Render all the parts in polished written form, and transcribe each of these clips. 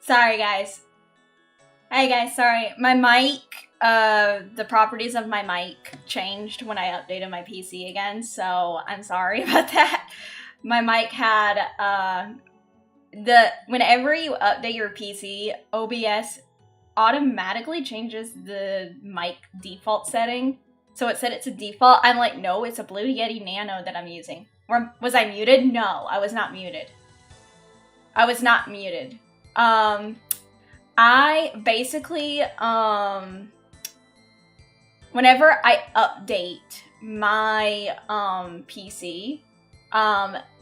Sorry, guys. Hey, guys, sorry. My mic, the properties of my mic changed when I updated my PC again, so I'm sorry about that. My mic had, whenever you update your PC, OBS automatically changes the mic default setting. So it said it's a default. I'm like, no, it's a Blue Yeti Nano that I'm using. Or was I muted? No, I was not muted. I was not muted. I basically, whenever I update my, PC,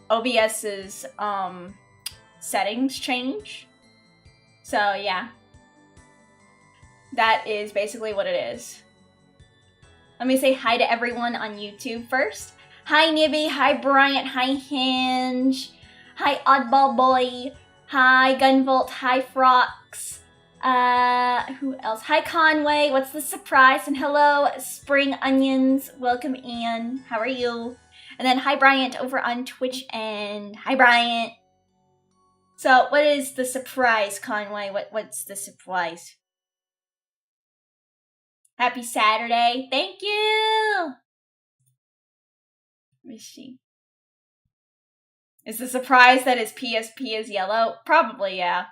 OBS's, settings change. So, yeah. That is basically what it is. Let me say hi to everyone on YouTube first. Hi, Nibby. Hi, Bryant. Hi, Hinge. Hi, Oddball Boy. Hi, Gunvolt. Hi, Frox. Who else? Hi, Conway. What's the surprise? And hello, Spring Onions. Welcome in. How are you? And then hi, Bryant over on Twitch and hi, Bryant. So, what is the surprise, Conway? What's the surprise? Happy Saturday. Thank you. Let me see. Is the surprise that his PSP is yellow? Probably, yeah.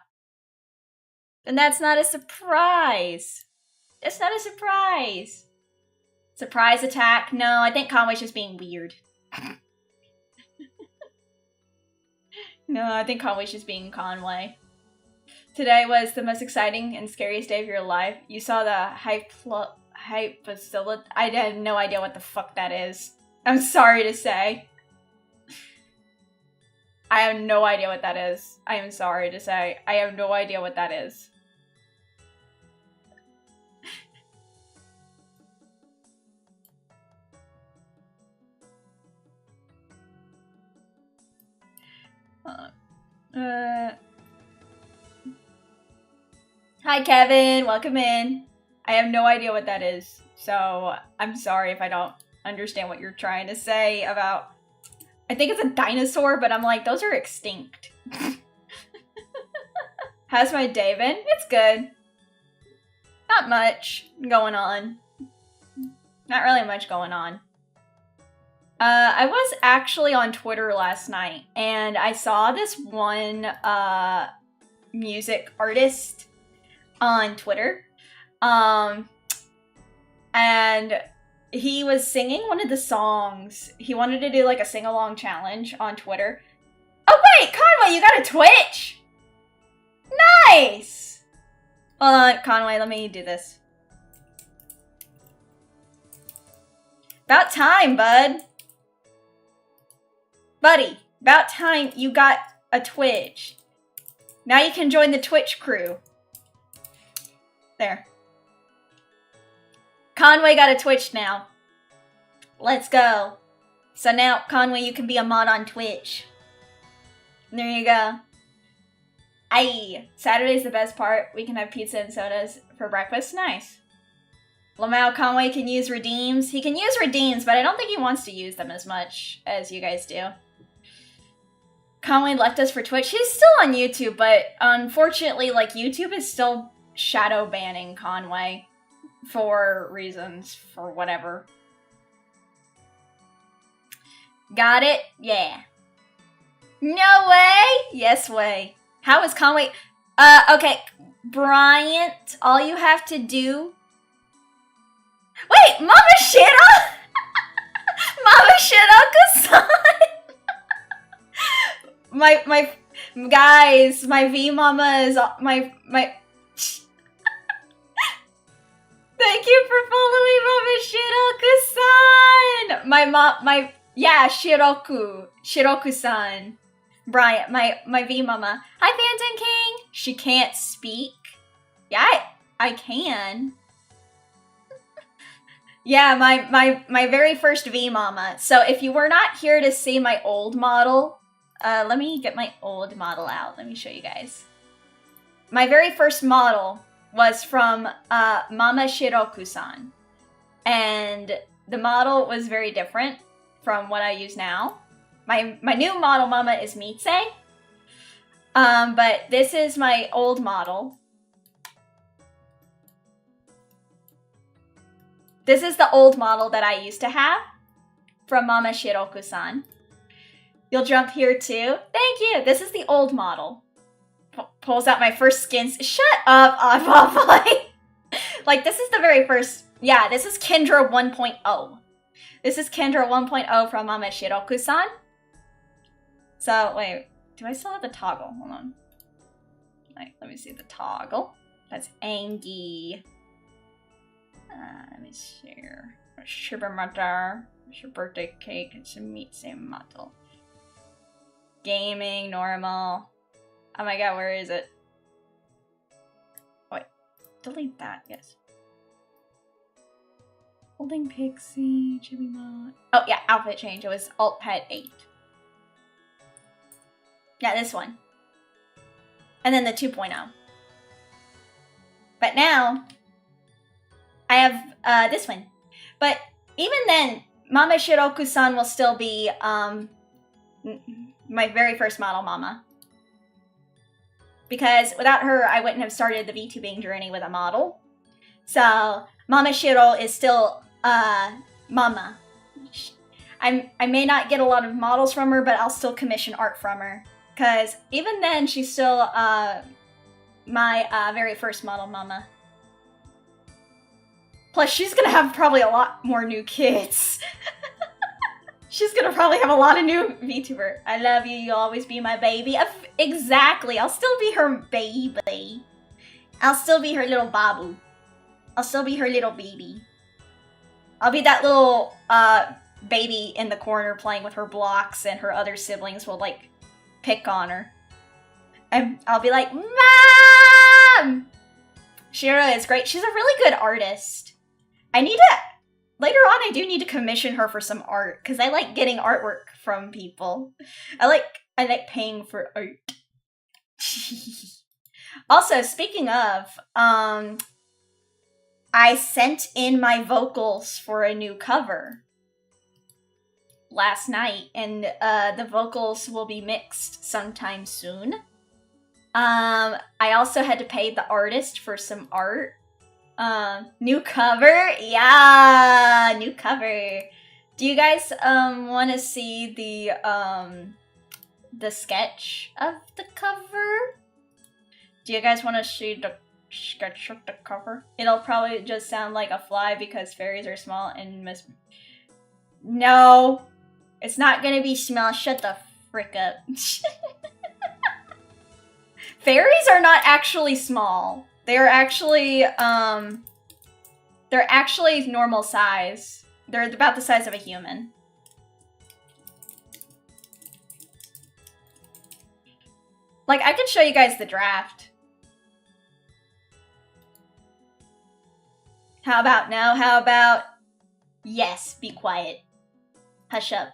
And that's not a surprise. It's not a surprise. Surprise attack? No, I think Conway's just being weird. No, I think Conway's just being Conway. Today was the most exciting and scariest day of your life. You saw the hype facility. I have no idea what the fuck that is. I'm sorry to say. I have no idea what that is. I am sorry to say. I have no idea what that is. Hi, Kevin. Welcome in. I have no idea what that is, so I'm sorry if I don't understand what you're trying to say about... I think it's a dinosaur, but I'm like, those are extinct. How's my day been? It's good. Not much going on. Not really much going on. I was actually on Twitter last night, and I saw this one music artist on Twitter. And he was singing one of the songs. He wanted to do like a sing-along challenge on Twitter. Oh wait, Conway, you got a Twitch? Nice! Hold on, Conway, let me do this. About time, bud. Buddy, about time you got a Twitch. Now you can join the Twitch crew. There. Conway got a Twitch now. Let's go. So now, Conway, you can be a mod on Twitch. There you go. Aye. Saturday's the best part. We can have pizza and sodas for breakfast. Nice. Lamau, Conway can use redeems. He can use redeems, but I don't think he wants to use them as much as you guys do. Conway left us for Twitch. He's still on YouTube, but unfortunately, like, YouTube is still shadow banning Conway for reasons, for whatever. Got it? Yeah. No way? Yes way. How is Conway? Okay, Bryant, all you have to do... Wait, Mama Shiro? Mama Shiro-san? my guys, my V Mama is my Thank you for following Mama Shiroku-san. Shiroku-san. Bryant, my V Mama. Hi, Phantom King. She can't speak. Yeah, I can. Yeah, my very first V Mama. So if you were not here to see my old model, let me get my old model out. Let me show you guys. My very first model was from Mama Shiroku-san. And the model was very different from what I use now. My new model Mama is Mitse. But this is my old model. This is the old model that I used to have from Mama Shiroku-san. You'll jump here too. Thank you. This is the old model. Pulls out my first skins. Shut up, like this is the very first. Yeah, this is Kendra 1.0. This is Kendra 1.0 from Mama Shiroku-san. So wait, do I still have the toggle? Hold on. Right, let me see the toggle. That's Angie. Let me share. Shibamata. It's your birthday cake. It's a meat same model. Gaming, normal. Oh my god, where is it? Wait, delete that, yes. Holding Pixie, Chibi Mod. Oh yeah, outfit change. It was Alt Pet 8. Yeah, this one. And then the 2.0. But now, I have this one. But even then, Mama Shiroku-san will still be my very first model mama. Because without her, I wouldn't have started the VTubing journey with a model. So, Mama Shiro is still mama. I may not get a lot of models from her, but I'll still commission art from her. Because even then, she's still my very first model mama. Plus, she's gonna have probably a lot more new kids. She's gonna probably have a lot of new VTuber. I love you, you'll always be my baby. Exactly, I'll still be her baby. I'll still be her little babu. I'll still be her little baby. I'll be that little baby in the corner playing with her blocks, and her other siblings will like pick on her. And I'll be like, Mom! Shiro is great. She's a really good artist. Later on I do need to commission her for some art, because I like getting artwork from people. I like paying for art. Also, speaking of, I sent in my vocals for a new cover last night, and the vocals will be mixed sometime soon. I also had to pay the artist for some art. New cover? Yeah, new cover. Do you guys want to see the sketch of the cover? Do you guys want to see the sketch of the cover? It'll probably just sound like a fly because fairies are small and No, it's not gonna be small. Shut the frick up. Fairies are not actually small. They're actually normal size. They're about the size of a human. Like, I can show you guys the draft. How about no? How about yes, be quiet. Hush up.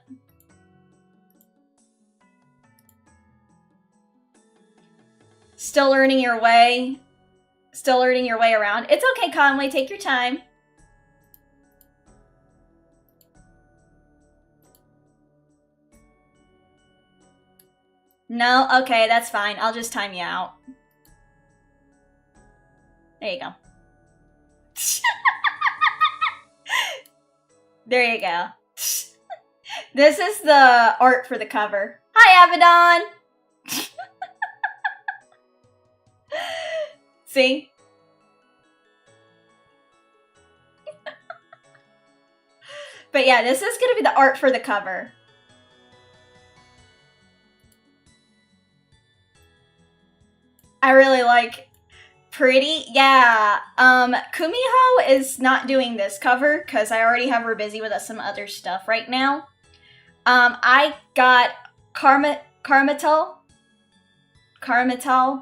Still learning your way. Still learning your way around. It's okay, Conway. Take your time. No? Okay, that's fine. I'll just time you out. There you go. There you go. This is the art for the cover. Hi, Abaddon! See? But yeah, this is gonna be the art for the cover. I really like pretty. Yeah. Kumiho is not doing this cover because I already have her busy with some other stuff right now. I got Karmatel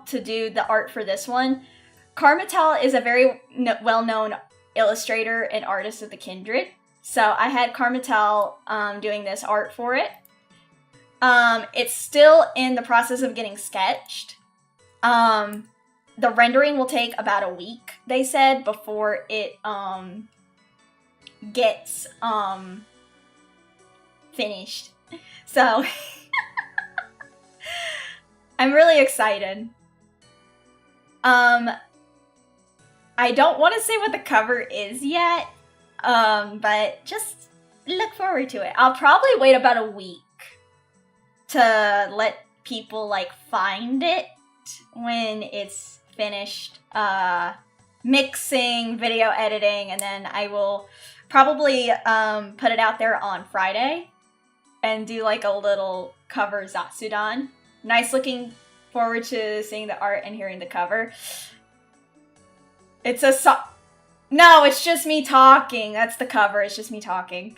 to do the art for this one. Karmatel is a very well-known illustrator and artist of the Kindred. So I had Karmatel doing this art for it. It's still in the process of getting sketched. The rendering will take about a week, they said, before it gets finished. So I'm really excited. I don't want to say what the cover is yet, but just look forward to it. I'll probably wait about a week to let people, like, find it when it's finished, mixing, video editing, and then I will probably, put it out there on Friday and do, like, a little cover Zatsudan. Nice, looking forward to seeing the art and hearing the cover. It's a No, it's just me talking. That's the cover. It's just me talking.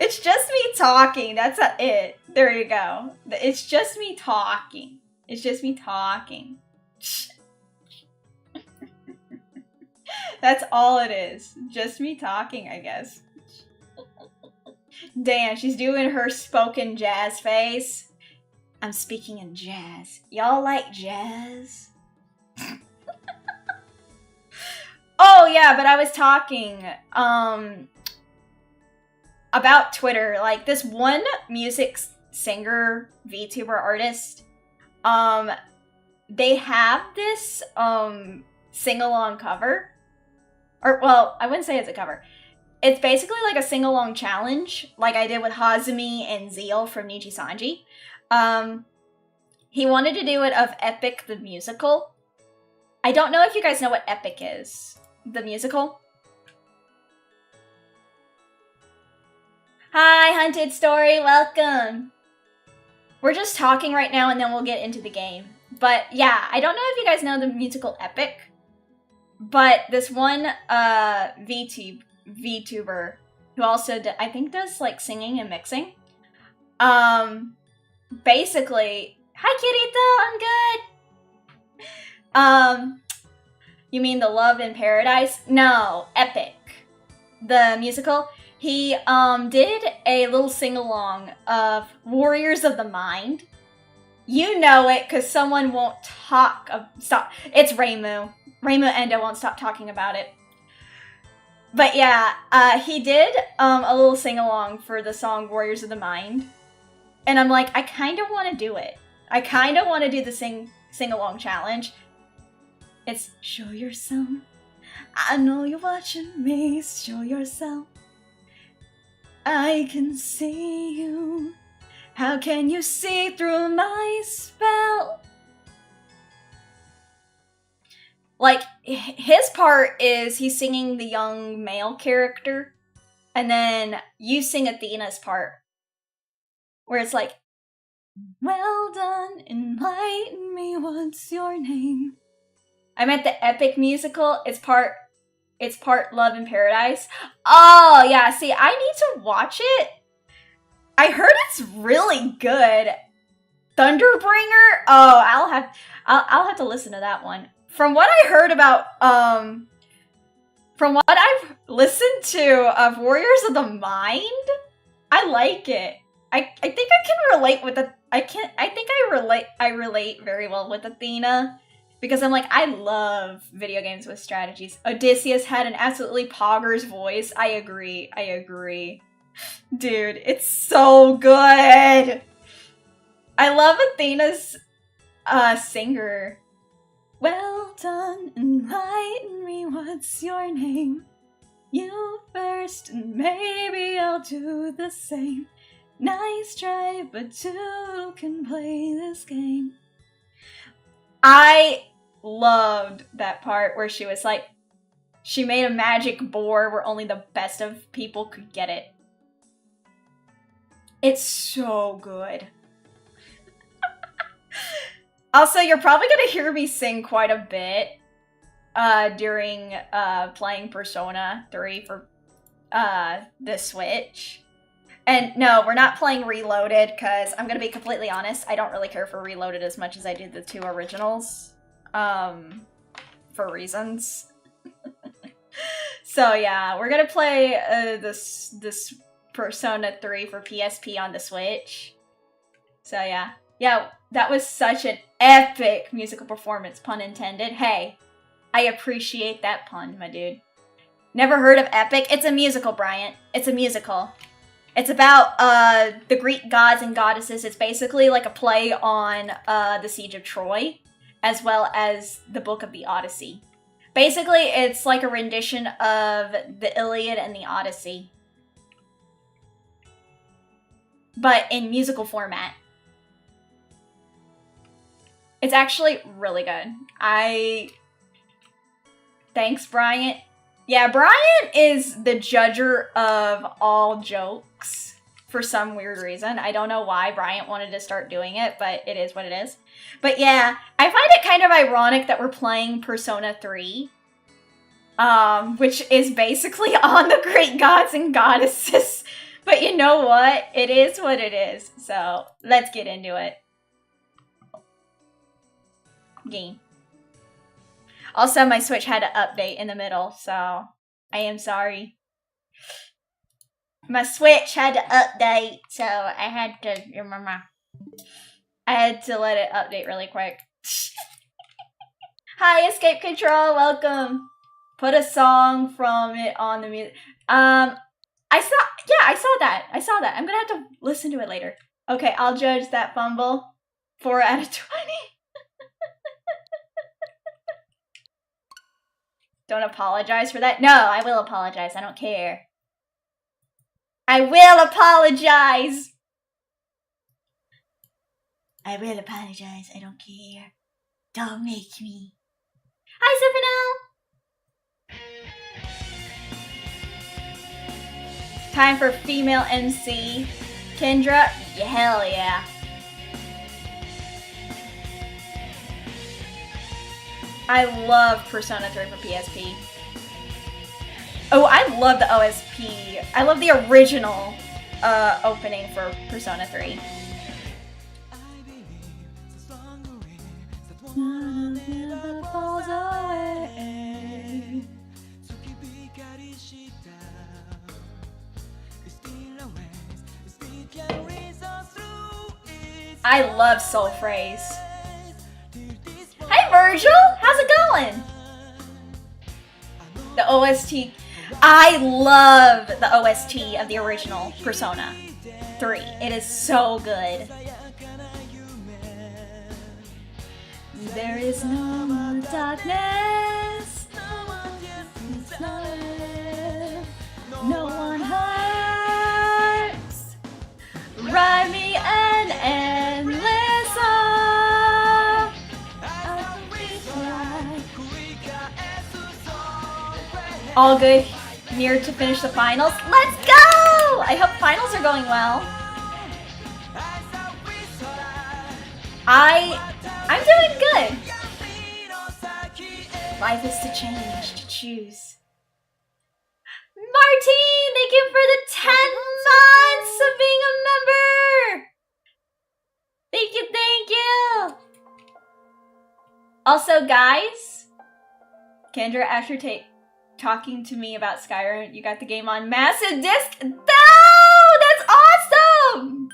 It's just me talking. That's it. There you go. It's just me talking. It's just me talking. That's all it is. Just me talking, I guess. Damn, she's doing her spoken jazz face. I'm speaking in jazz. Y'all like jazz? Oh yeah, but I was talking about Twitter. Like, this one music singer VTuber artist, they have this sing-along cover. Or, well, I wouldn't say it's a cover. It's basically like a sing-along challenge, like I did with Hazumi and Zeal from Niji Sanji. He wanted to do it of Epic the Musical. I don't know if you guys know what Epic is. The musical? Hi, Hunted Story, welcome! We're just talking right now and then we'll get into the game. But yeah, I don't know if you guys know the musical Epic, but this one VTuber who also I think does like singing and mixing. Basically, hi Kirito, I'm good. You mean the Love in Paradise? No, Epic, the musical. He did a little sing-along of Warriors of the Mind. You know it, because someone won't stop. It's Reimu. Reimu Endo won't stop talking about it. But yeah, he did a little sing-along for the song Warriors of the Mind. And I'm like, I kind of want to do it. I kind of want to do the sing-along challenge. It's show yourself. I know you're watching me. Show yourself. I can see you. How can you see through my spell? Like, his part is he's singing the young male character, and then you sing Athena's part, where it's like, well done, enlighten me, what's your name? I meant the Epic musical. It's part Love in Paradise. Oh, yeah, see, I need to watch it. I heard it's really good. Thunderbringer? Oh, I'll have to listen to that one. From what I heard about, from what I've listened to of Warriors of the Mind, I like it. I think I can relate with I relate very well with Athena. Because I'm like, I love video games with strategies. Odysseus had an absolutely poggers voice. I agree. Dude, it's so good. I love Athena's singer. Well done, enlighten me, what's your name? You first, and maybe I'll do the same. Nice try, but two can play this game. I loved that part where she was like, she made a magic board where only the best of people could get it. It's so good. Also, you're probably gonna hear me sing quite a bit during playing Persona 3 for the Switch. And no, we're not playing Reloaded, because I'm gonna be completely honest, I don't really care for Reloaded as much as I do the two originals. For reasons. So yeah, we're gonna play this Persona 3 for PSP on the Switch. So yeah. Yeah, that was such an epic musical performance, pun intended. Hey, I appreciate that pun, my dude. Never heard of Epic? It's a musical, Bryant. It's a musical. It's about the Greek gods and goddesses. It's basically like a play on the Siege of Troy, as well as the Book of the Odyssey. Basically, it's like a rendition of the Iliad and the Odyssey, but in musical format. It's actually really good. Thanks, Bryant. Yeah, Bryant is the judger of all jokes for some weird reason. I don't know why Bryant wanted to start doing it, but it is what it is. But yeah, I find it kind of ironic that we're playing Persona 3, which is basically on the Greek gods and goddesses. But you know what? It is what it is. So let's get into it. Game. Also, my Switch had an update in the middle, so I am sorry. My Switch had to update, so I had to let it update really quick. Hi, Escape Control, welcome. Put a song from it on the music. I saw that. I'm gonna have to listen to it later. Okay, I'll judge that fumble. 4 out of 20. Don't apologize for that. No, I will apologize. I don't care. I will apologize. I will apologize. I don't care. Don't make me. Hi, Zephano. Time for female MC. Kendra, yeah, hell yeah. I love Persona 3 for PSP. Oh, I love the OSP. I love the original opening for Persona 3. I love Soul Phrase. Hey Virgil, how's it going? The OST. I love the OST of the original Persona 3. It is so good. There is no more darkness. No one hurts. Write me an endless song. All good. Near to finish the finals. Let's go! I hope finals are going well. I'm doing good. Life is to change, to choose. Martine, thank you for the 10 months of being a member. Thank you, thank you. Also, guys, Kendra, after talking to me about Skyrim, you got the game on Massive Disc. No! That's awesome!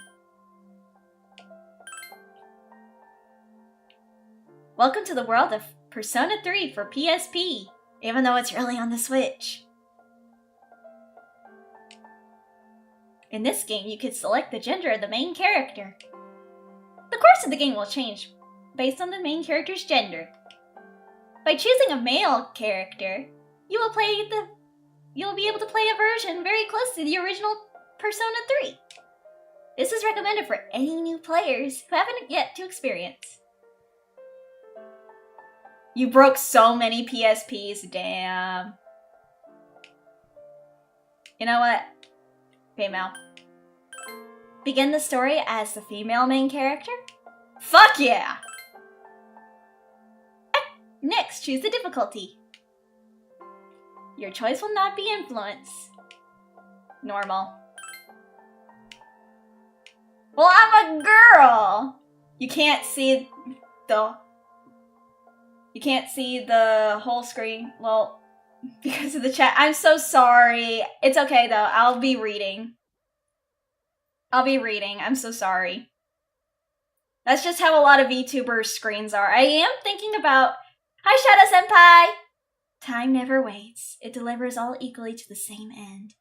Welcome to the world of Persona 3 for PSP, even though it's really on the Switch. In this game, you could select the gender of the main character. The course of the game will change based on the main character's gender. By choosing a male character, you'll be able to play a version very close to the original Persona 3. This is recommended for any new players who haven't yet to experience. You broke so many PSPs, damn. You know what? Female. Begin the story as the female main character? Fuck yeah! Next, choose the difficulty. Your choice will not be influence. Normal. Well, I'm a girl! You can't see the whole screen. Well, because of the chat. I'm so sorry. It's okay though. I'll be reading. I'm so sorry. That's just how a lot of VTubers' screens are. I am thinking about... Hi, Shadow Senpai! Time never waits. It delivers all equally to the same end.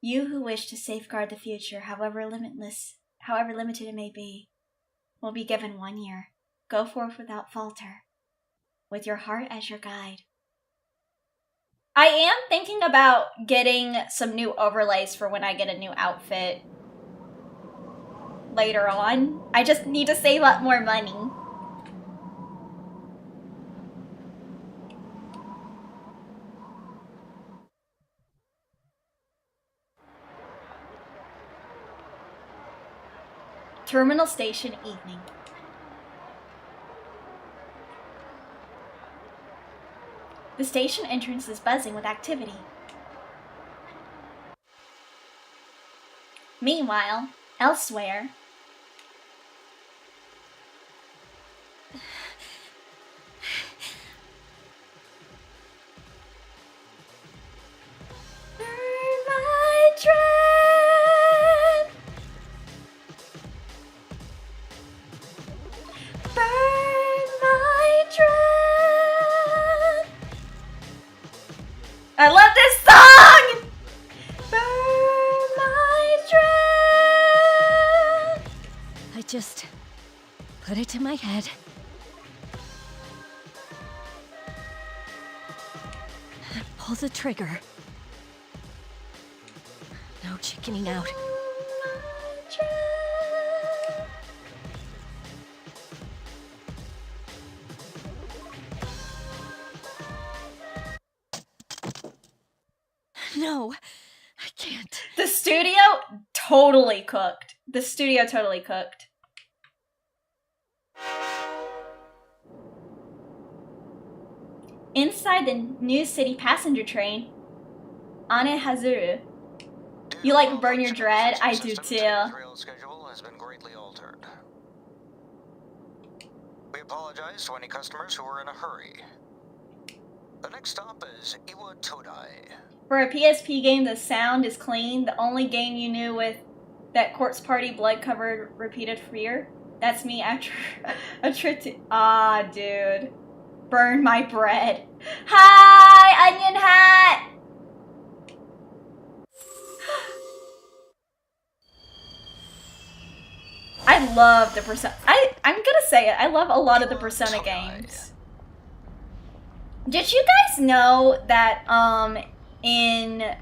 You who wish to safeguard the future, however limited it may be, will be given 1 year. Go forth without falter, with your heart as your guide. I am thinking about getting some new overlays for when I get a new outfit later on. I just need to save up more money. Terminal Station evening. The station entrance is buzzing with activity. Meanwhile, elsewhere, burn my dread. Burn my dread. I love this song! Burn my dread. I just put it in my head. Pull the trigger. No chickening out. No, I can't. The studio totally cooked. The studio totally cooked. Inside the New City passenger train, Ane Hazuru. You like burn your dread? I do too. The rail schedule has been greatly altered. We apologize to any customers who were in a hurry. The next stop is Iwatodai. For a PSP game, the sound is clean. The only game you knew with that corpse party blood-covered repeated fear. That's me after a trip to... Ah, dude. Burn my bread. Hi, Onion Hat! I love the Persona... I'm gonna say it. I love a lot of the Persona games. Did you guys know that, in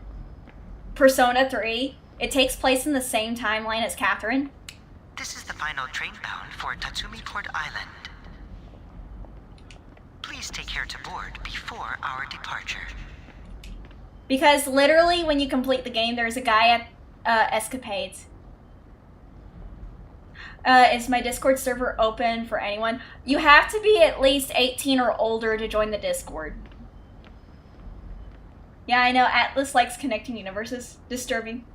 Persona 3, it takes place in the same timeline as Catherine? This is the final train bound for Tatsumi Port Island. Please take care to board before our departure. Because literally, when you complete the game, there's a guy at Escapades. Is my Discord server open for anyone? You have to be at least 18 or older to join the Discord. Yeah, I know, Atlus likes connecting universes. Disturbing.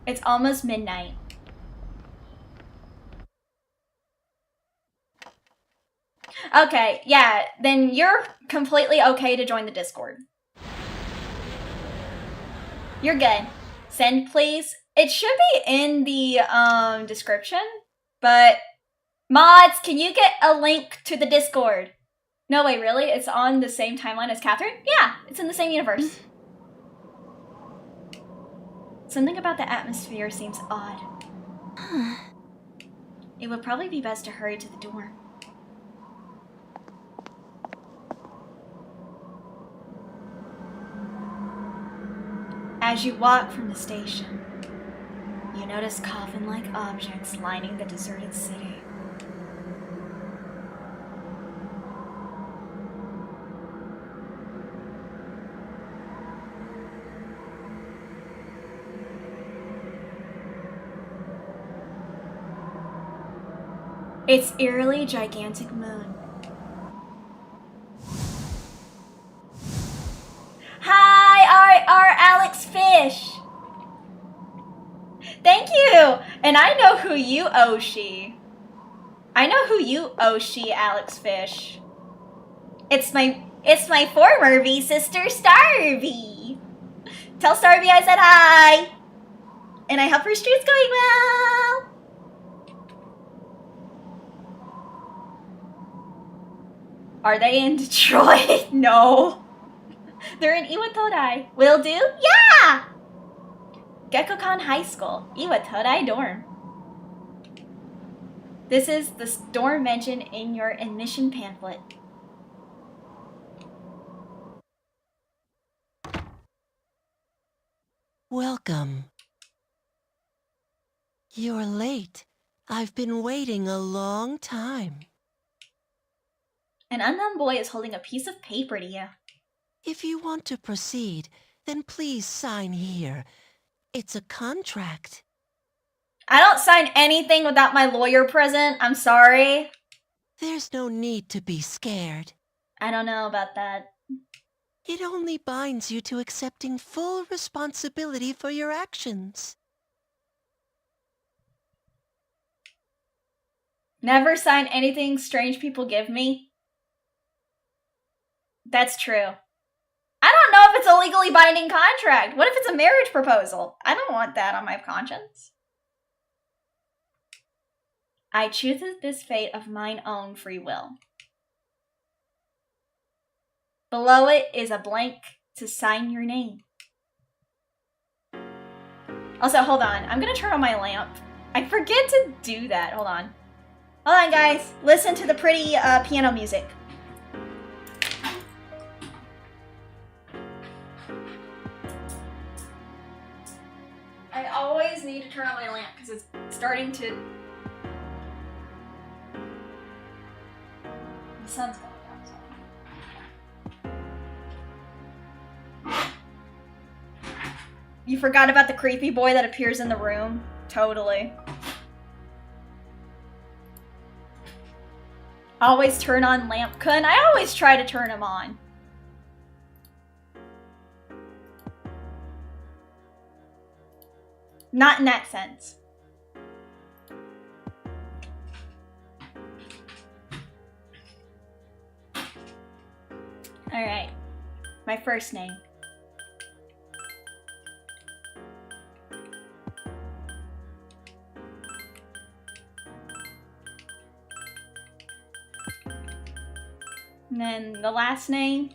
It's almost midnight. Okay, yeah, then you're completely okay to join the Discord. You're good. Send, please. It should be in the description, but mods, can you get a link to the Discord? No way, really? It's on the same timeline as Catherine? Yeah, it's in the same universe. Something about the atmosphere seems odd. It would probably be best to hurry to the door. As you walk from the station, you notice coffin-like objects lining the deserted city. Its eerily gigantic moon. Hi, our Alex Fish. Thank you. And I know who you, Oshi. I know who you, Oshi, Alex Fish. It's my former V sister, Starvy. Tell Starvy I said hi. And I hope her stream's going well. Are they in Detroit? No. They're in Iwatodai. Will do? Yeah! Gekkoukan High School. Iwatodai dorm. This is the dorm mentioned in your admission pamphlet. Welcome. You're late. I've been waiting a long time. An unknown boy is holding a piece of paper to you. If you want to proceed, then please sign here. It's a contract. I don't sign anything without my lawyer present. I'm sorry. There's no need to be scared. I don't know about that. It only binds you to accepting full responsibility for your actions. Never sign anything strange people give me. That's true. I don't know if it's a legally binding contract. What if it's a marriage proposal? I don't want that on my conscience. I choose this fate of mine own free will. Below it is a blank to sign your name. Also, hold on. I'm gonna turn on my lamp. I forget to do that. Hold on. Hold on, guys. Listen to the pretty piano music. I always need to turn on my lamp because it's starting to... The sun's going down. You forgot about the creepy boy that appears in the room? Totally. Always turn on lamp. Kun, I always try to turn him on. Not in that sense. Alright. My first name. And then the last name.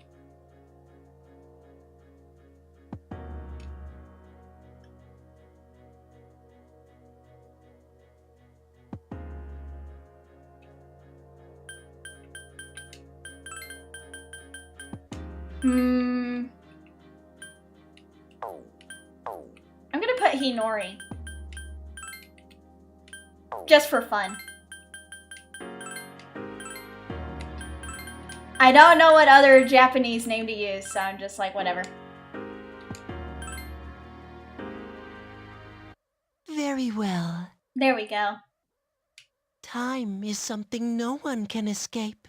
I'm gonna put Hinori. Just for fun. I don't know what other Japanese name to use, so I'm just like, whatever. Very well. There we go. Time is something no one can escape.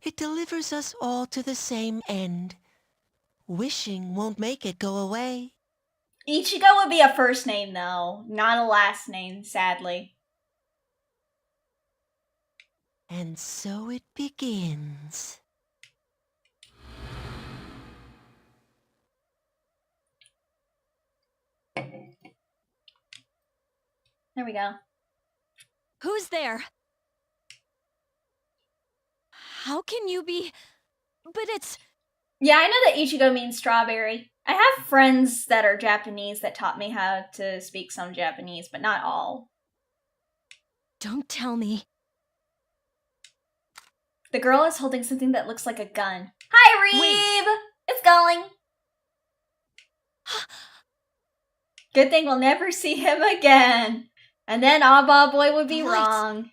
It delivers us all to the same end. Wishing won't make it go away. Ichigo would be a first name, though, not a last name, sadly. And so it begins. There we go. Who's there? How can you be... But it's... Yeah, I know that Ichigo means strawberry. I have friends that are Japanese that taught me how to speak some Japanese, but not all. Don't tell me. The girl is holding something that looks like a gun. Hi, Reeb! Wait. It's going. Good thing we'll never see him again. And then Abba Boy would be wrong.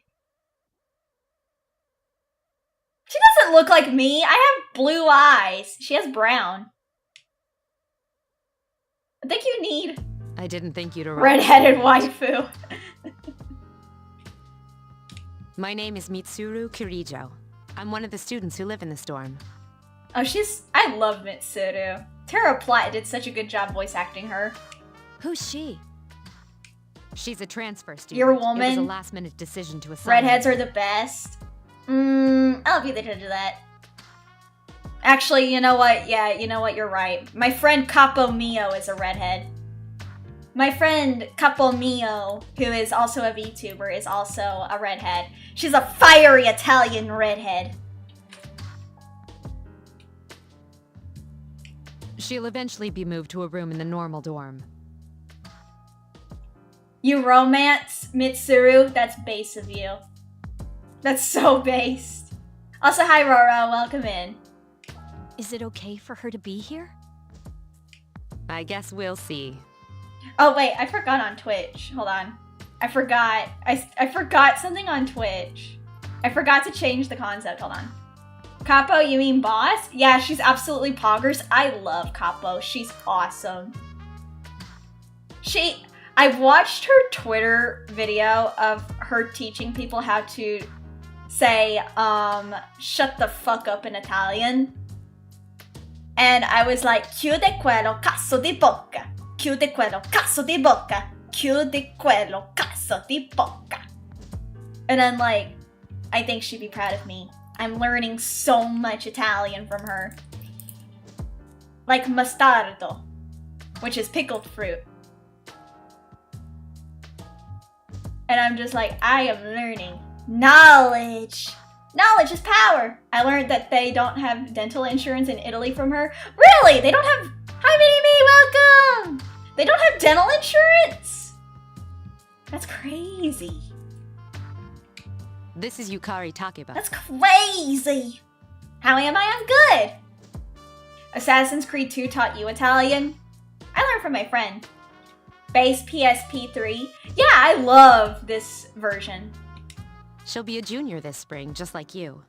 She doesn't look like me. I have blue eyes. She has brown. I think you need I didn't think you'd arrive. redheaded waifu. My name is Mitsuru Kirijo. I'm one of the students who live in this dorm. Oh, I love Mitsuru. Tara Platt did such a good job voice acting her. Who's she? She's a transfer student. You're a woman. It was a last-minute decision to assign. Redheads are the best. I'll be the judge of that. Actually, you know what? Yeah, you know what? You're right. My friend Capo Mio is a redhead. My friend Capo Mio, who is also a VTuber, is also a redhead. She's a fiery Italian redhead. She'll eventually be moved to a room in the normal dorm. You romance Mitsuru? That's base of you. That's so based. Also, hi Roro, welcome in. Is it okay for her to be here? I guess we'll see. Oh wait, I forgot on Twitch. Hold on. I forgot. I forgot something on Twitch. I forgot to change the concept. Hold on. Capo, you mean boss? Yeah, she's absolutely poggers. I love Capo. She's awesome. I've watched her Twitter video of her teaching people how to say, shut the fuck up in Italian. And I was like, chiude quello cazzo di bocca. Chiude quello cazzo di bocca. Chiude quello cazzo di bocca. And I'm like, I think she'd be proud of me. I'm learning so much Italian from her. Like mostardo, which is pickled fruit. And I'm just like, I am learning knowledge. Knowledge is power. I learned that they don't have dental insurance in Italy from her. Really? They don't have... Hi, Mini Me, welcome! They don't have dental insurance? That's crazy. This is Yukari Takeba. That's crazy. How am I? I'm good. Assassin's Creed 2 taught you Italian? I learned from my friend. Base PSP 3. Yeah, I love this version. She'll be a junior this spring, just like you.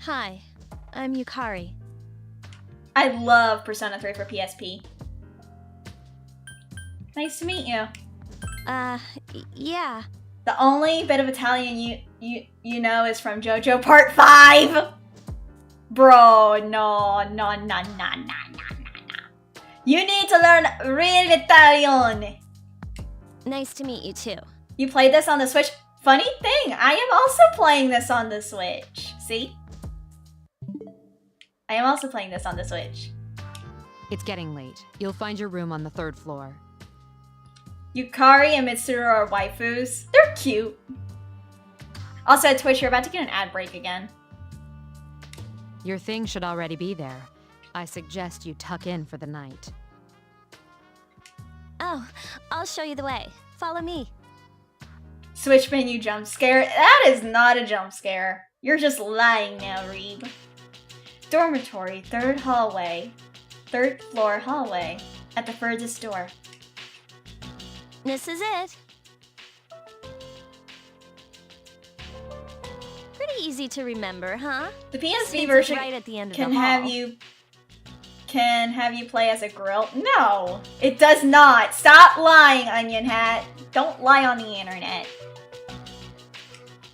Hi, I'm Yukari. I love Persona 3 for PSP. Nice to meet you. Yeah. The only bit of Italian you know is from JoJo Part 5! Bro, no. You need to learn real Italian! Nice to meet you too. You played this on the Switch? Funny thing, I am also playing this on the Switch. See? I am also playing this on the Switch. It's getting late. You'll find your room on the 3rd floor. Yukari and Mitsuru are waifus. They're cute. Also at Twitch, you're about to get an ad break again. Your thing should already be there. I suggest you tuck in for the night. Oh, I'll show you the way. Follow me. Switch menu jump scare? That is not a jump scare. You're just lying now, Reeb. Dormitory, 3rd hallway. 3rd floor hallway. At the furthest door. This is it. Pretty easy to remember, huh? The PSP Since version it's right at the end of can the hall. have you play as a grill. No, it does not. Stop lying, Onion Hat. Don't lie on the internet.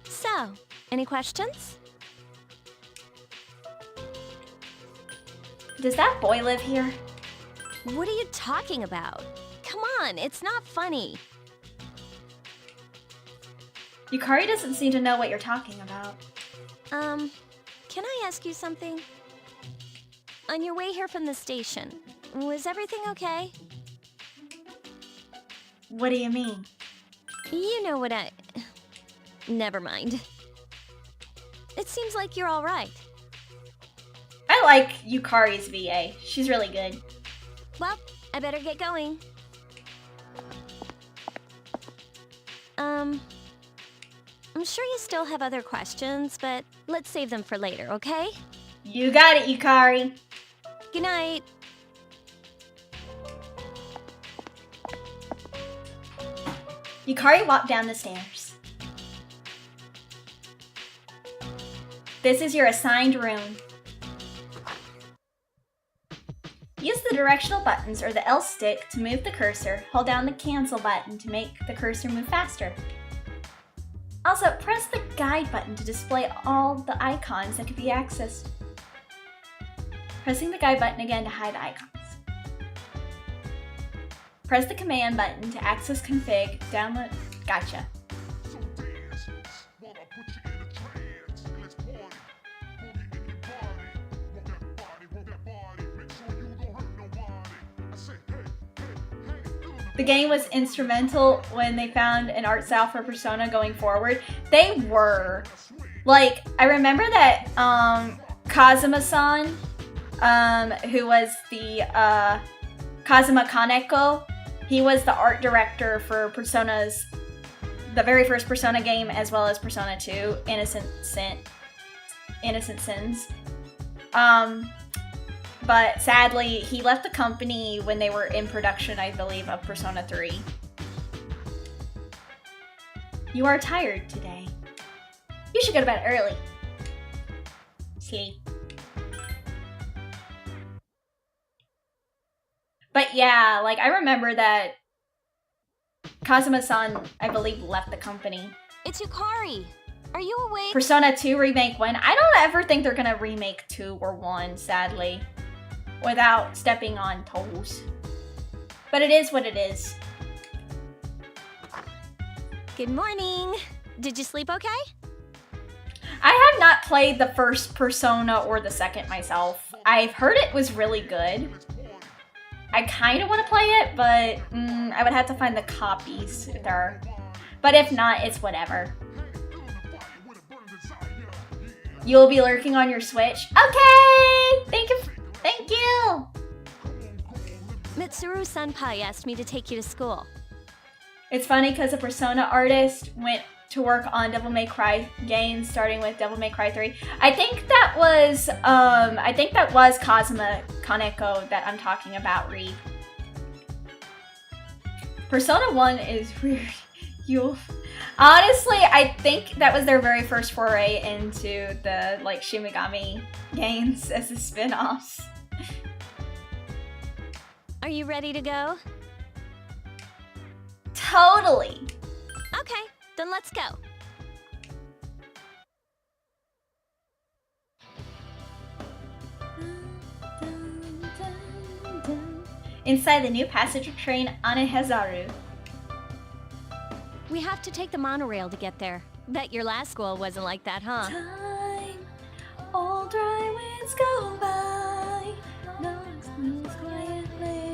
So, any questions? Does that boy live here? What are you talking about? Come on, it's not funny. Yukari doesn't seem to know what you're talking about. Can I ask you something? On your way here from the station, was everything okay? What do you mean? You know what Never mind. It seems like you're all right. I like Yukari's VA. She's really good. Well, I better get going. I'm sure you still have other questions, but let's save them for later, okay? You got it, Yukari. Good night. Yukari walked down the stairs. This is your assigned room. Use the directional buttons or the L stick to move the cursor. Hold down the cancel button to make the cursor move faster. Also, press the guide button to display all the icons that can be accessed. Pressing the guide button again to hide the icons. Press the command button to access config, download, gotcha. The game was instrumental when they found an art style for Persona going forward. They were. Like, I remember that Kazuma-san who was the Kazuma Kaneko. He was the art director for Persona's, the very first Persona game, as well as Persona 2, Innocent Sins. But sadly, he left the company when they were in production, I believe, of Persona 3. You are tired today. You should go to bed early. Sleep. But yeah, like, I remember that Kazuma-san, I believe, left the company. It's Yukari. Are you awake? Persona 2 remake when? I don't ever think they're gonna remake 2 or 1, sadly. Without stepping on toes. But it is what it is. Good morning. Did you sleep okay? I have not played the first Persona or the second myself. I've heard it was really good. I kind of want to play it, but I would have to find the copies if there are. But if not, it's whatever. You'll be lurking on your Switch? Okay! Thank you! Thank you! Mitsuru-senpai asked me to take you to school. It's funny because a Persona artist went to work on Devil May Cry games, starting with Devil May Cry 3. I think that was Kazuma Kaneko that I'm talking about, Reed. Persona 1 is weird. Honestly, I think that was their very first foray into the, like, Shin Megami games as a spin-offs. Are you ready to go? Totally. Okay, then let's go. Inside the new passenger train Anehazaru. We have to take the monorail to get there. Bet your last school wasn't like that, huh? Time, all dry winds go by, dogs moves quietly.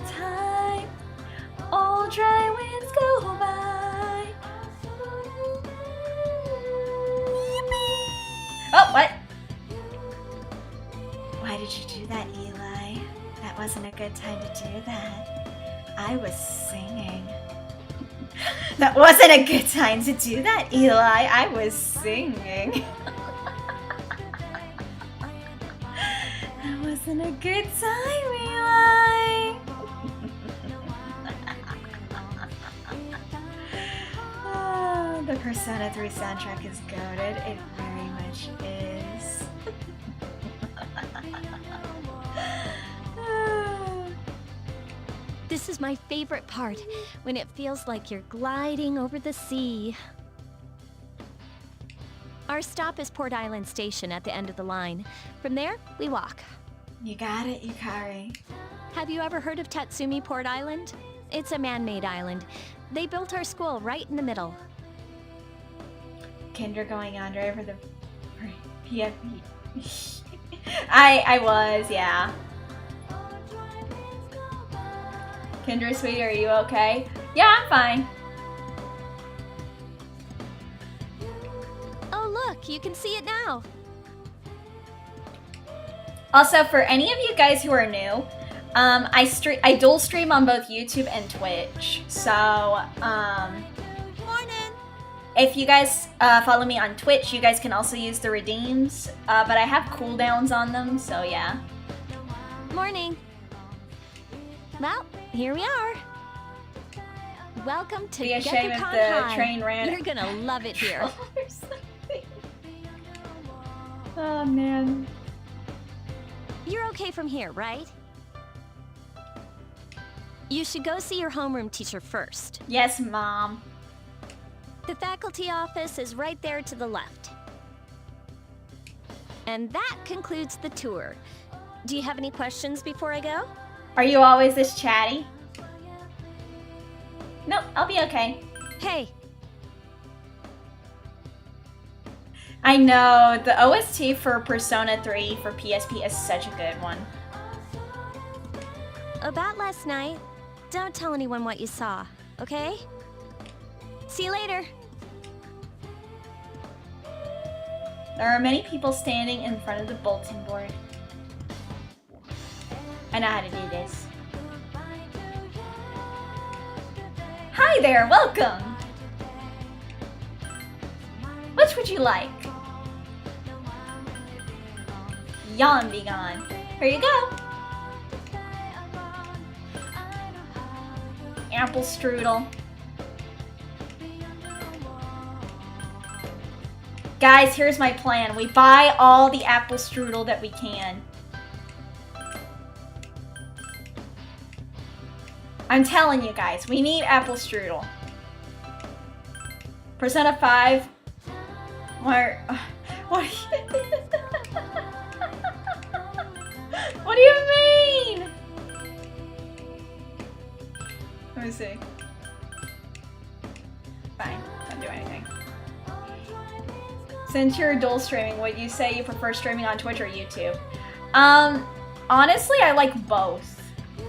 Time, all dry winds go by. Oh, what? Why did you do that, Eli? That wasn't a good time to do that. I was singing. That wasn't a good time to do that, Eli. I was singing. That wasn't a good time, Eli. Oh, the Persona 3 soundtrack is goated. It very much is. This is my favorite part, when it feels like you're gliding over the sea. Our stop is Port Island Station at the end of the line. From there, we walk. You got it, Yukari. Have you ever heard of Tatsumi Port Island? It's a man-made island. They built our school right in the middle. Kendra going on driver the PSP. I was, yeah. Kendra, sweetie, are you okay? Yeah, I'm fine. Oh look, you can see it now. Also, for any of you guys who are new, I dual stream on both YouTube and Twitch. So, Morning. if you guys follow me on Twitch, you guys can also use the redeems. But I have cooldowns on them, so yeah. Morning. Well, here we are. Welcome to Be a shame if Gekukon the High. train ran. You're gonna love it here. Oh man. You're okay from here, right? You should go see your homeroom teacher first. Yes, Mom. The faculty office is right there to the left. And that concludes the tour. Do you have any questions before I go? Are you always this chatty? Nope, I'll be okay. Hey, I know, the OST for Persona 3 for PSP is such a good one. about last night, don't tell anyone what you saw, okay? See you later. There are many people standing in front of the bulletin board. I know how to do this. Hi there, welcome! Which would you like? Yawn be gone. Here you go. Apple strudel. Guys, here's my plan. We buy all the apple strudel that we can. I'm telling you guys, we need apple strudel. Persona 5. What What do you mean? Let me see. Fine, don't do anything. Since you're dual streaming, would you say you prefer streaming on Twitch or YouTube? Honestly, I like both.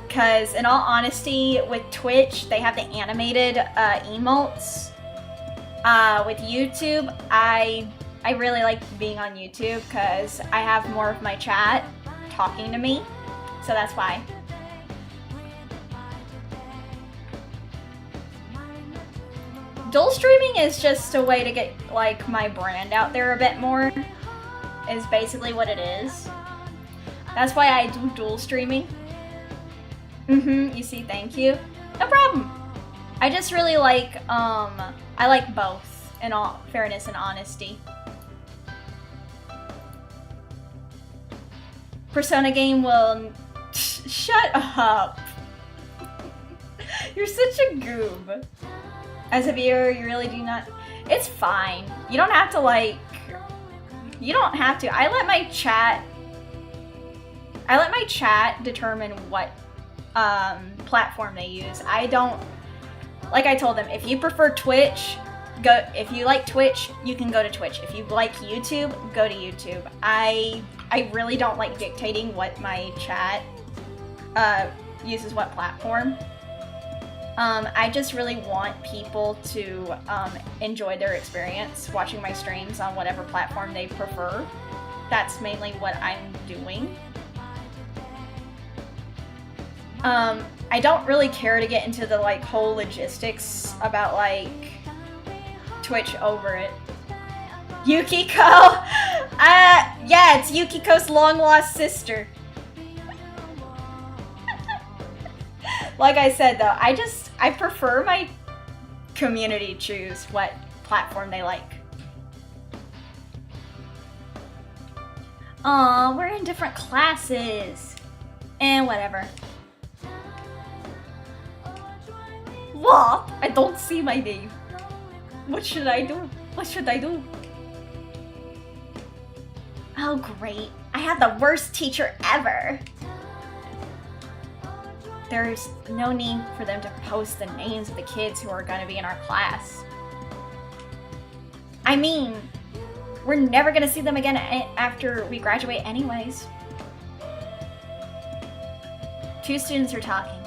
Because in all honesty, with Twitch, they have the animated emotes. With YouTube, I really like being on YouTube because I have more of my chat talking to me. So that's why. Dual streaming is just a way to get like my brand out there a bit more. Is basically what it is. That's why I do dual streaming. You see, thank you. No problem. I just really like, I like both, in all fairness and honesty. Persona game will... Shut up. You're such a goob. As a viewer, you really do not... It's fine. You don't have to, like... You don't have to. I let my chat determine what platform they use. I don't, like I told them, if you prefer Twitch, go. If you like Twitch, you can go to Twitch. If you like YouTube, go to YouTube. I really don't like dictating what my chat uses what platform. I just really want people to enjoy their experience watching my streams on whatever platform they prefer. That's mainly what I'm doing. I don't really care to get into the like whole logistics about like Twitch over it. Yukiko! Yeah, it's Yukiko's long lost sister. Like I said though, I prefer my community choose what platform they like. Aw, we're in different classes. And whatever. What? I don't see my name. What should I do? What should I do? Oh great, I have the worst teacher ever. There's no need for them to post the names of the kids who are gonna be in our class. I mean, we're never gonna see them again after we graduate anyways. Two students are talking.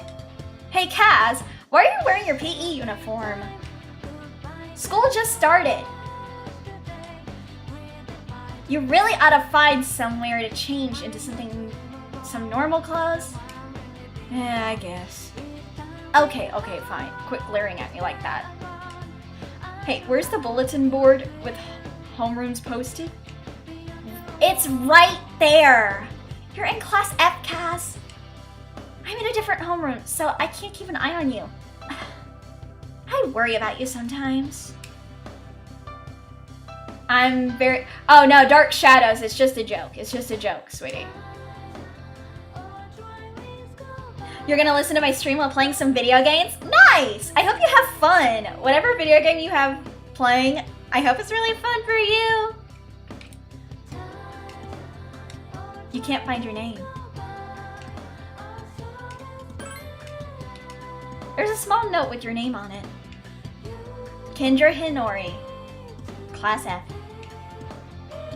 Hey Kaz, why are you wearing your PE uniform? School just started. You really ought to find somewhere to change into some normal clothes. Yeah, I guess. Okay, fine. Quit glaring at me like that. Hey, where's the bulletin board with homerooms posted? It's right there. You're in class F, Kaz. I'm in a different homeroom, so I can't keep an eye on you. I worry about you sometimes. I'm very... Oh no, Dark Shadows. It's just a joke. It's just a joke, sweetie. You're gonna listen to my stream while playing some video games? Nice! I hope you have fun. Whatever video game you have playing, I hope it's really fun for you. You can't find your name. There's a small note with your name on it. Kendra Hinori, Class F.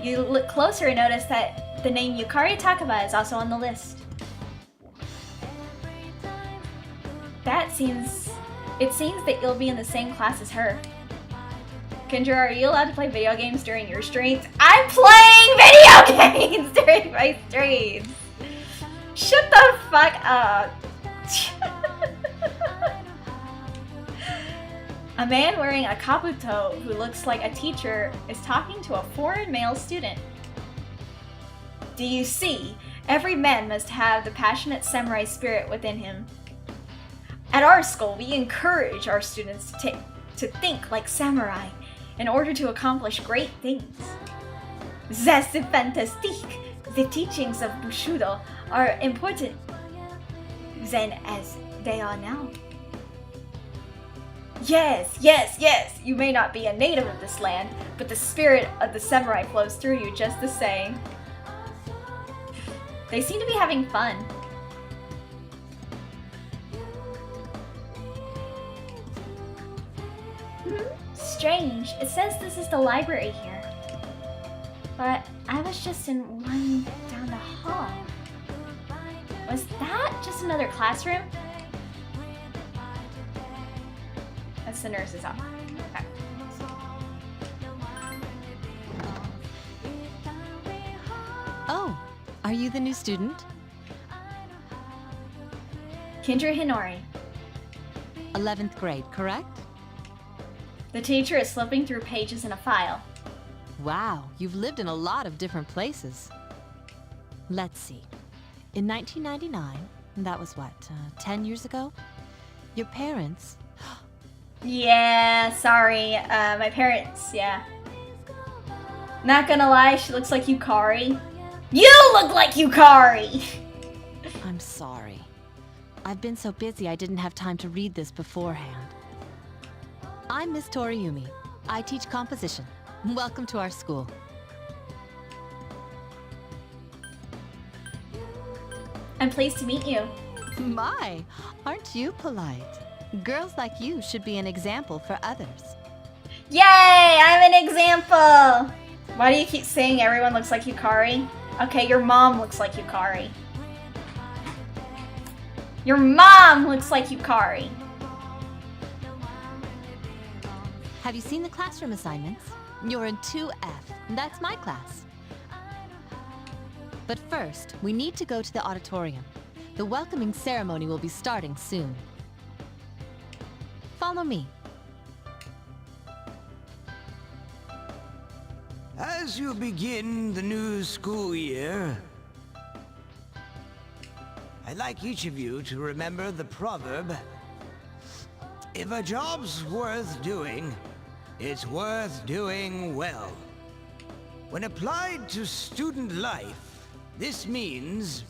You look closer and notice that the name Yukari Takaba is also on the list. It seems that you'll be in the same class as her. Kendra, are you allowed to play video games during your streams? I'm playing video games during my streams! Shut the fuck up! A man wearing a kabuto who looks like a teacher is talking to a foreign male student. Do you see? Every man must have the passionate samurai spirit within him. At our school, we encourage our students to think like samurai in order to accomplish great things. C'est fantastique! The teachings of Bushido are important then as they are now. Yes, yes, yes! You may not be a native of this land, but the spirit of the samurai flows through you just the same. They seem to be having fun. Strange. It says this is the library here. But I was just in one down the hall. Was that just another classroom? That's the nurse's office. Okay. Oh, are you the new student? Kendra Hinori. 11th grade, correct? The teacher is flipping through pages in a file. Wow, you've lived in a lot of different places. Let's see. In 1999, that was what, 10 years ago? Your parents... Yeah, sorry. My parents, yeah. Not gonna lie, she looks like Yukari. You look like Yukari! I'm sorry. I've been so busy I didn't have time to read this beforehand. I'm Miss Toriumi. I teach composition. Welcome to our school. I'm pleased to meet you. My, aren't you polite? Girls like you should be an example for others. Yay! I'm an example! Why do you keep saying everyone looks like Yukari? Okay, your mom looks like Yukari. Your mom looks like Yukari. Have you seen the classroom assignments? You're in 2F. That's my class. But first, we need to go to the auditorium. The welcoming ceremony will be starting soon. Follow me. As you begin the new school year, I'd like each of you to remember the proverb, if a job's worth doing, it's worth doing well. When applied to student life, this means...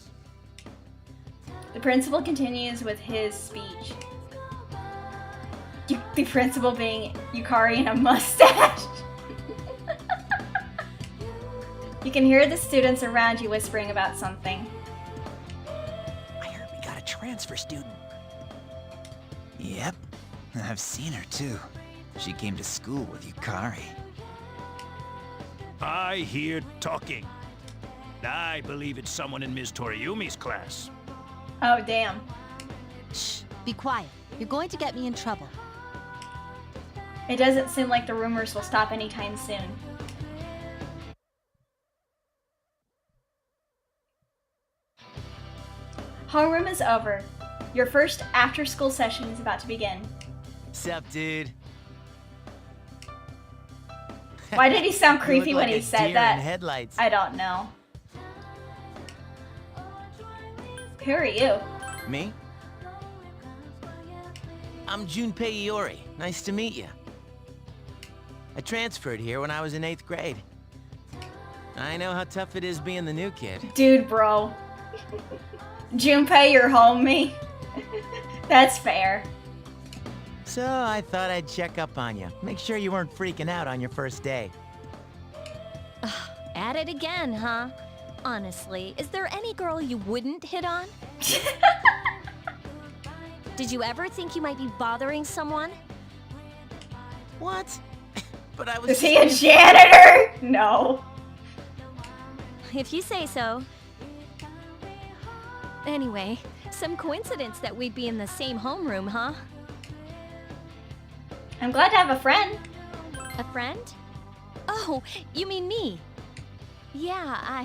The principal continues with his speech. The principal being Yukari in a mustache. You can hear the students around you whispering about something. I heard we got a transfer student. Yep, I've seen her too. She came to school with Yukari. I hear talking. I believe it's someone in Ms. Toriumi's class. Oh, damn. Shh, be quiet. You're going to get me in trouble. It doesn't seem like the rumors will stop anytime soon. Homeroom is over. Your first after-school session is about to begin. Sup, dude? Why did he sound You creepy look when like he a said deer that? in headlights. I don't know. Who are you? Me? I'm Junpei Iori. Nice to meet you. I transferred here when I was in 8th grade. I know how tough it is being the new kid. Dude, bro. Junpei, your homie. That's fair. So I thought I'd check up on you. Make sure you weren't freaking out on your first day. At it again, huh? Honestly, is there any girl you wouldn't hit on? Did you ever think you might be bothering someone? What? But I was... Is he a janitor? No. If you say so. Anyway, some coincidence that we'd be in the same homeroom, huh? I'm glad to have a friend. A friend? Oh, you mean me? Yeah,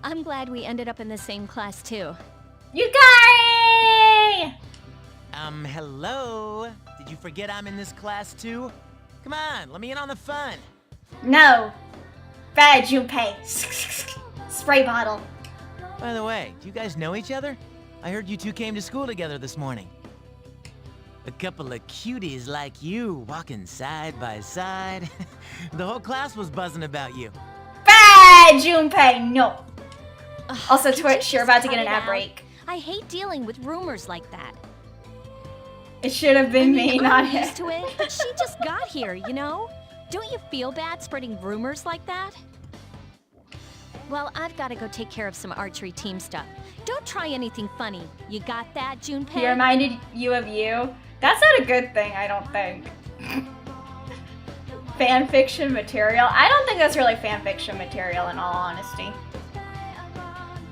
I'm glad we ended up in the same class too. Yukari! Hello? Did you forget I'm in this class too? Come on, let me in on the fun. No. Bad Junpei. Spray bottle. By the way, do you guys know each other? I heard you two came to school together this morning. A couple of cuties like you, walking side by side. The whole class was buzzing about you. Bad Junpei, no. Also, Could Twitch, you you're just about to get cut an it ad out? break. I hate dealing with rumors like that. It should have been me, not I'm him. used to it, but she just got here, you know? Don't you feel bad spreading rumors like that? Well, I've got to go take care of some archery team stuff. Don't try anything funny. You got that, Junpei? He reminded you of you. That's not a good thing, I don't think. Fan fiction material? I don't think that's really fan fiction material, in all honesty.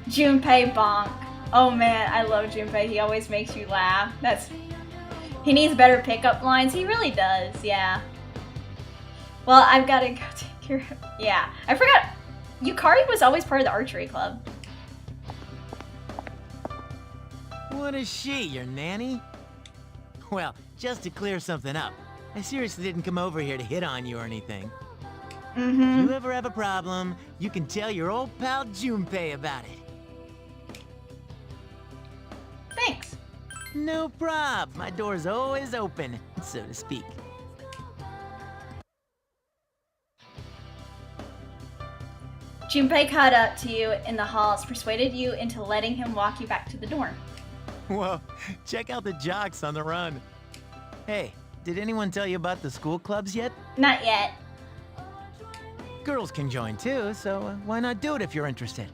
Junpei bonk. Oh man, I love Junpei. He always makes you laugh. He needs better pickup lines. He really does, yeah. Well, I've got to go take care of... Yeah, I forgot. Yukari was always part of the archery club. What is she, your nanny? Well, just to clear something up, I seriously didn't come over here to hit on you or anything. If you ever have a problem, you can tell your old pal Junpei about it. Thanks. No prob. My door's always open, so to speak. Junpei caught up to you in the halls, persuaded you into letting him walk you back to the dorm. Whoa, check out the jocks on the run. Hey, did anyone tell you about the school clubs yet? Not yet. Girls can join too, so why not do it if you're interested?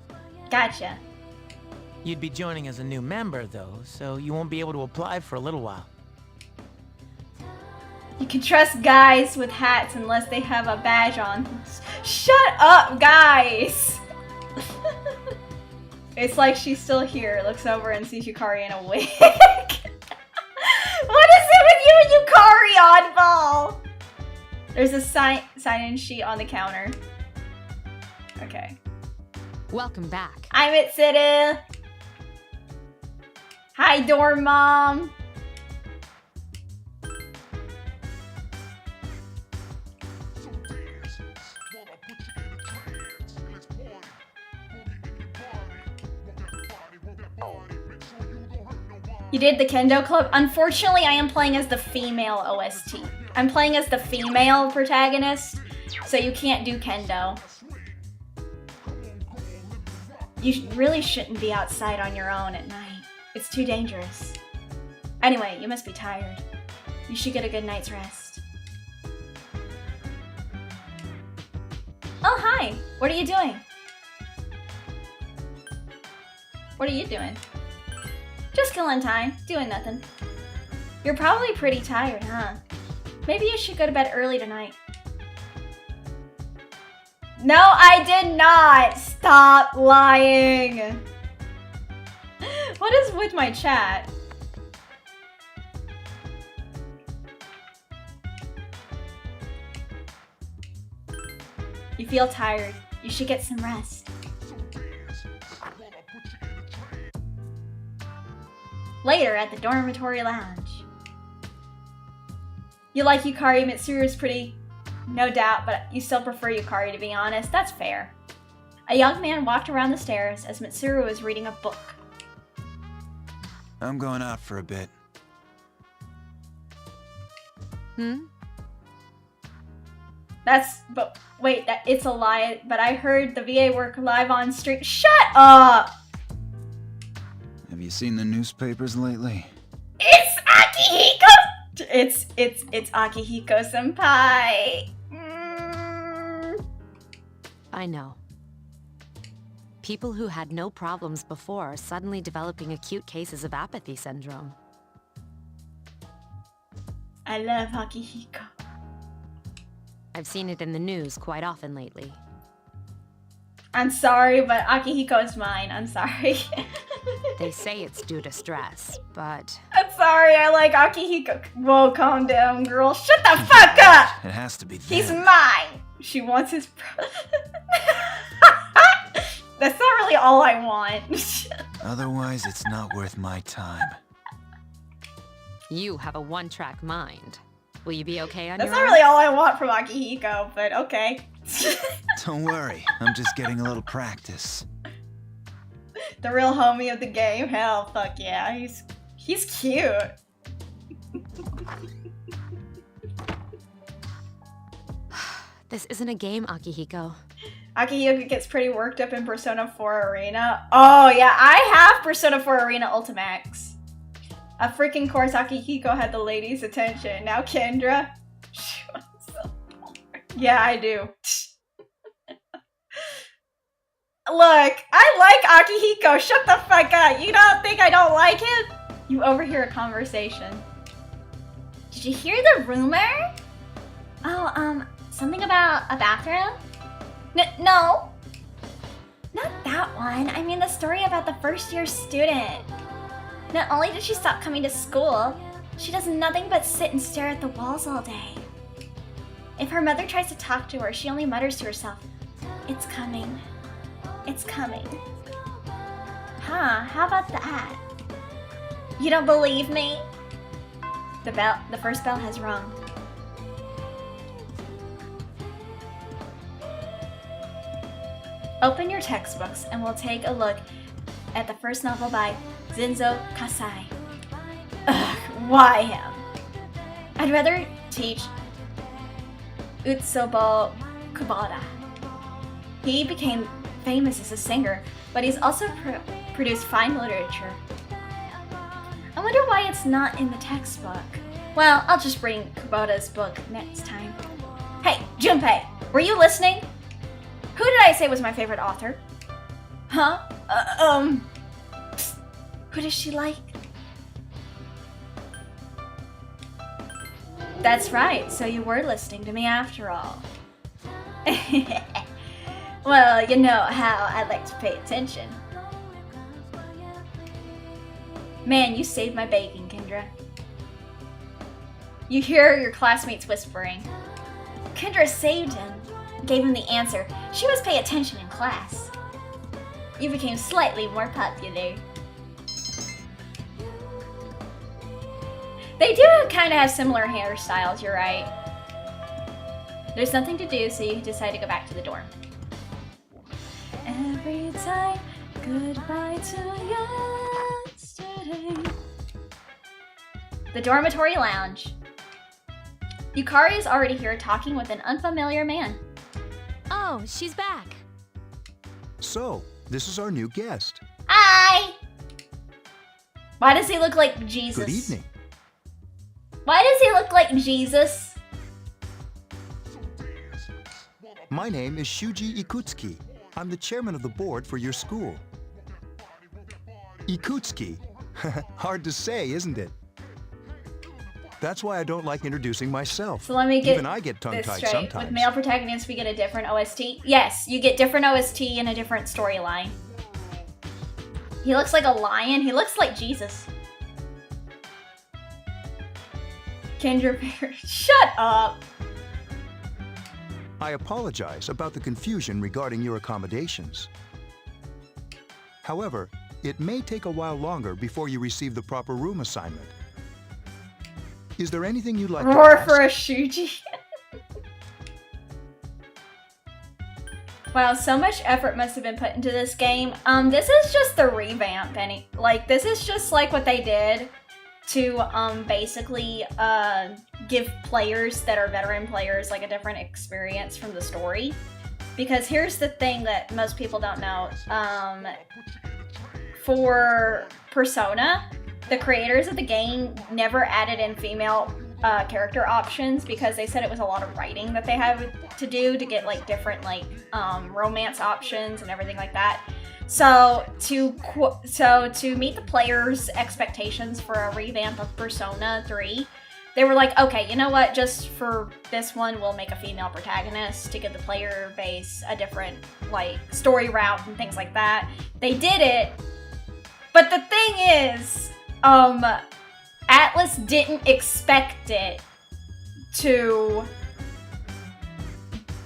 Gotcha. You'd be joining as a new member though, so you won't be able to apply for a little while. You can trust guys with hats unless they have a badge on. Shut up, guys! It's like she's still here, looks over and sees Yukari in a wig. What is it with you and Yukari, oddball? There's a sign-in sheet on the counter. Okay. Welcome back. I'm Mitsuru. Hi, dorm mom. You did the Kendo Club? Unfortunately, I am playing as the female OST. I'm playing as the female protagonist, so you can't do Kendo. You really shouldn't be outside on your own at night. It's too dangerous. Anyway, you must be tired. You should get a good night's rest. Oh, hi! What are you doing? What are you doing? Just killing time, doing nothing. You're probably pretty tired, huh? Maybe you should go to bed early tonight. No, I did not! Stop lying! What is with my chat? You feel tired. You should get some rest. Later at the dormitory lounge. You like Yukari. Mitsuru is pretty, no doubt, but you still prefer Yukari, to be honest. That's fair. A young man walked around the stairs as Mitsuru was reading a book. I'm going out for a bit. But wait, it's a lie, but I heard the VA work live on stream. Shut up! Have you seen the newspapers lately? It's Akihiko! It's Akihiko-senpai. I know. People who had no problems before are suddenly developing acute cases of apathy syndrome. I love Akihiko. I've seen it in the news quite often lately. I'm sorry, but Akihiko is mine. I'm sorry. They say it's due to stress, but... I'm sorry, I like Akihiko. Whoa, calm down, girl. Shut the fuck up! It has to be them. He's mine! She wants his That's not really all I want. Otherwise, it's not worth my time. You have a one-track mind. Will you be okay on That's your not own? really all I want from Akihiko, but okay. Don't worry, I'm just getting a little practice. The real homie of the game? Hell, fuck yeah. He's cute. This isn't a game, Akihiko. Akihiko gets pretty worked up in Persona 4 Arena. Oh yeah, I have Persona 4 Arena Ultimax. A freaking course Akihiko had the ladies' attention. Now Kendra. She wants so bored. Yeah, I do. Look, I like Akihiko. Shut the fuck up. You don't think I don't like him? You overhear a conversation. Did you hear the rumor? Oh, something about a bathroom? No. Not that one. I mean the story about the first-year student. Not only did she stop coming to school, she does nothing but sit and stare at the walls all day. If her mother tries to talk to her, she only mutters to herself, "It's coming. It's coming." Huh, how about that? You don't believe me? The first bell has rung. Open your textbooks and we'll take a look at the first novel by Zenzo Kasai. Ugh, why him? I'd rather teach Utsubo Kubota. He became famous as a singer, but he's also produced fine literature. I wonder why it's not in the textbook. Well, I'll just bring Kubota's book next time. Hey, Junpei, were you listening? Who did I say was my favorite author? Huh? Who does she like? That's right, so you were listening to me after all. Well, you know how I like to pay attention. Man, you saved my bacon, Kendra. You hear your classmates whispering. Kendra saved him. Gave him the answer. She must pay attention in class. You became slightly more popular. They do kind of have similar hairstyles, you're right. There's nothing to do, so you decide to go back to the dorm. Every time, goodbye to yesterday. The dormitory lounge. Yukari is already here talking with an unfamiliar man. Oh, she's back. So, this is our new guest. Hi! Why does he look like Jesus? Good evening. Why does he look like Jesus? My name is Shuji Ikutsuki. I'm the chairman of the board for your school. Ikutsuki. Hard to say, isn't it? That's why I don't like introducing myself. So let me get Even I get tongue-tied this straight. sometimes. With male protagonists, we get a different OST. Yes, you get different OST and a different storyline. He looks like a lion. He looks like Jesus. Kendra Bear, shut up. I apologize about the confusion regarding your accommodations. However, it may take a while longer before you receive the proper room assignment. Is there anything you'd like to Roar ask? for a Shuji. Wow, so much effort must have been put into this game. This is just the revamp, Benny. Like, this is just like what they did to basically give players that are veteran players like a different experience from the story. Because here's the thing that most people don't know. For Persona, the creators of the game never added in female character options because they said it was a lot of writing that they had to do to get like different like romance options and everything like that. So to meet the players' expectations for a revamp of Persona 3, they were like, okay, you know what? Just for this one, we'll make a female protagonist to give the player base a different like story route and things like that. They did it, but the thing is, Atlus didn't expect it to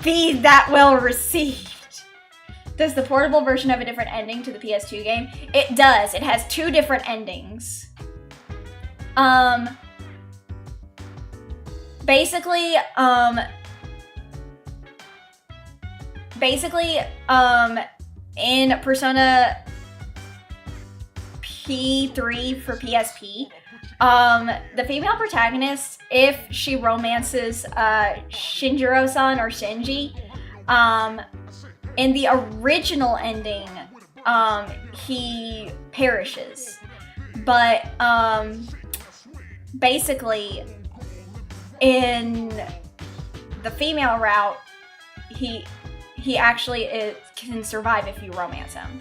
be that well received. Does the portable version have a different ending to the PS2 game? It does. It has 2 different endings. Basically, in Persona P3 for PSP, the female protagonist, if she romances Shinjiro-san or Shinji, in the original ending, he perishes. But basically, in the female route, he actually can survive if you romance him.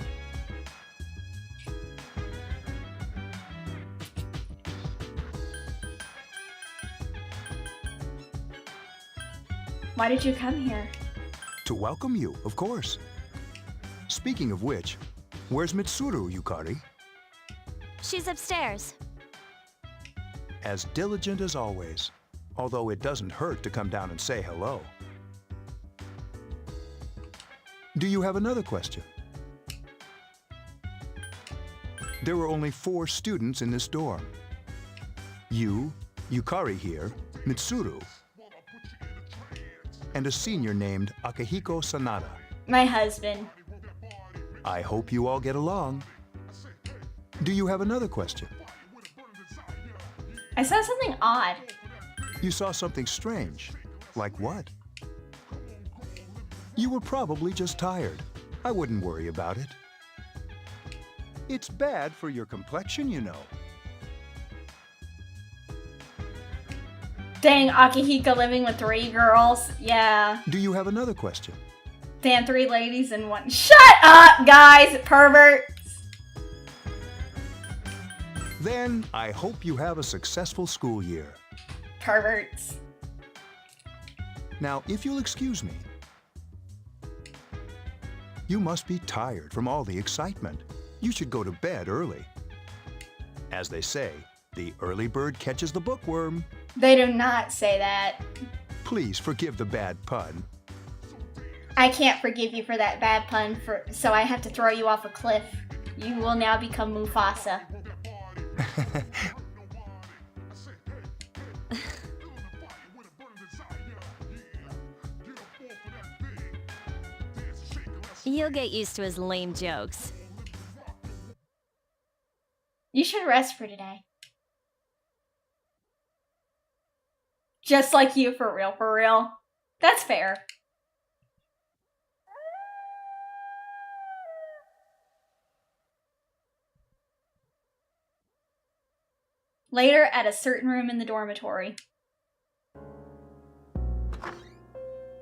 Why did you come here? To welcome you, of course. Speaking of which, where's Mitsuru, Yukari? She's upstairs. As diligent as always, although it doesn't hurt to come down and say hello. Do you have another question? There were only 4 students in this dorm. You, Yukari here, Mitsuru, and a senior named Akihiko Sanada. My husband. I hope you all get along. Do you have another question? I saw something odd. You saw something strange. Like what? You were probably just tired. I wouldn't worry about it. It's bad for your complexion, you know. Dang, Akihiko living with 3 girls. Yeah. Do you have another question? Damn, 3 ladies and 1. Shut up, guys! Perverts! Then, I hope you have a successful school year. Perverts. Now, if you'll excuse me, you must be tired from all the excitement. You should go to bed early. As they say, the early bird catches the bookworm. They do not say that. Please forgive the bad pun. I can't forgive you for that bad pun, so I have to throw you off a cliff. You will now become Mufasa. You'll get used to his lame jokes. You should rest for today. Just like you, for real, for real. That's fair. Later, at a certain room in the dormitory.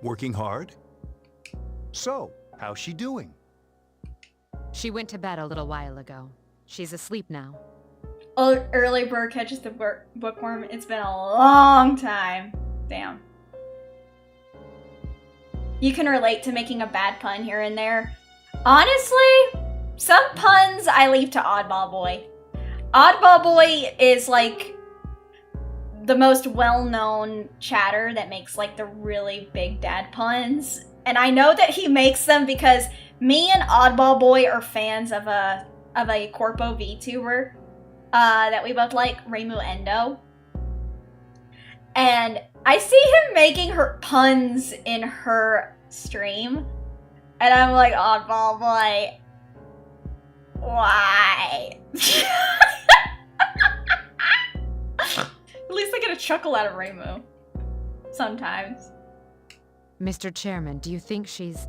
Working hard? So, how's she doing? She went to bed a little while ago. She's asleep now. Early bird catches the bookworm. It's been a long time. Damn. You can relate to making a bad pun here and there. Honestly, some puns I leave to Oddball Boy. Oddball Boy is like the most well-known chatter that makes like the really big dad puns. And I know that he makes them because me and Oddball Boy are fans of a Corpo VTuber that we both like, Reimu Endo. And I see him making her puns in her stream. And I'm like, Oddball Boy, why? At least I get a chuckle out of Reimu. Sometimes. Mr. Chairman, do you think she's...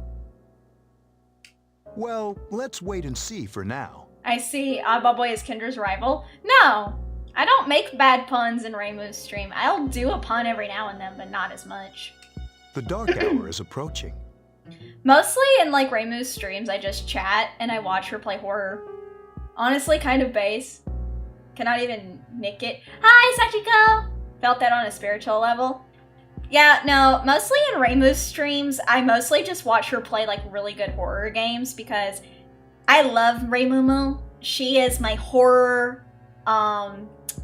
Well, let's wait and see for now. I see Oddball Boy is Kendra's rival. No, I don't make bad puns in Reimu's stream. I'll do a pun every now and then, but not as much. The dark hour is approaching. Mostly in like Reimu's streams, I just chat and I watch her play horror. Honestly, kind of base. Cannot even nick it. Hi, Sachiko! Felt that on a spiritual level. Yeah, no, mostly in Reimu's streams, I mostly just watch her play like really good horror games because I love Reimumu. She is my horror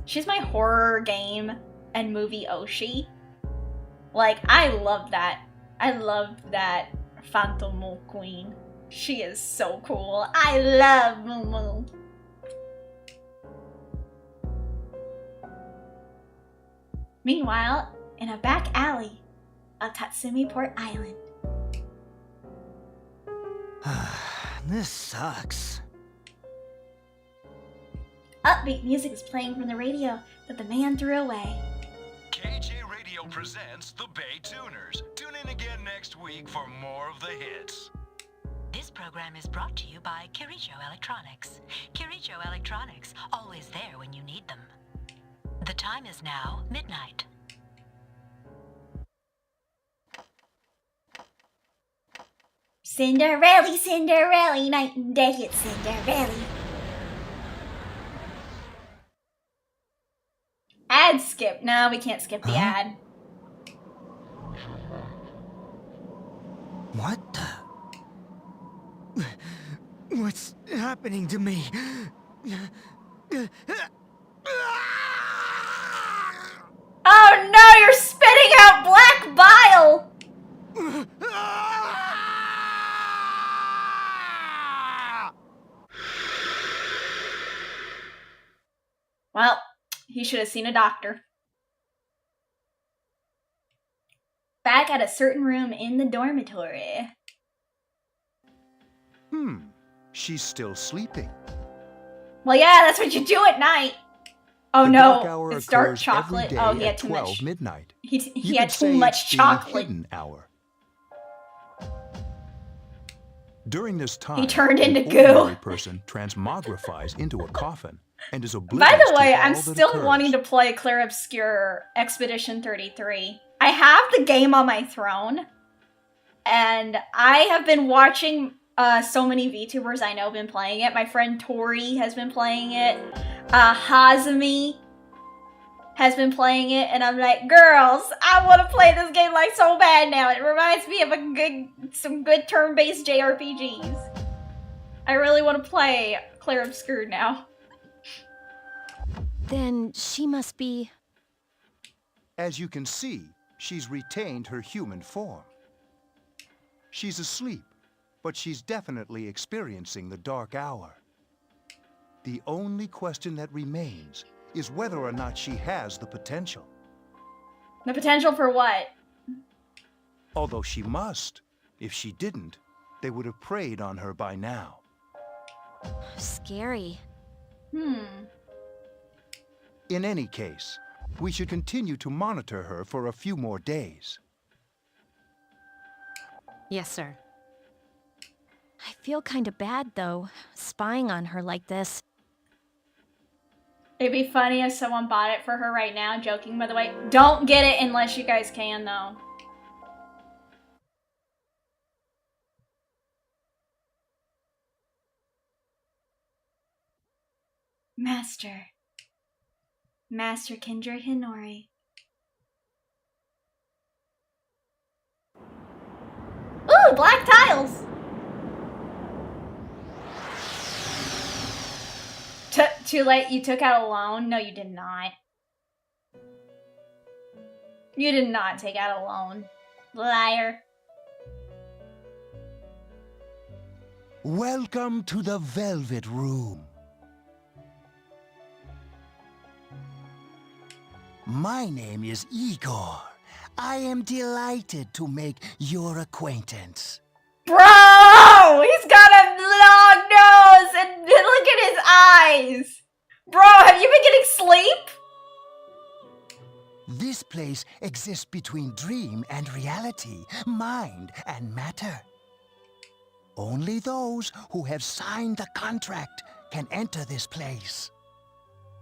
She's my horror game and movie Oshi. Like, I love that. I love that Phantom Mole Queen. She is so cool. I love Moo. Meanwhile, in a back alley of Tatsumi Port Island. This sucks. Upbeat music is playing from the radio that the man threw away. KJ Radio presents the Bay Tuners. Tune in again next week for more of the hits. This program is brought to you by Kirijo Electronics. Kirijo Electronics, always there when you need them. The time is now midnight. Cinderella, Cinderella, night and day it's Cinderella. Ad skip. No, we can't skip the ad. What the? What's happening to me? Oh no, you're spitting out black bile! Well, he should have seen a doctor. Back at a certain room in the dormitory. She's still sleeping. Well, yeah, that's what you do at night. Oh The no, dark hour it's dark occurs chocolate. every Oh, day he had at too 12 much. midnight. He You had could too say much it's the chocolate. hidden hour. During this time, He turned into an goo. ordinary person transmogrifies into a coffin and is oblivious By the way, to all I'm that still occurs. wanting to play Clair Obscur Expedition 33. I have the game on my throne, and I have been watching so many VTubers I know have been playing it. My friend Tori has been playing it. Hazumi has been playing it, and I'm like, girls, I want to play this game like so bad now. It reminds me of some good turn-based JRPGs. I really want to play Clair Obscur now. Then she must be... As you can see, she's retained her human form. She's asleep, but she's definitely experiencing the dark hour. The only question that remains is whether or not she has the potential. The potential for what? Although she must. If she didn't, they would have preyed on her by now. Scary. In any case, we should continue to monitor her for a few more days. Yes, sir. I feel kind of bad, though, spying on her like this. It'd be funny if someone bought it for her right now, joking by the way. Don't get it unless you guys can, though. Master Kendra Hinori. Ooh, black tiles! Too late, you took out a loan? No, you did not. You did not take out a loan. Liar. Welcome to the Velvet Room. My name is Igor. I am delighted to make your acquaintance. Bro! He's got a long nose and look at his eyes! Bro, have you been getting sleep? This place exists between dream and reality, mind and matter. Only those who have signed the contract can enter this place.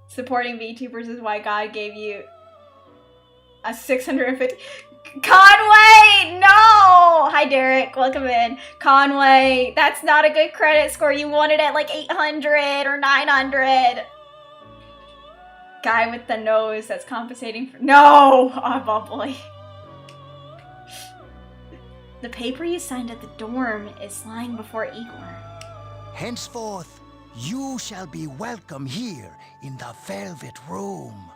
Supporting VTubers is why God gave you a 650... Conway! No! Hi, Derek. Welcome in. Conway, that's not a good credit score. You wanted it like 800 or 900. Guy with the nose that's compensating for... No! Oh, boy. The paper you signed at the dorm is lying before Igor. Henceforth, You shall be welcome here in the Velvet Room.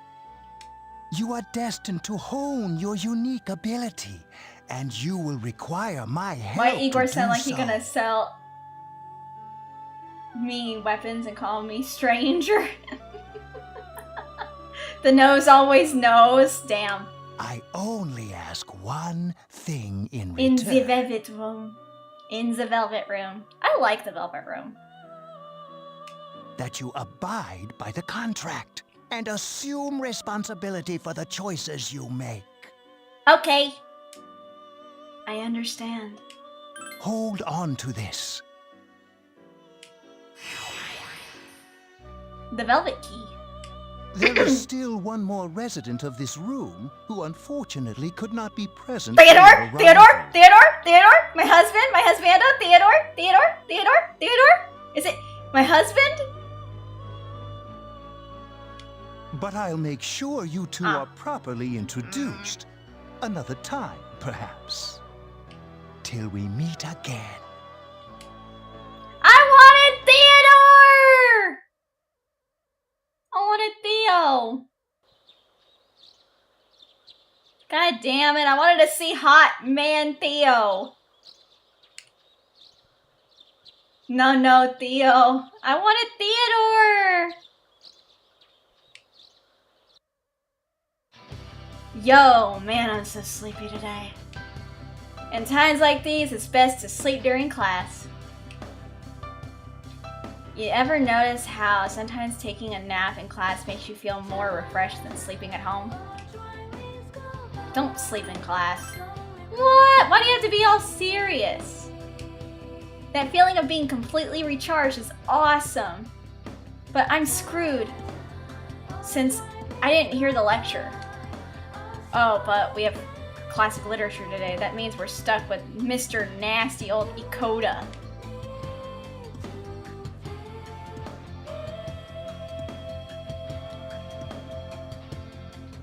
You are destined to hone your unique ability, and you will require my help. Why Igor sound like so. he's gonna sell me weapons and call me stranger? The nose always knows. Damn. I only ask one thing in return. In the Velvet Room. In the Velvet Room. I like the Velvet Room. That you abide by the contract and assume responsibility for the choices you make. Okay. I understand. Hold on to this. The Velvet Key. There is still one more resident of this room who unfortunately could not be present. Theodore! Theodore! Theodore! Theodore! My husband, Theodore! Theodore! Is it my husband? But I'll make sure you two are properly introduced. Another time, perhaps. Till we meet again. I wanted Theodore! I wanted Theo. God damn it, I wanted to see hot man Theo. No, Theo. I wanted Theodore. Yo, man, I'm so sleepy today. In times like these, it's best to sleep during class. You ever notice how sometimes taking a nap in class makes you feel more refreshed than sleeping at home? Don't sleep in class. What? Why do you have to be all serious? That feeling of being completely recharged is awesome. But I'm screwed since I didn't hear the lecture. Oh, but we have classic literature today. That means we're stuck with Mr. Nasty Old Iwatodai.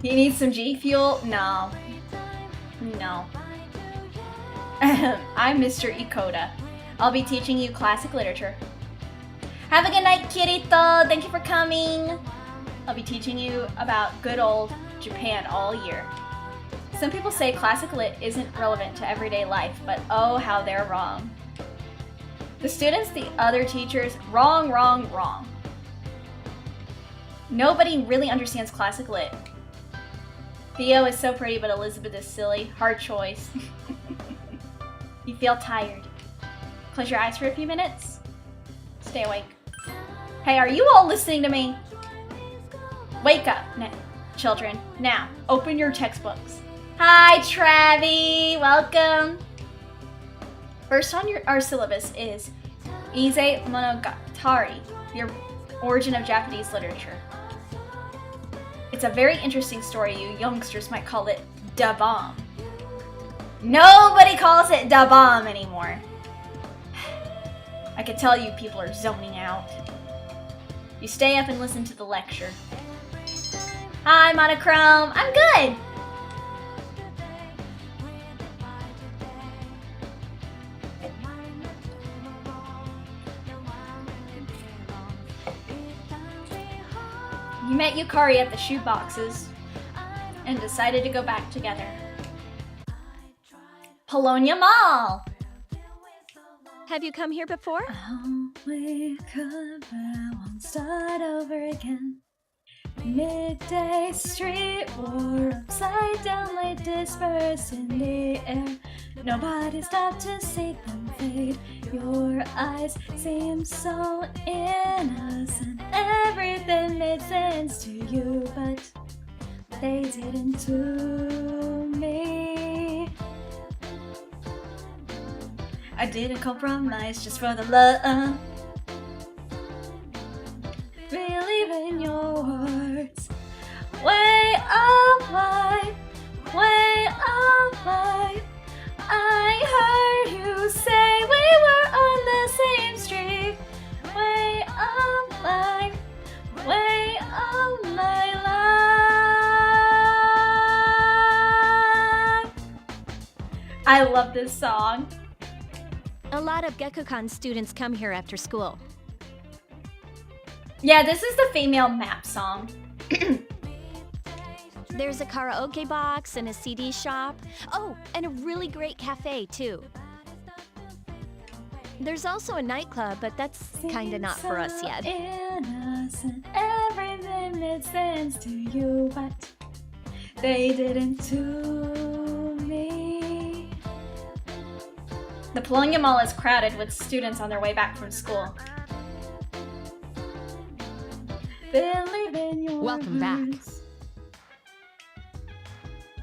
You need some G Fuel? No. No. I'm Mr. Iwatodai. I'll be teaching you classic literature. Have a good night, Kirito. Thank you for coming. I'll be teaching you about good old Japan all year. Some people say classic lit isn't relevant to everyday life, but oh how they're wrong. The students, the other teachers, wrong. Nobody really understands classic lit. Theo is so pretty, but Elizabeth is silly. Hard choice. You feel tired. Close your eyes for a few minutes. Stay awake. Hey, are you all listening to me? Wake up, children. Now, open your textbooks. Hi, Travi. Welcome. First on our syllabus is Ise Monogatari, the origin of Japanese literature. It's a very interesting story. You youngsters might call it da bomb. Nobody calls it da bomb anymore. I can tell you people are zoning out. You stay up and listen to the lecture. Hi, Monochrome. I'm good. You met Yukari at the shoe boxes and decided to go back together. Polonia Mall! Have you come here before? I'll wake up, I won't start over again. Midday street war, upside down, light dispersed in the air. Nobody stopped to see them fade. Your eyes seem so innocent. Everything made sense to you, but they didn't to me. I didn't compromise just for the love. Believe in your words. Way of life, way of life. I heard you say we were on the same street. Way of life, way of my life. I love this song. A lot of Gekkoukan students come here after school. Yeah, this is the female map song. There's a karaoke box and a CD shop. Oh, and a really great cafe, too. There's also a nightclub, but that's kinda not for us yet. Innocent, everything made sense to you, but they didn't to me. The Polonium Mall is crowded with students on their way back from school. Welcome back.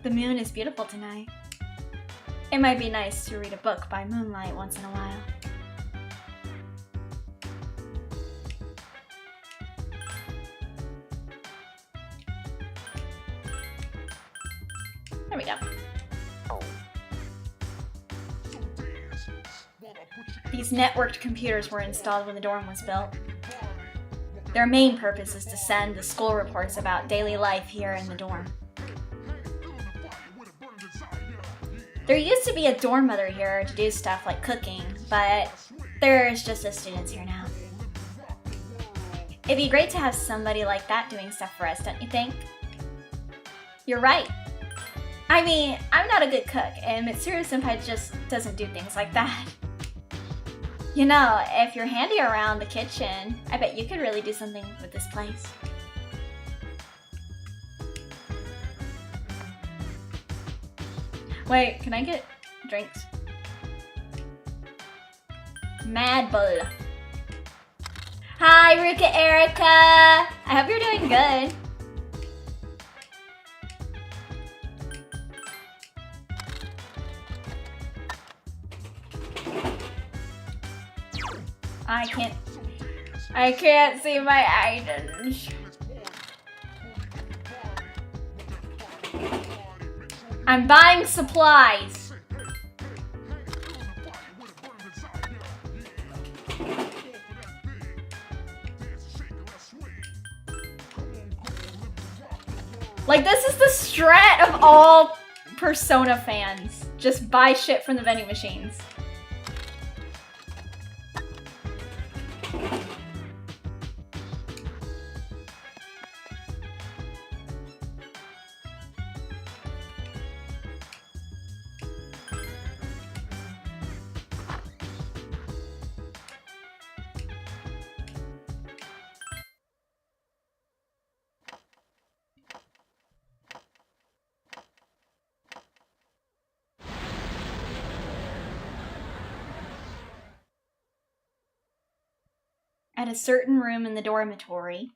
The moon is beautiful tonight. It might be nice to read a book by moonlight once in a while. There we go. These networked computers were installed when the dorm was built. Their main purpose is to send the school reports about daily life here in the dorm. There used to be a dorm mother here to do stuff like cooking, but there's just us students here now. It'd be great to have somebody like that doing stuff for us, don't you think? You're right. I mean, I'm not a good cook, and Mitsuru-senpai just doesn't do things like that. You know, if you're handy around the kitchen, I bet you could really do something with this place. Wait, can I get drinks? Mad Bull. Hi, Ruka Erica! I hope you're doing good. I can't see my items. I'm buying supplies. Like, this is the strat of all Persona fans. Just buy shit from the vending machines. At a certain room in the dormitory.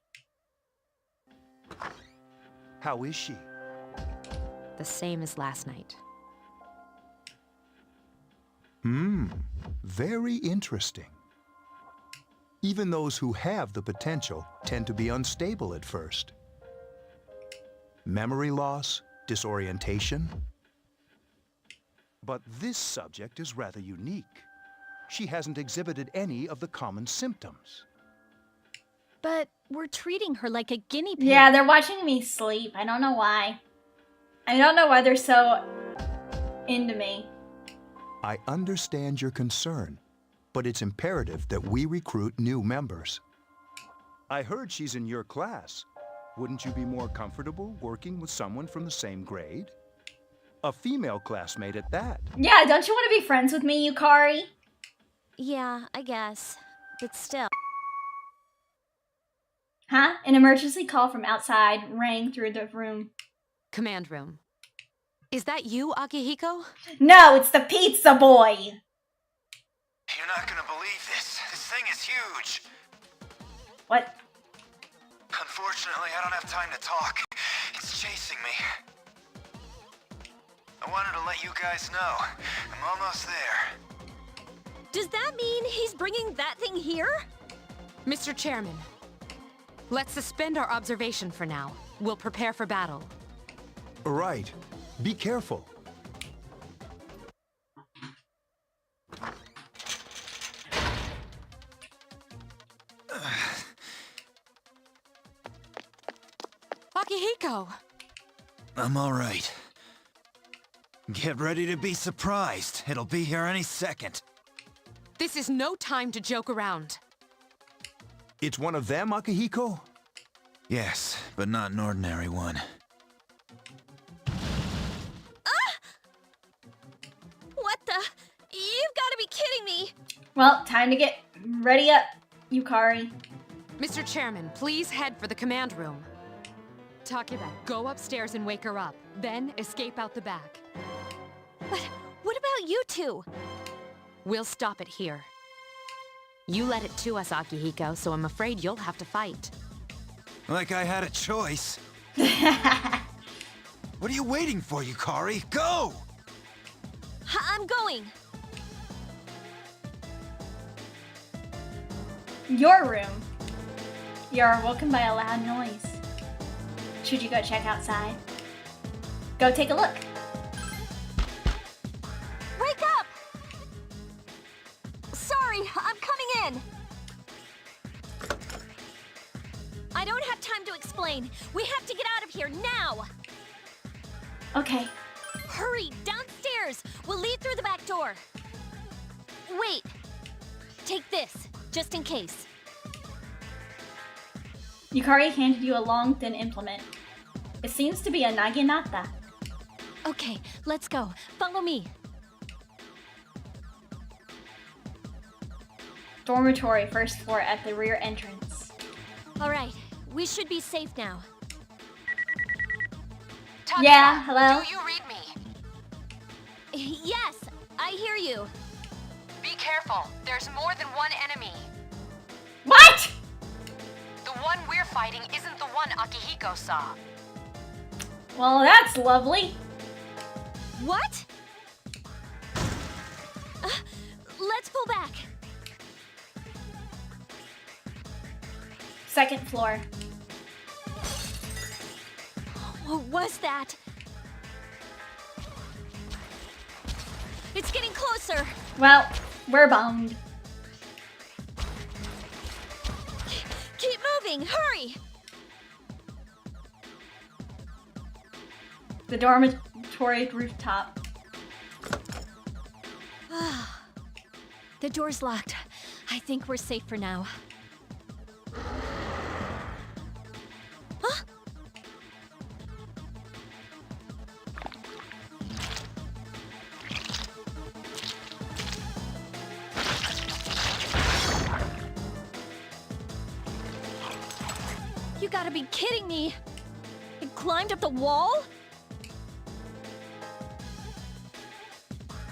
How is she? The same as last night. Very interesting. Even those who have the potential tend to be unstable at first. Memory loss, disorientation. But this subject is rather unique. She hasn't exhibited any of the common symptoms. But we're treating her like a guinea pig. Yeah, they're watching me sleep. I don't know why. I don't know why they're so into me. I understand your concern, but it's imperative that we recruit new members. I heard she's in your class. Wouldn't you be more comfortable working with someone from the same grade? A female classmate at that. Yeah, don't you want to be friends with me, Yukari? Yeah, I guess. But still. Huh? An emergency call from outside rang through the room. Command room. Is that you, Akihiko? No, it's the pizza boy! You're not gonna believe this. This thing is huge. What? Unfortunately, I don't have time to talk. It's chasing me. I wanted to let you guys know. I'm almost there. Does that mean he's bringing that thing here? Mr. Chairman, let's suspend our observation for now. We'll prepare for battle. Right. Be careful. Akihiko! I'm all right. Get ready to be surprised. It'll be here any second. This is no time to joke around. It's one of them, Akihiko? Yes, but not an ordinary one. What the? You've got to be kidding me! Well, time to get ready up, Yukari. Mr. Chairman, please head for the command room. Takeba, go upstairs and wake her up. Then escape out the back. But what about you two? We'll stop it here. You led it to us, Akihiko, so I'm afraid you'll have to fight. Like I had a choice. What are you waiting for, Yukari? Go! I'm going. Your room. You are woken by a loud noise. Should you go check outside? Go take a look. Wake up! Sorry, I'm coming in. I don't have time to explain. We have to get out of here now. Okay. Hurry, downstairs. We'll lead through the back door. Wait. Take this, just in case. Yukari handed you a long, thin implement. It seems to be a naginata. Okay, let's go. Follow me. Dormitory, first floor at the rear entrance. All right, we should be safe now. Yeah, hello? Do you read me? Yes, I hear you. Be careful. There's more than one enemy. What? The one we're fighting isn't the one Akihiko saw. Well, that's lovely. What? Let's pull back. Second floor. What was that? It's getting closer. Well, we're boned. Keep moving, hurry! The dormitory rooftop. The door's locked. I think we're safe for now. Huh? You gotta be kidding me! It climbed up the wall?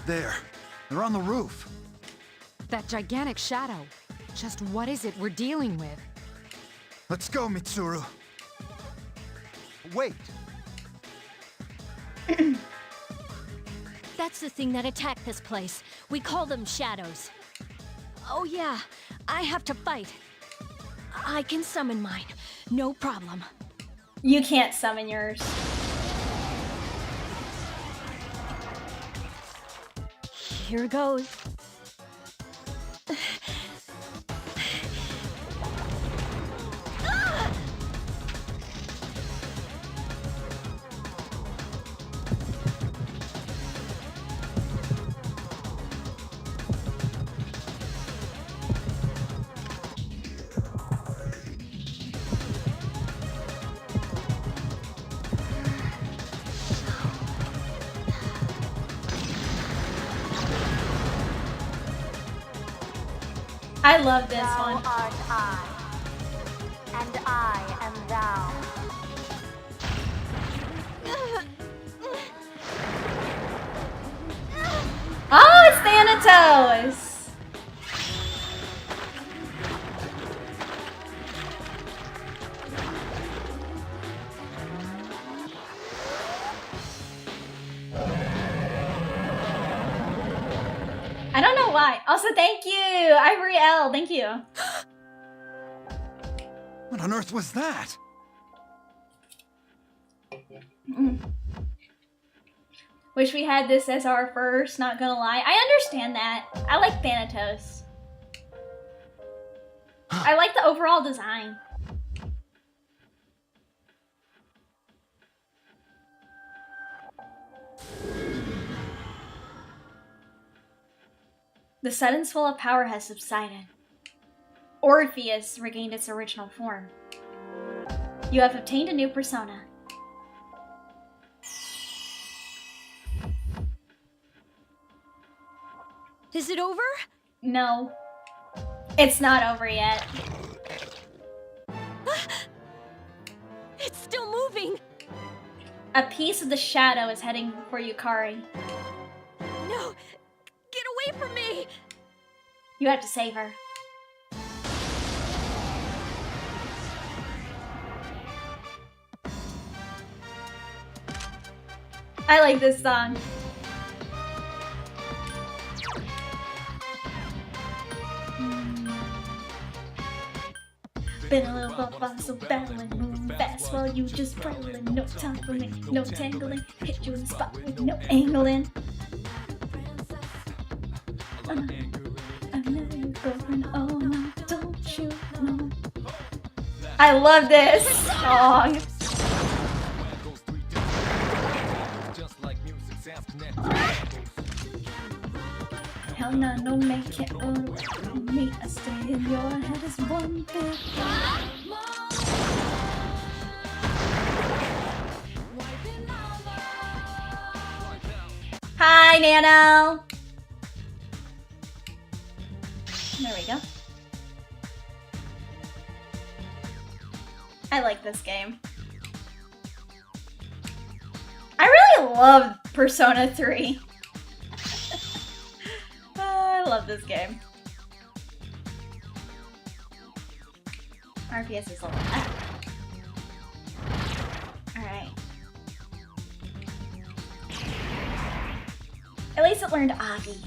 There. They're on the roof. That gigantic shadow. Just what is it we're dealing with? Let's go, Mitsuru. Wait. That's the thing that attacked this place. We call them shadows. Oh yeah, I have to fight. I can summon mine. No problem. You can't summon yours. Here goes. I love this Thou one. art I, and I am thou. Oh, it's Thanatos! I don't know why. Also, thank you, Ivory L. Thank you. What on earth was that? Wish we had this as our first, not gonna lie. I understand that. I like Thanatos. I like the overall design. The sudden swell of power has subsided. Orpheus regained its original form. You have obtained a new persona. Is it over? No. It's not over yet. It's still moving! A piece of the shadow is heading for Yukari. No! Get away from me! You have to save her. I like this song. Been a little bit so battling, moving fast while you just prowling. No time for me, no tangling. Hit you in the spot with no angling. I know your girlfriend, oh no, don't you know? I love this song. Hell no, no man can't run away from me. I stay in your head as one big. Hi, Nano. There we go. I like this game. I really love Persona 3. I love this game. RPS is level up. Alright. At least it learned Agi.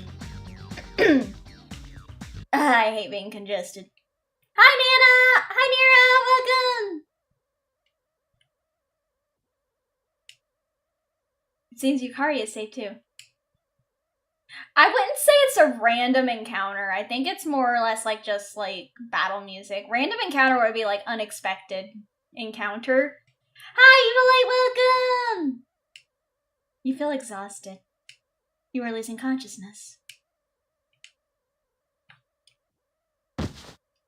I hate being congested. Hi, Nana! Hi, Nira! Welcome! It seems Yukari is safe too. I wouldn't say it's a random encounter. I think it's more or less like just like battle music. Random encounter would be like unexpected encounter. Hi, Evilite, welcome! You feel exhausted. You are losing consciousness.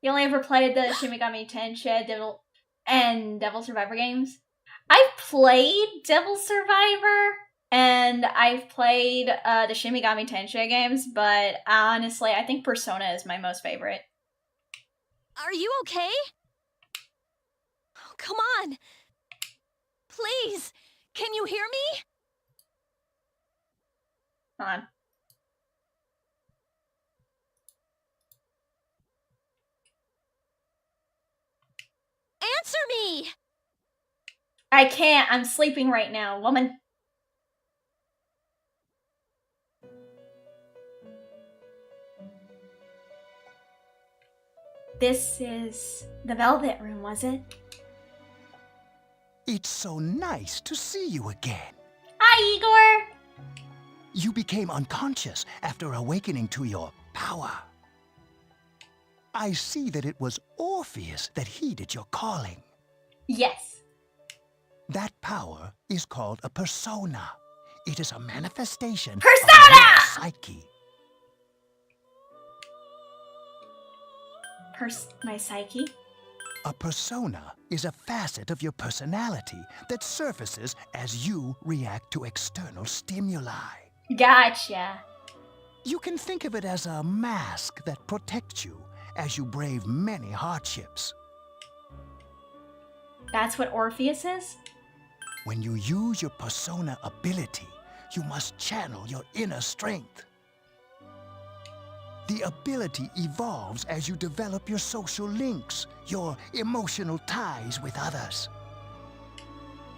You only ever played the Shin Megami Tensei Devil Survivor games? I've played Devil Survivor and I've played the Shin Megami Tensei games, but honestly, I think Persona is my most favorite. Are you okay? Oh, come on! Please! Can you hear me? Hold on. Answer me! I can't. I'm sleeping right now, woman. This is the Velvet Room, was it? It's so nice to see you again. Hi, Igor! You became unconscious after awakening to your power. I see that it was Orpheus that heeded your calling. Yes. That power is called a persona. It is a manifestation of Persona! your psyche. My psyche? A persona is a facet of your personality that surfaces as you react to external stimuli. Gotcha. You can think of it as a mask that protects you as you brave many hardships. That's what Orpheus is? When you use your persona ability, you must channel your inner strength. The ability evolves as you develop your social links, your emotional ties with others.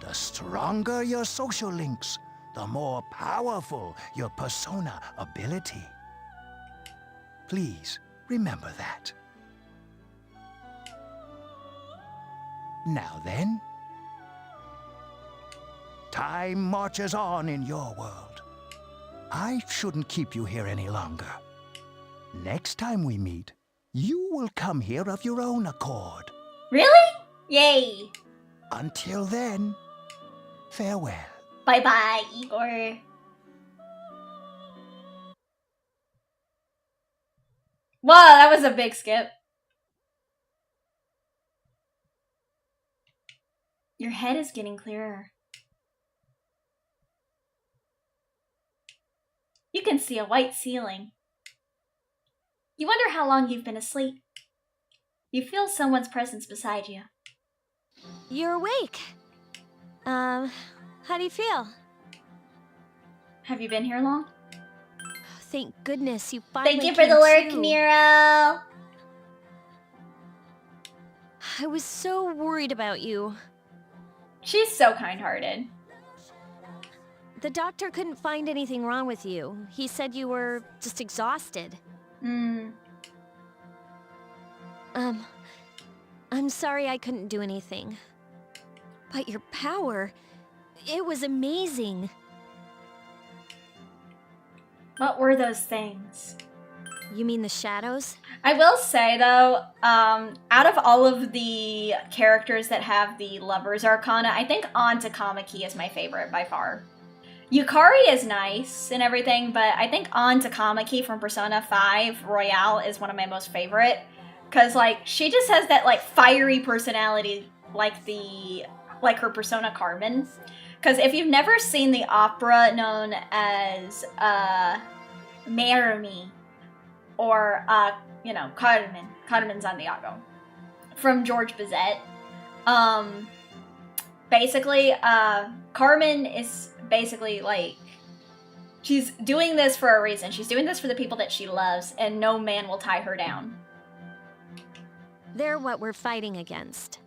The stronger your social links, the more powerful your persona ability. Please remember that. Now then, time marches on in your world. I shouldn't keep you here any longer. Next time we meet, you will come here of your own accord. Really? Yay. Until then, farewell. Bye-bye, Igor. Whoa, that was a big skip. Your head is getting clearer. You can see a white ceiling. You wonder how long you've been asleep. You feel someone's presence beside you. You're awake. How do you feel? Have you been here long? Thank goodness you finally Thank you for the lurk, came to. Nero. I was so worried about you. She's so kind-hearted. The doctor couldn't find anything wrong with you. He said you were just exhausted. I'm sorry I couldn't do anything. But your power, it was amazing. What were those things? You mean the shadows? I will say, though, out of all of the characters that have the Lover's Arcana, I think An Takamaki is my favorite by far. Yukari is nice and everything, but I think An Takamaki from Persona 5 Royale is one of my most favorite. Because, like, she just has that, like, fiery personality like her Persona Carmen. Because if you've never seen the opera known as, Merumi, or, you know, Carmen Sandiego, from George Bizet, basically, Carmen is basically, like, she's doing this for a reason. She's doing this for the people that she loves, and no man will tie her down. They're what we're fighting against.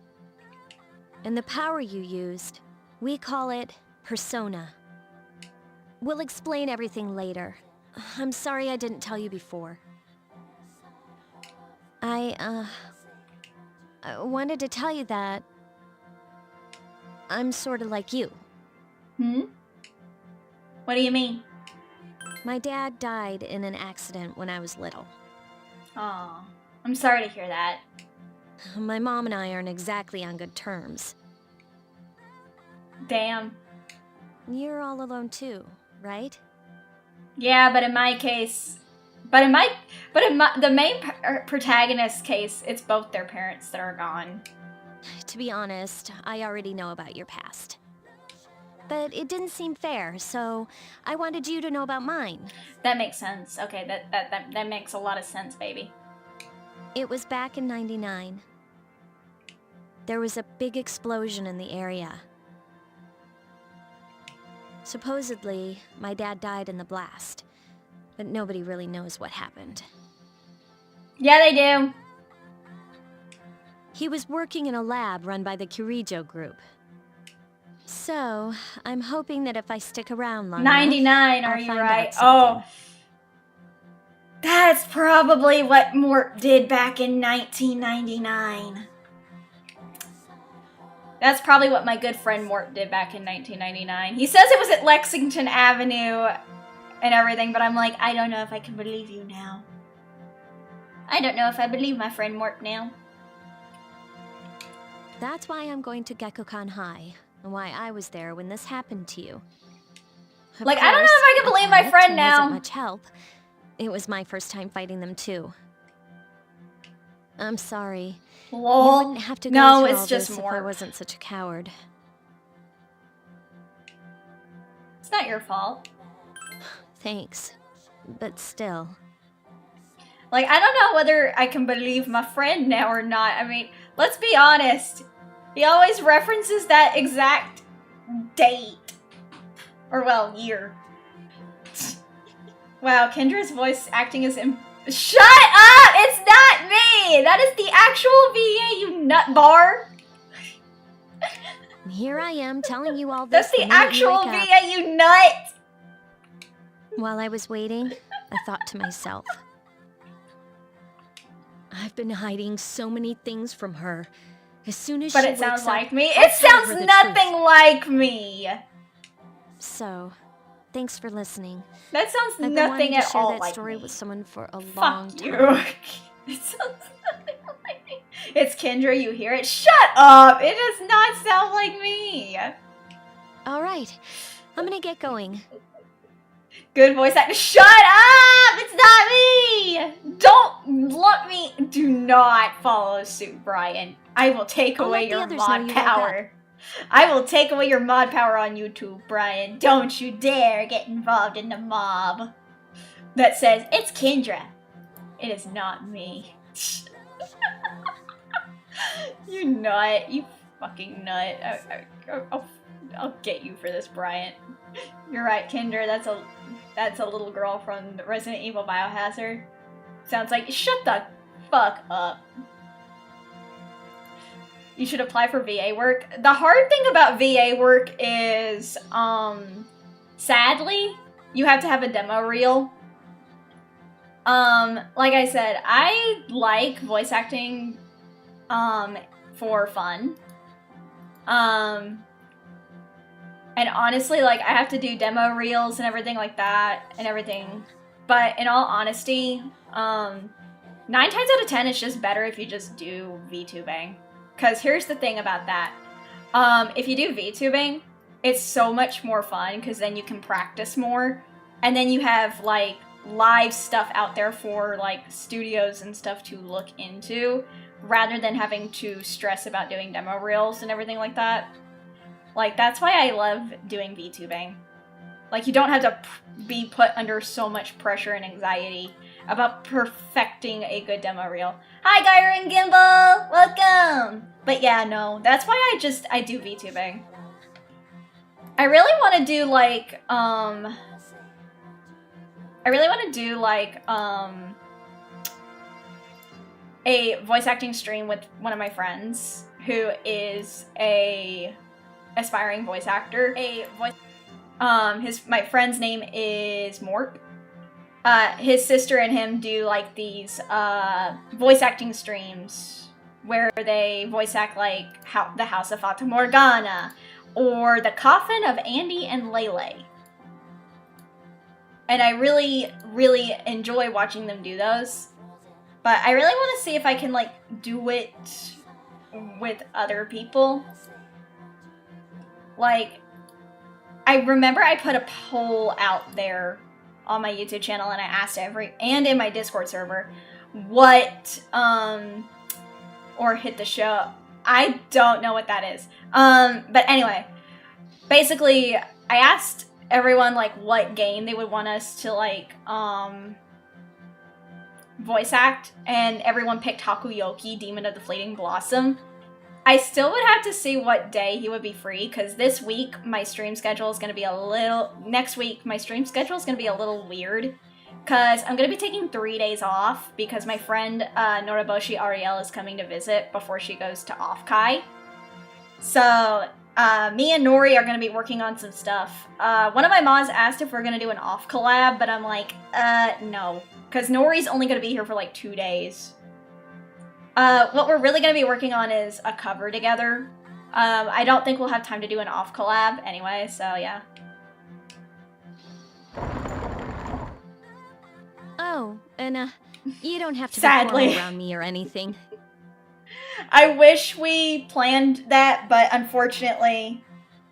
And the power you used, we call it Persona. We'll explain everything later. I'm sorry I didn't tell you before. I wanted to tell you that I'm sort of like you. What do you mean? My dad died in an accident when I was little. Aw, I'm sorry to hear that. My mom and I aren't exactly on good terms. Damn. You're all alone too, right? Yeah, but in my case, the main protagonist's case, it's both their parents that are gone. To be honest, I already know about your past. But it didn't seem fair, so I wanted you to know about mine. That makes sense. Okay, that makes a lot of sense, baby. It was back in '99. There was a big explosion in the area. Supposedly, my dad died in the blast, but nobody really knows what happened. Yeah, they do. He was working in a lab run by the Kirijo group. So, I'm hoping that if I stick around long 99, enough, are I'll you find right? out something. Oh. That's probably what Mort did back in 1999. That's probably what my good friend Mort did back in 1999. He says it was at Lexington Avenue and everything, but I'm like, I don't know if I can believe you now. I don't know if I believe my friend Mort now. That's why I'm going to Gekkoukan High, and why I was there when this happened to you. Of Like, I don't know course, if I can believe my it friend wasn't now. much help. It was my first time fighting them too. I'm sorry. Lol. You wouldn't have to go No, through it's all just this Mort. if I wasn't such a coward. It's not your fault. Thanks. But still. Like, I don't know whether I can believe my friend now or not. I mean, let's be honest. He always references that exact date. Or, well, year. Wow, Kendra's voice acting as Shut up! It's not me! That is the actual VA, you nut bar! Here I am telling you all this. That's the minute you actual wake VA, up. you nut! While I was waiting, I thought to myself, I've been hiding so many things from her. As soon as But she it sounds wakes like up, me. I'll It tell sounds her the nothing truth. like me! So, thanks for listening. That sounds I've been nothing wanting to at share all that like story me. with someone for a long Fuck time. you. It sounds nothing like me. It's Kendra, you hear it? Shut up! It does not sound like me! All right, I'm gonna get going. Good voice actor. Shut up! It's not me! Don't let me. Do not follow suit, Brian. I will take I'll away let the your others know mod you woke power. I will take away your mod power on YouTube, Brian. Don't you dare get involved in the mob that says, it's Kendra. It is not me. You nut. You fucking nut. I'll get you for this, Brian. You're right, Kendra. That's a little girl from Resident Evil Biohazard. Sounds like, shut the fuck up. You should apply for VA work. The hard thing about VA work is, sadly, you have to have a demo reel. Like I said, I like voice acting, for fun. And honestly, like, I have to do demo reels and everything like that and everything. But in all honesty, 9 times out of 10, it's just better if you just do VTubing. Because here's the thing about that. If you do VTubing, it's so much more fun because then you can practice more. And then you have, like, live stuff out there for, like, studios and stuff to look into rather than having to stress about doing demo reels and everything like that. Like, that's why I love doing VTubing. Like, you don't have to be put under so much pressure and anxiety about perfecting a good demo reel. Hi, Gyre and Gimbal! Welcome! But yeah, no, that's why I do VTubing. I really want to do, like, a voice acting stream with one of my friends who is a aspiring voice actor. My friend's name is Mort. His sister and him do like these voice acting streams where they voice act like the House of Fata Morgana or the Coffin of Andy and Lele. And I really, really enjoy watching them do those. But I really want to see if I can, like, do it with other people. Like, I remember I put a poll out there on my YouTube channel and I asked and in my Discord server, what, or hit the show. I don't know what that is. But anyway, basically, I asked everyone, like, what game they would want us to, like, voice act, and everyone picked Hakuyoki, Demon of the Fleeting Blossom. I still would have to see what day he would be free, because this week my stream schedule is going to be next week my stream schedule is going to be a little weird, because I'm going to be taking 3 days off, because my friend Noriboshi Ariel is coming to visit before she goes to Offkai. So, me and Nori are going to be working on some stuff. One of my mods asked if we're going to do an off collab, but I'm like, no. Because Nori's only going to be here for like 2 days. What we're really going to be working on is a cover together. I don't think we'll have time to do an off collab anyway, so yeah. Oh, and you don't have to Sadly. be formal around me or anything. I wish we planned that, but unfortunately,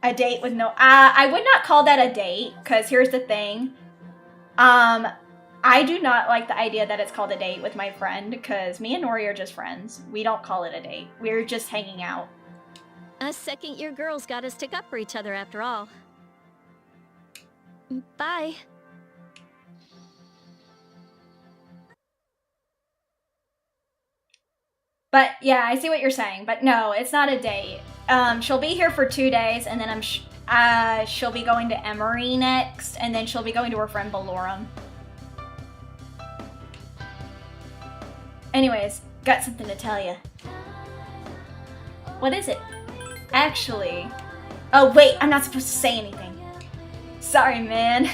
a date with no... I would not call that a date, because here's the thing. I do not like the idea that it's called a date with my friend, because me and Nori are just friends. We don't call it a date. We're just hanging out. A second-year girls gotta stick up for each other after all. Bye. But yeah, I see what you're saying. But no, it's not a date. She'll be here for 2 days, and then she'll be going to Emory next, and then she'll be going to her friend Balorum. Anyways, got something to tell you. What is it? Actually... Oh, wait, I'm not supposed to say anything. Sorry, man.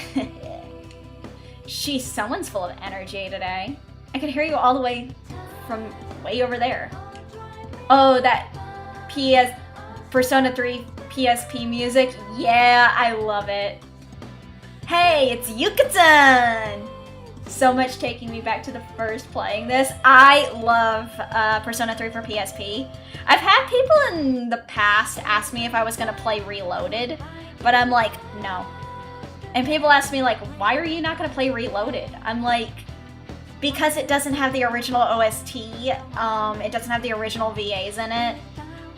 Sheesh, someone's full of energy today. I can hear you all the way from way over there. Oh, that Persona 3 PSP music. Yeah, I love it. Hey, it's Yuka-tan! So much taking me back to the first playing this. I love Persona 3 for PSP. I've had people in the past ask me if I was going to play Reloaded, but I'm like, no. And people ask me, like, why are you not going to play Reloaded? I'm like, because it doesn't have the original OST, it doesn't have the original VAs in it.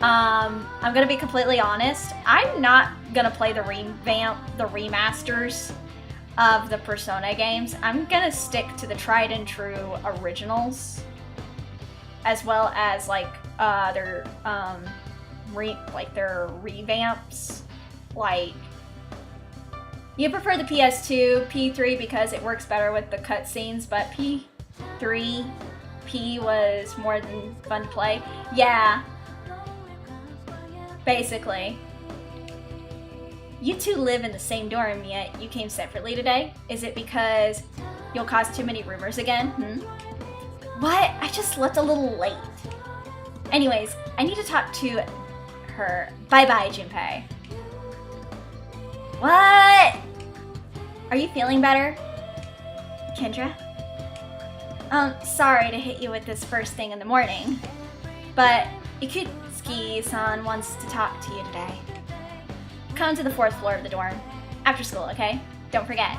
I'm gonna be completely honest. I'm not gonna play the remasters of the Persona games. I'm gonna stick to the tried and true originals, as well as like their revamps. Like, you prefer the PS2, P3 because it works better with the cutscenes, but P was more than fun to play. Yeah. Basically. You two live in the same dorm, yet you came separately today? Is it because you'll cause too many rumors again? What? I just left a little late. Anyways, I need to talk to her. Bye-bye, Junpei. What? Are you feeling better? Kendra? Sorry to hit you with this first thing in the morning, but Ikutsuki-san wants to talk to you today. Come to the 4th floor of the dorm. After school, okay? Don't forget.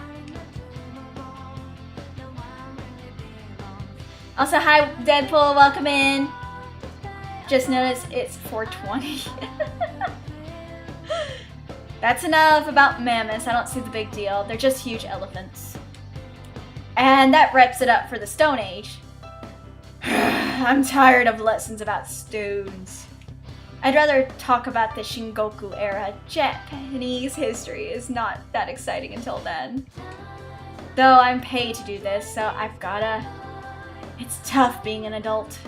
Also, hi, Deadpool, welcome in. Just noticed it's 420. That's enough about mammoths. I don't see the big deal. They're just huge elephants. And that wraps it up for the Stone Age. I'm tired of lessons about stones. I'd rather talk about the Shingoku era. Japanese history is not that exciting until then. Though I'm paid to do this, so I've gotta... It's tough being an adult.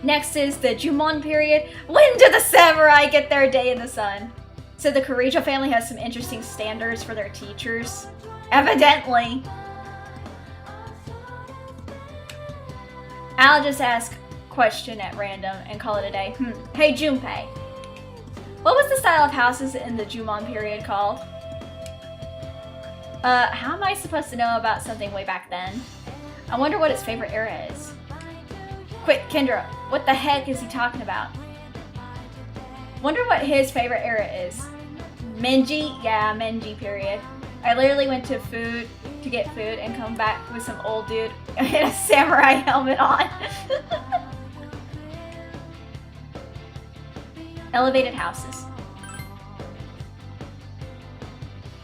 Next is the Jumon period. When do the samurai get their day in the sun? So the Kirijo family has some interesting standards for their teachers. Evidently. I'll just ask question at random and call it a day. Hey, Junpei. What was the style of houses in the Jumon period called? How am I supposed to know about something way back then? I wonder what his favorite era is. Quick, Kendra, what the heck is he talking about? Wonder what his favorite era is. Menji? Yeah, Menji period. I literally went to get food and come back with some old dude in a samurai helmet on. Elevated houses.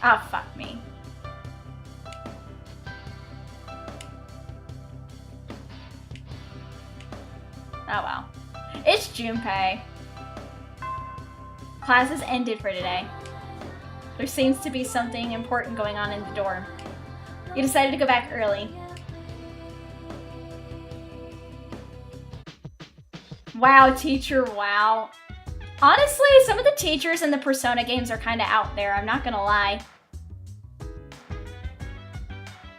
Ah, oh, fuck me. Oh well. It's Junpei. Classes ended for today. There seems to be something important going on in the dorm. You decided to go back early. Wow, teacher, wow. Honestly, some of the teachers in the Persona games are kind of out there, I'm not gonna lie.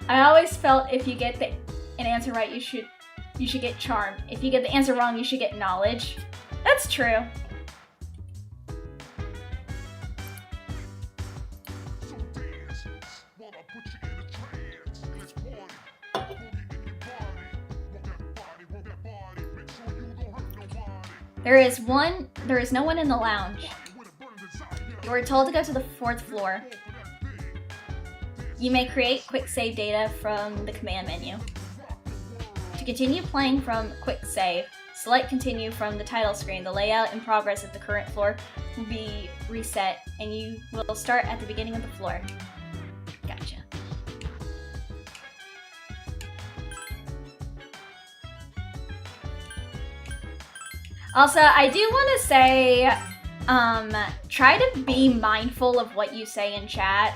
I always felt if you get an answer right, you should get charm. If you get the answer wrong, you should get knowledge. That's true. There is no one in the lounge. You were told to go to the 4th floor. You may create quick save data from the command menu. To continue playing from quick save, select continue from the title screen. The layout and progress of the current floor will be reset and you will start at the beginning of the floor. Gotcha. Also, I do want to say, try to be mindful of what you say in chat,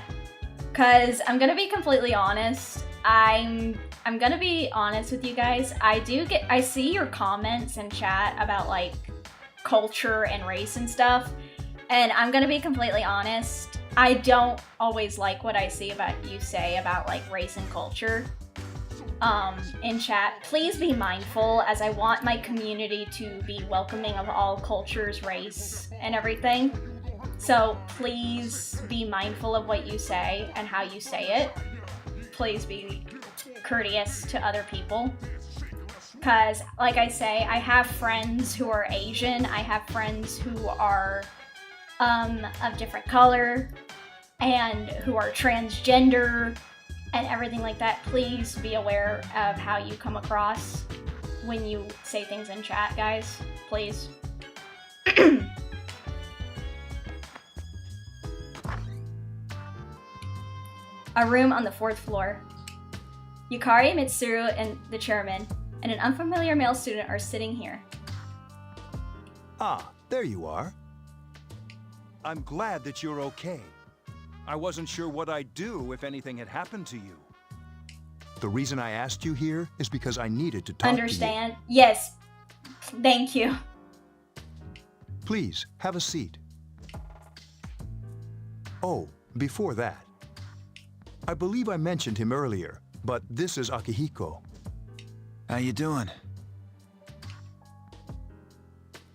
because I'm going to be completely honest. I'm gonna be honest with you guys. I see your comments in chat about like culture and race and stuff, and I'm gonna be completely honest. I don't always like what I see about you say about like race and culture in chat. Please be mindful, as I want my community to be welcoming of all cultures, race, and everything. So please be mindful of what you say and how you say it. Please be courteous to other people, because like I say, I have friends who are Asian, I have friends who are of different color and who are transgender and everything like that. Please be aware of how you come across when you say things in chat, guys. Please. A room on the 4th floor. Yukari, Mitsuru, and the chairman, and an unfamiliar male student are sitting here. Ah, there you are. I'm glad that you're okay. I wasn't sure what I'd do if anything had happened to you. The reason I asked you here is because I needed to talk Understand? To you. Yes. Thank you. Please, have a seat. Oh, before that. I believe I mentioned him earlier, but this is Akihiko. How you doing?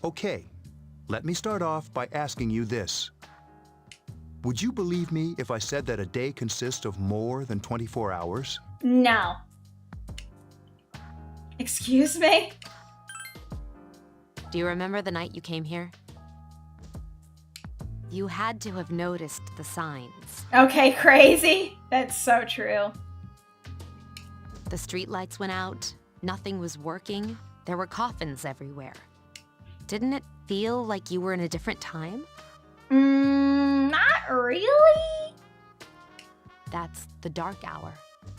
Okay, let me start off by asking you this. Would you believe me if I said that a day consists of more than 24 hours? No. Excuse me? Do you remember the night you came here? You had to have noticed the signs. Okay, crazy. That's so true. The streetlights went out, nothing was working, there were coffins everywhere. Didn't it feel like you were in a different time? Not really. That's the dark hour,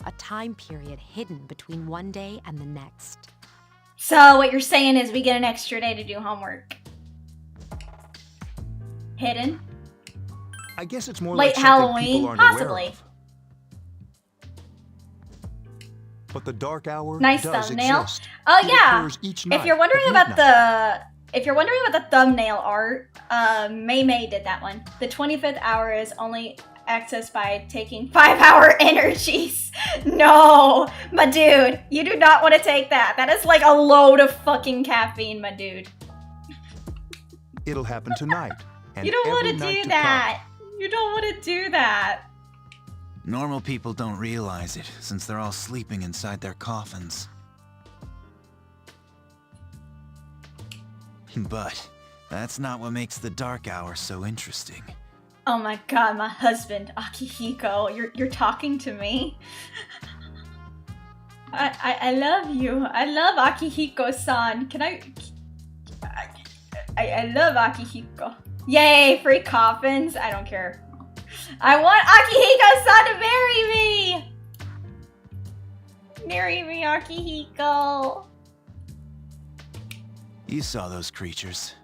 a time period hidden between one day and the next. So what you're saying is we get an extra day to do homework. Hidden? I guess it's more late like Halloween, aren't possibly. Aware of. But the dark hour nice does thumbnail. exist. Oh It yeah. occurs each night If you're wondering at about midnight. the thumbnail art, May did that one. The 25th hour is only accessed by taking 5-hour energies. No, my dude, you do not want to take that. That is like a load of fucking caffeine, my dude. It'll happen tonight. And You don't want every to night do to that. You don't want to do that. Normal people don't realize it, since they're all sleeping inside their coffins. But that's not what makes the dark hour so interesting. Oh my god, my husband, Akihiko, you're talking to me? I love you. I love Akihiko-san. Can I love Akihiko. Yay, free coffins. I don't care. I want Akihiko-san to marry me! Marry me, Akihiko. You saw those creatures.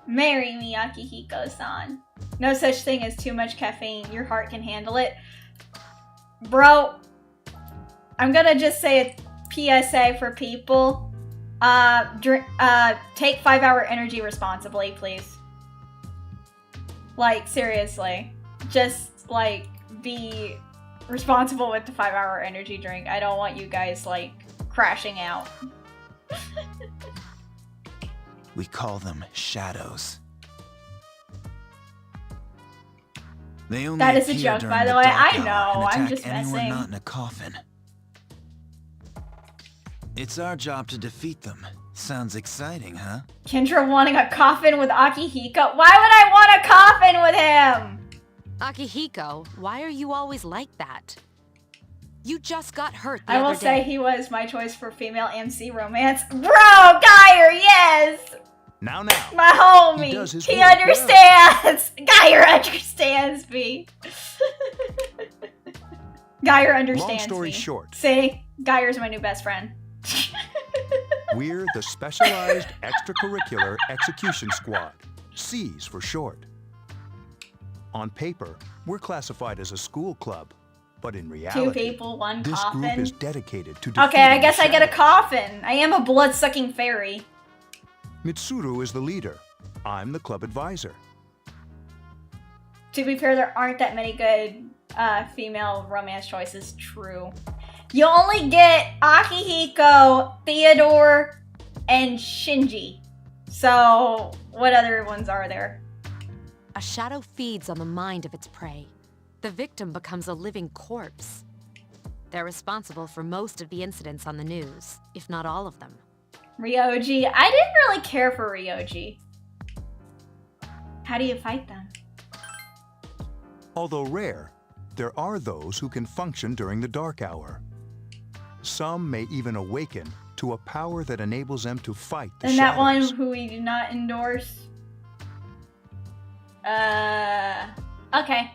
Marry me, Akihiko-san. No such thing as too much caffeine. Your heart can handle it. Bro, I'm gonna just say a PSA for people. Take 5-hour energy responsibly, please. Like, seriously. Just, like, be responsible with the 5-hour energy drink. I don't want you guys, like, crashing out. We call them shadows. They only That is a appear joke, during by the way. dark I hour know. and I'm attack just anyone messing. not in a coffin. It's our job to defeat them. Sounds exciting, huh? Kendra wanting a coffin with Akihiko? Why would I want a coffin with him? Akihiko, why are you always like that? You just got hurt the I will other say day. he was my choice for female MC romance. Bro, Geyer, yes! Now. My homie. He does his He work understands. Geyer understands me. Geyer understands Long story me. short. See? Geyer's my new best friend. We're the Specialized Extracurricular Execution Squad, C's for short. On paper, we're classified as a school club, but in reality, 2 people, 1 this coffin. group is dedicated to Okay, I defeating guess the I get a shadows. coffin. I am a blood-sucking fairy. Mitsuru is the leader. I'm the club advisor. To be fair, there aren't that many good female romance choices. True. You only get Akihiko, Theodore, and Shinji. So, what other ones are there? A shadow feeds on the mind of its prey. The victim becomes a living corpse. They're responsible for most of the incidents on the news, if not all of them. Ryoji. I didn't really care for Ryoji. How do you fight them? Although rare, there are those who can function during the dark hour. Some may even awaken to a power that enables them to fight the And that shadows. one who we do not endorse. Okay.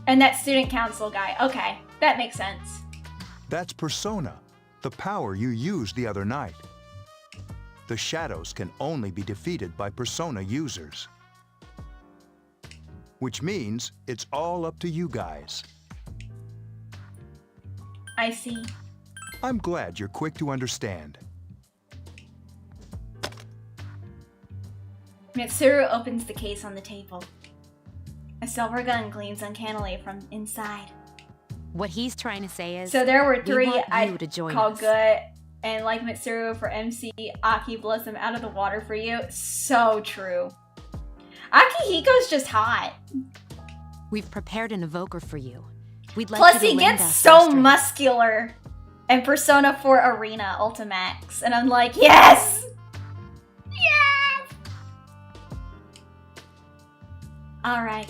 And that student council guy. Okay, that makes sense. That's Persona, the power you used the other night. The shadows can only be defeated by Persona users. Which means it's all up to you guys. I see. I'm glad you're quick to understand. Mitsuru opens the case on the table. A silver gun gleams uncannily from inside. What he's trying to say is, So there were three want I you to join call us. good, and like Mitsuru for MC, Aki blows them out of the water for you. So true. Akihiko's just hot. We've prepared an evoker for you. We'd like Plus you to he lend gets us so your strength. muscular. And Persona 4 Arena Ultimax. And I'm like, yes! Yes! Alright.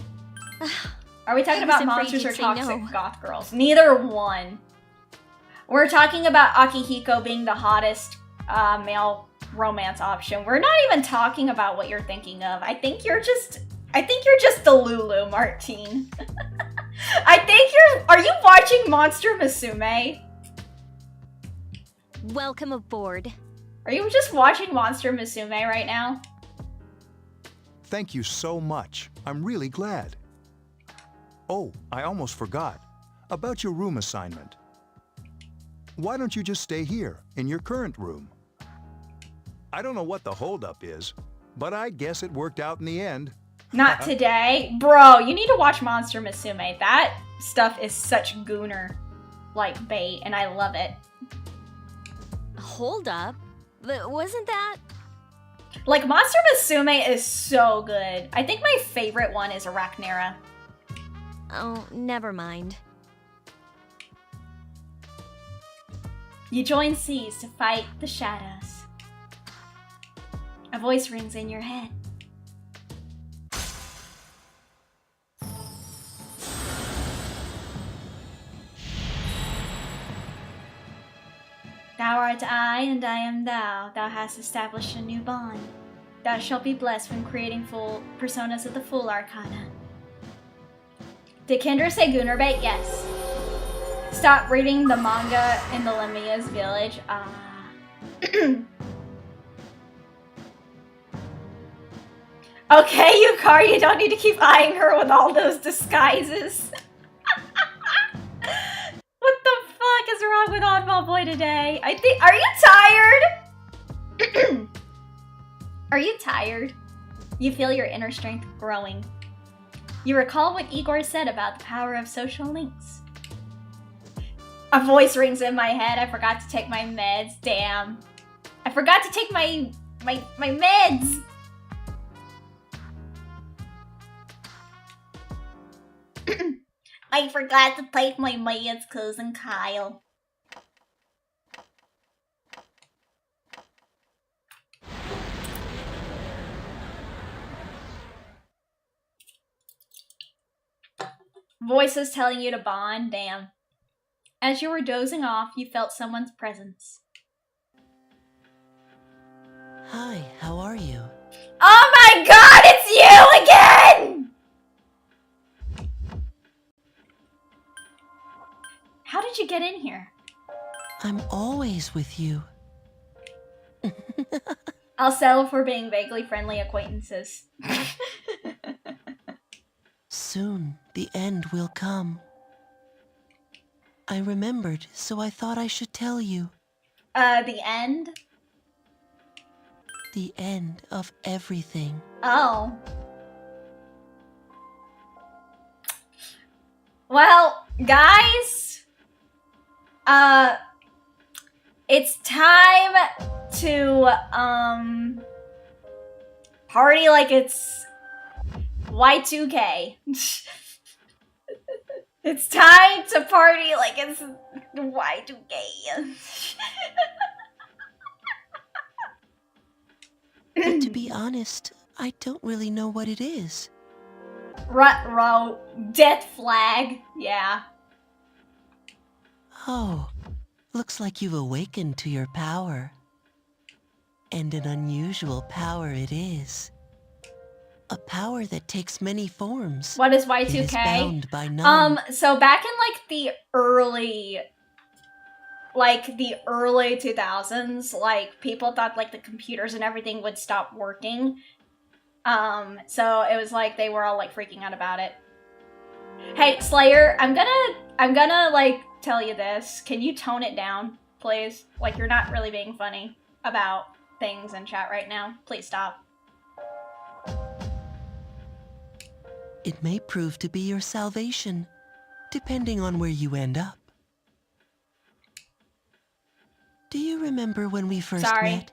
Are we talking I was about afraid monsters you'd or say toxic no. goth girls? Neither one. We're talking about Akihiko being the hottest male romance option. We're not even talking about what you're thinking of. I think you're just the Lulu, Martine. Are you watching Monster Musume? Welcome aboard. Are you just watching Monster Musume right now? Thank you so much. I'm really glad. Oh, I almost forgot. About your room assignment. Why don't you just stay here, in your current room? I don't know what the holdup is, but I guess it worked out in the end. Not today. Bro, you need to watch Monster Musume. That stuff is such gooner like bait, and I love it. Hold up. Wasn't that? Like, Monster Musume is so good. I think my favorite one is Arachnera. Oh, never mind. You join seas to fight the shadows. A voice rings in your head. Thou art I, and I am thou. Thou hast established a new bond. Thou shalt be blessed when creating full personas of the full arcana. Did Kendra say Goonerbait? Yes. Stop reading the manga in the Lemia's village. Okay, Yukari, you don't need to keep eyeing her with all those disguises. What the fuck is wrong with Oddball Boy today? Are you tired? Are you tired? You feel your inner strength growing. You recall what Igor said about the power of social links. A voice rings in my head. I forgot to take my meds. Damn. I forgot to take my meds. I forgot to take my meds, cousin Kyle. Voices telling you to bond, damn. As you were dozing off, you felt someone's presence. Hi, how are you? Oh my god, it's you again! How did you get in here? I'm always with you. I'll settle for being vaguely friendly acquaintances. Soon, the end will come. I remembered, so I thought I should tell you. The end? The end of everything. Oh. Well, guys, it's time to, party like it's Y2K. It's time to party like it's Y2K. But to be honest, I don't really know what it is. Rut-row, death flag, yeah. Oh, Looks like you've awakened to your power. And an unusual power it is. A power that takes many forms. What is It is Y2K? bound by none. So back in like the early 2000s, like people thought like the computers and everything would stop working. So it was like they were all like freaking out about it. Hey, Slayer, I'm gonna like tell you this. Can you tone it down, please? Like you're not really being funny about things in chat right now. Please stop. It may prove to be your salvation, depending on where you end up. Do you remember when we first met?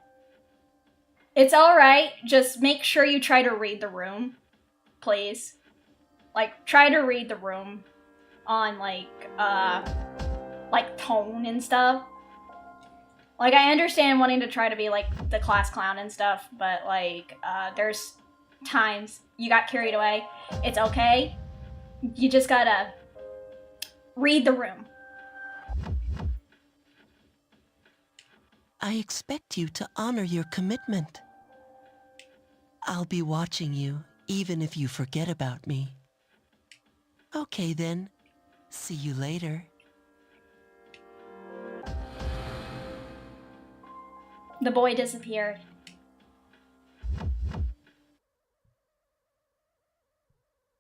It's alright. Just make sure you try to read the room, please. Like, try to read the room on, like tone and stuff. Like, I understand wanting to try to be, like, the class clown and stuff, but, like, there's times you got carried away. It's okay. You just gotta read the room. I expect you to honor your commitment. I'll be watching you, even if you forget about me. Okay then. See you later. The boy disappeared.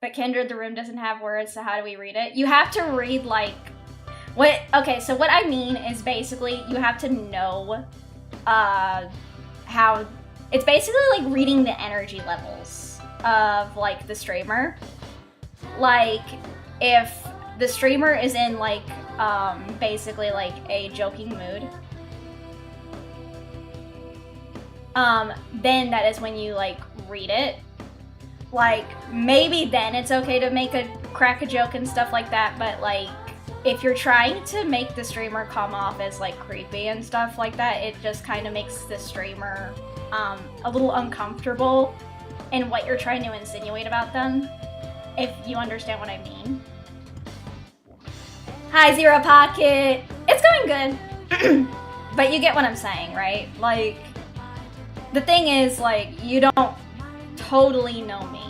But Kendra, the room doesn't have words, so how do we read it? You have to read, like... Okay, so what I mean is basically you have to know how... It's basically like reading the energy levels of, like, the streamer. Like, if the streamer is in, like, basically, like, a joking mood, then that is when you, like, read it. Like, maybe then it's okay to crack a joke and stuff like that, but, like, if you're trying to make the streamer come off as, like, creepy and stuff like that, it just kind of makes the streamer, a little uncomfortable in what you're trying to insinuate about them, if you understand what I mean. Hi, Zero Pocket! It's going good! But you get what I'm saying, right? Like, the thing is, like, you don't totally know me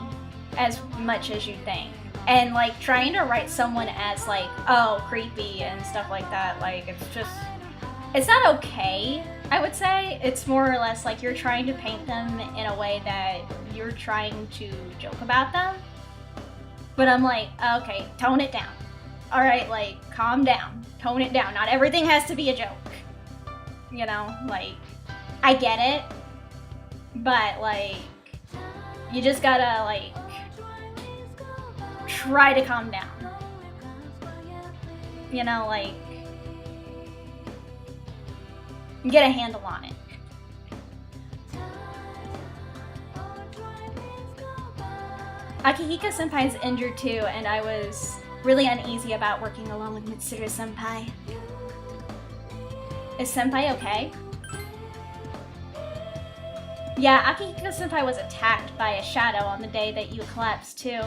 as much as you think. And, like, trying to write someone as, like, oh, creepy and stuff like that, like, it's just... It's not okay, I would say. It's more or less like you're trying to paint them in a way that you're trying to joke about them. But I'm like, okay, tone it down. Alright, like, calm down. Tone it down. Not everything has to be a joke. You know, like, I get it. But, like, you just gotta, like, try to calm down. You know, like, get a handle on it. Akihiko Senpai's injured too, and I was really uneasy about working alone with Mitsuru Senpai. Is Senpai okay? Yeah, Akihiko Senpai was attacked by a shadow on the day that you collapsed too.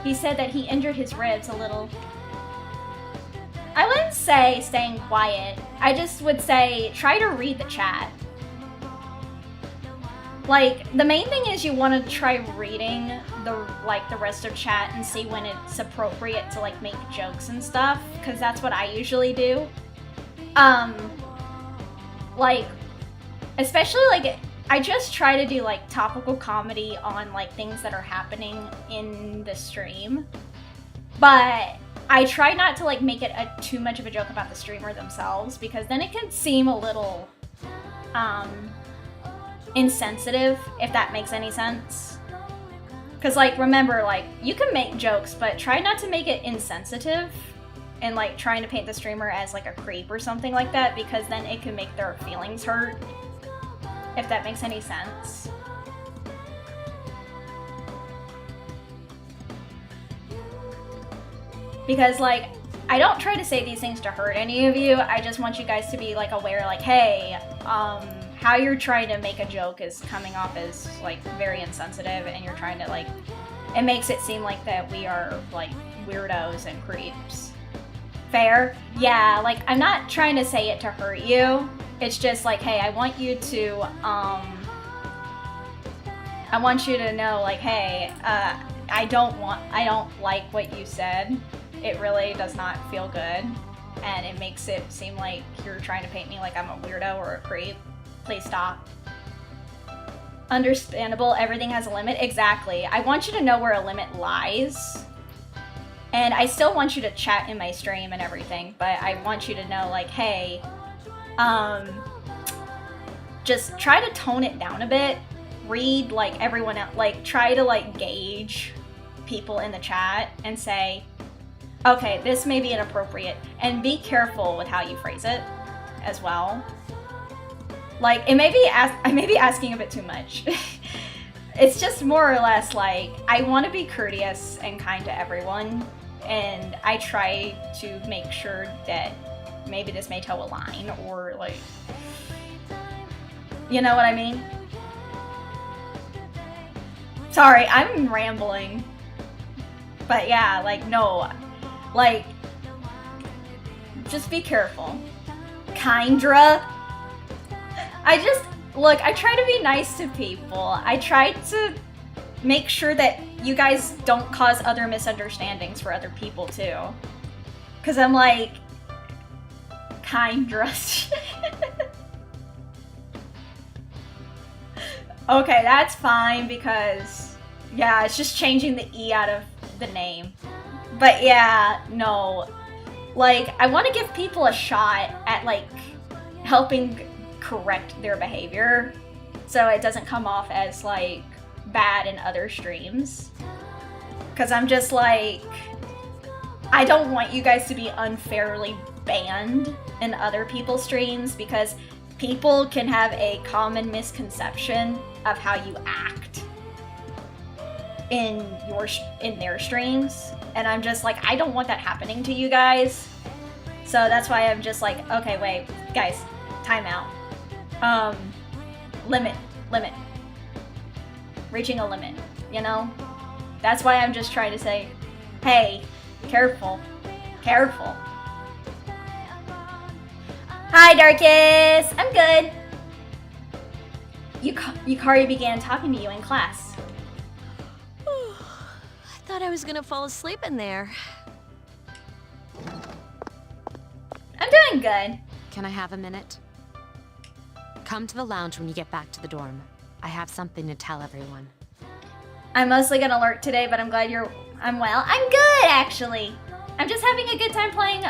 He said that he injured his ribs a little. I wouldn't say staying quiet. I just would say try to read the chat. Like, the main thing is you want to try reading the rest of chat and see when it's appropriate to, like, make jokes and stuff, because that's what I usually do. Like, especially, like, I just try to do, like, topical comedy on, like, things that are happening in the stream. But I try not to, like, make it too much of a joke about the streamer themselves, because then it can seem a little, insensitive, if that makes any sense. Because, like, remember, like, you can make jokes, but try not to make it insensitive and, like, trying to paint the streamer as, like, a creep or something like that, because then it can make their feelings hurt, if that makes any sense. Because, like, I don't try to say these things to hurt any of you, I just want you guys to be, like, aware, like, hey, how you're trying to make a joke is coming off as, like, very insensitive, and you're trying to, like, it makes it seem like that we are, like, weirdos and creeps Fair? Yeah, like, I'm not trying to say it to hurt you. It's just like, hey, I want you to, I want you to know, like, hey, I don't like what you said. It really does not feel good. And it makes it seem like you're trying to paint me like I'm a weirdo or a creep. Please stop. Understandable, everything has a limit. Exactly. I want you to know where a limit lies. And I still want you to chat in my stream and everything, but I want you to know, like, hey, just try to tone it down a bit. Read, like, everyone else, like, try to, like, gauge people in the chat and say, okay, this may be inappropriate, and be careful with how you phrase it as well. Like, I may be asking a bit too much. It's just more or less like, I want to be courteous and kind to everyone, and I try to make sure that maybe this may toe a line, or like, you know what I mean? Sorry, I'm rambling. But yeah, like, no. Like, just be careful. Kindra. I try to be nice to people. I try to make sure that you guys don't cause other misunderstandings for other people too. Cause I'm like, Kindra. Okay, that's fine because, yeah, it's just changing the E out of the name. But yeah, no. Like, I want to give people a shot at, like, helping correct their behavior so it doesn't come off as, like, bad in other streams. Because I'm just like, I don't want you guys to be unfairly banned in other people's streams because people can have a common misconception of how you act in their streams, and I'm just like, I don't want that happening to you guys. So that's why I'm just like, okay, wait, guys, time out. Limit. Reaching a limit, you know? That's why I'm just trying to say, hey, careful. Hi, Darkus! I'm good. Yukari began talking to you in class. I thought I was gonna fall asleep in there. I'm doing good. Can I have a minute? Come to the lounge when you get back to the dorm. I have something to tell everyone. I'm mostly gonna lurk today, but I'm glad I'm well. I'm good, actually. I'm just having a good time playing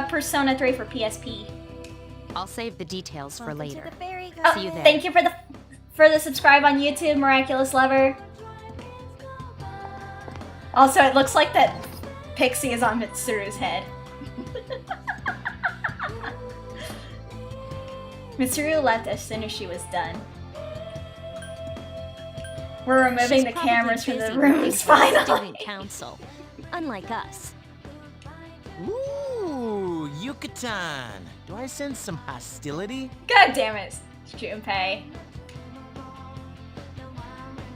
Persona 3 for PSP. I'll save the details for later. See you there. Thank you for the subscribe on YouTube, Miraculous Lover. Also, it looks like that Pixie is on Mitsuru's head. Mitsuru left as soon as she was done. We're removing the cameras from the rooms finally. Student council, unlike us. Ooh, Yucatan. Do I sense some hostility? God damn it, Junpei.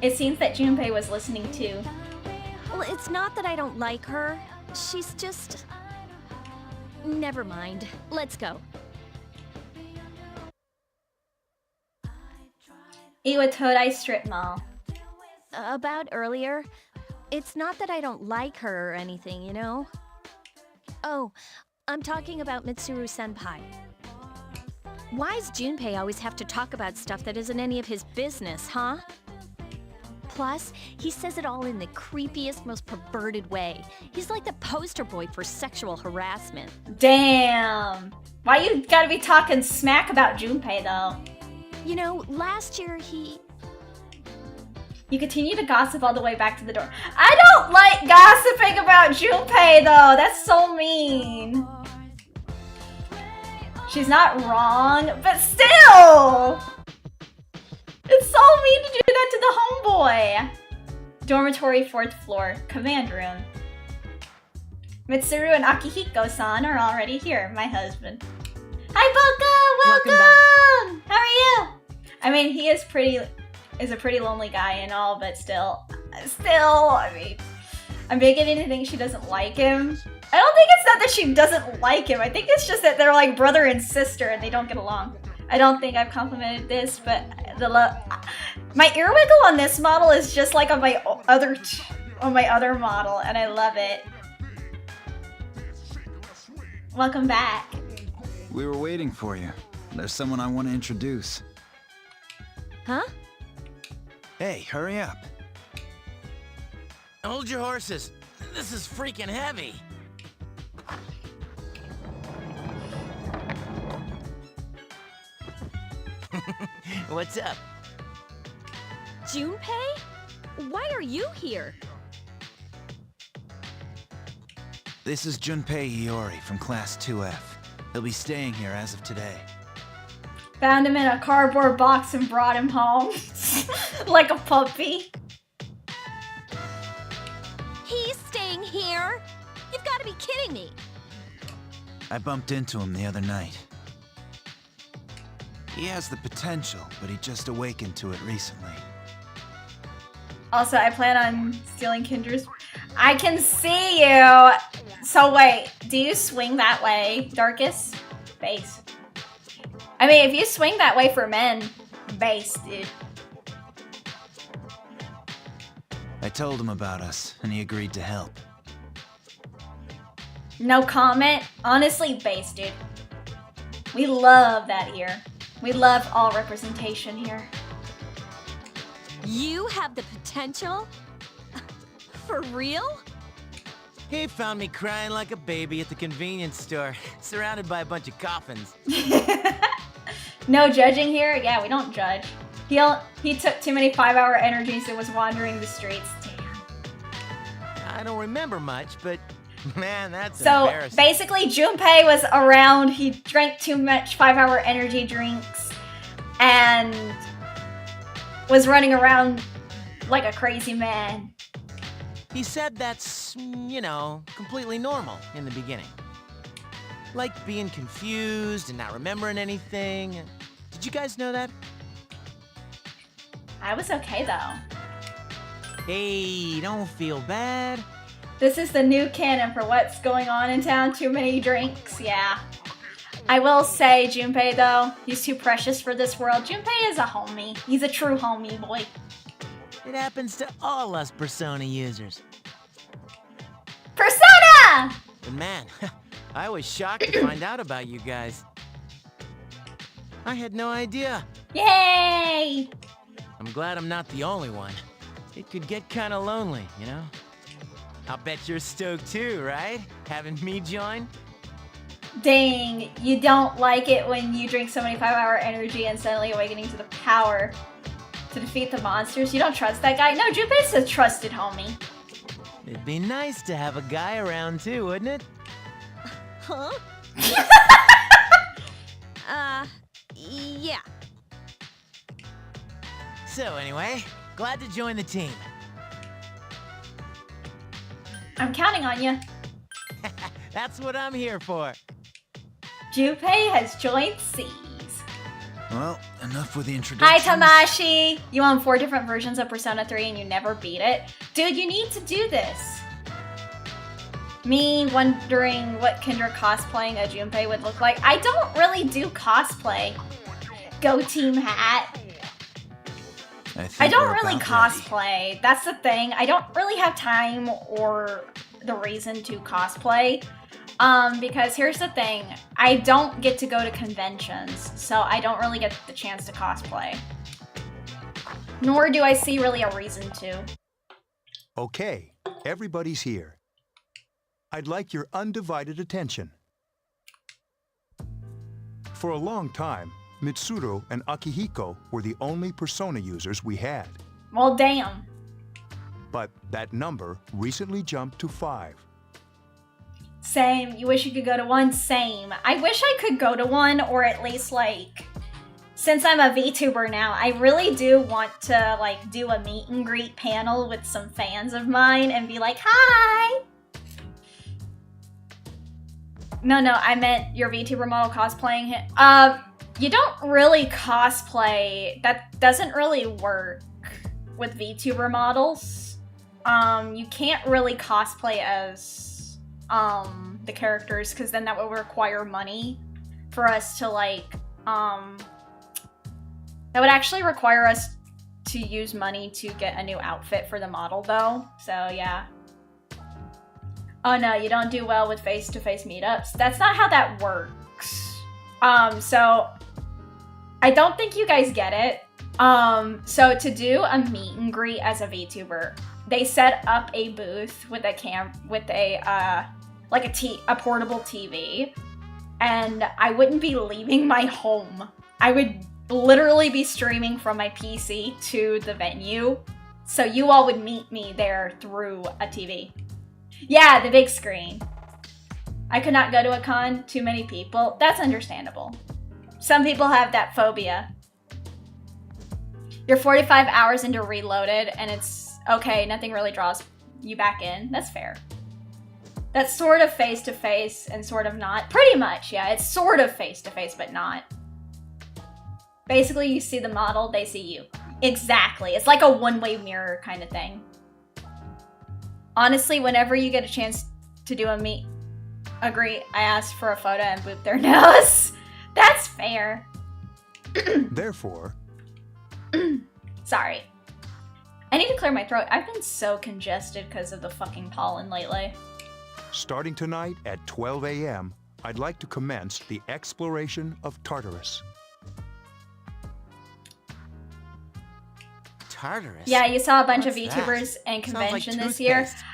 It seems that Junpei was listening too. Well, it's not that I don't like her. She's just... Never mind. Let's go. Iwatodai Strip Mall. About earlier, it's not that I don't like her or anything, you know? Oh, I'm talking about Mitsuru-senpai. Why's Junpei always have to talk about stuff that isn't any of his business, huh? Plus, he says it all in the creepiest, most perverted way. He's like the poster boy for sexual harassment. Damn! Why you gotta be talking smack about Junpei, though? You know, last year You continue to gossip all the way back to the door. I don't like gossiping about Junpei, though. That's so mean. She's not wrong, but still! It's so mean to do that to the homeboy. Dormitory 4th floor, command room. Mitsuru and Akihiko-san are already here, my husband. Hi, Boka! Welcome! How are you? I mean, he is a pretty lonely guy and all, but still, I mean, I'm beginning to think she doesn't like him. I don't think it's not that she doesn't like him. I think it's just that they're like brother and sister and they don't get along. I don't think I've complimented this, but my earwiggle on this model is just like on my other model, and I love it. Welcome back. We were waiting for you. There's someone I want to introduce. Huh? Hey, hurry up. Hold your horses. This is freaking heavy. What's up? Junpei? Why are you here? This is Junpei Iori from Class 2F. He'll be staying here as of today. Found him in a cardboard box and brought him home. Like a puppy. He's staying here? You've got to be kidding me. I bumped into him the other night. He has the potential, but he just awakened to it recently. Also, I plan on stealing Kendra's. I can see you! So wait, do you swing that way, Darkus? Base. I mean, if you swing that way for men, base, dude. I told him about us, and he agreed to help. No comment? Honestly, base, dude. We love that here. We love all representation here. You have the potential? For real? He found me crying like a baby at the convenience store, surrounded by a bunch of coffins. No judging here? Yeah, we don't judge. He took too many 5-hour energies and was wandering the streets. Damn. I don't remember much, but man, that's so embarrassing. Basically, Junpei was around. He drank too much 5-hour energy drinks and was running around like a crazy man. He said that's, you know, completely normal in the beginning. Like being confused and not remembering anything. Did you guys know that? I was okay, though. Hey, don't feel bad. This is the new canon for what's going on in town. Too many drinks, yeah. I will say, Junpei, though, he's too precious for this world. Junpei is a homie. He's a true homie, boy. It happens to all us Persona users. Persona! But man, I was shocked to find out about you guys. I had no idea. Yay! I'm glad I'm not the only one. It could get kind of lonely, you know? I'll bet you're stoked too, right? Having me join? Dang, you don't like it when you drink so many 5-hour energy and suddenly awakening to the power to defeat the monsters? You don't trust that guy? No, Junpei's a trusted homie. It'd be nice to have a guy around too, wouldn't it? Huh? Yeah. So anyway, glad to join the team. I'm counting on you. That's what I'm here for. Junpei has joined Seas. Well, enough with the introduction. Hi, Tamashi! You own 4 different versions of Persona 3 and you never beat it? Dude, you need to do this. Me wondering what Kendra cosplaying a Junpei would look like. I don't really do cosplay. Go Team Hat. I don't really cosplay. Ready. That's the thing. I don't really have time or the reason to cosplay. Because here's the thing. I don't get to go to conventions, so I don't really get the chance to cosplay. Nor do I see really a reason to. Okay, everybody's here. I'd like your undivided attention. For a long time, Mitsuru and Akihiko were the only Persona users we had. Well, damn. But that number recently jumped to 5. Same. You wish you could go to one? Same. I wish I could go to one, or at least, like, since I'm a VTuber now, I really do want to, like, do a meet and greet panel with some fans of mine and be like, hi! No, I meant your VTuber model cosplaying him. You don't really cosplay. That doesn't really work with VTuber models. You can't really cosplay as the characters, because then that would require money for us to, like, that would actually require us to use money to get a new outfit for the model, though. So, yeah. Oh, no, you don't do well with face-to-face meetups. That's not how that works. So, I don't think you guys get it. So to do a meet and greet as a VTuber, they set up a booth with a a portable TV, and I wouldn't be leaving my home. I would literally be streaming from my PC to the venue, so you all would meet me there through a TV. Yeah, the big screen. I could not go to a con, too many people. That's understandable. Some people have that phobia. You're 45 hours into Reloaded, and it's okay, nothing really draws you back in. That's fair. That's sort of face-to-face and sort of not. Pretty much, yeah. It's sort of face-to-face, but not. Basically, you see the model, they see you. Exactly. It's like a one-way mirror kind of thing. Honestly, whenever you get a chance to do a meet and greet, I ask for a photo and boop their nose. That's fair. Therefore... Sorry. I need to clear my throat. I've been so congested because of the fucking pollen lately. Starting tonight at 12 a.m., I'd like to commence the exploration of Tartarus. Tartarus? Yeah, you saw a bunch of What's VTubers that? and convention Sounds like this year. toothpaste.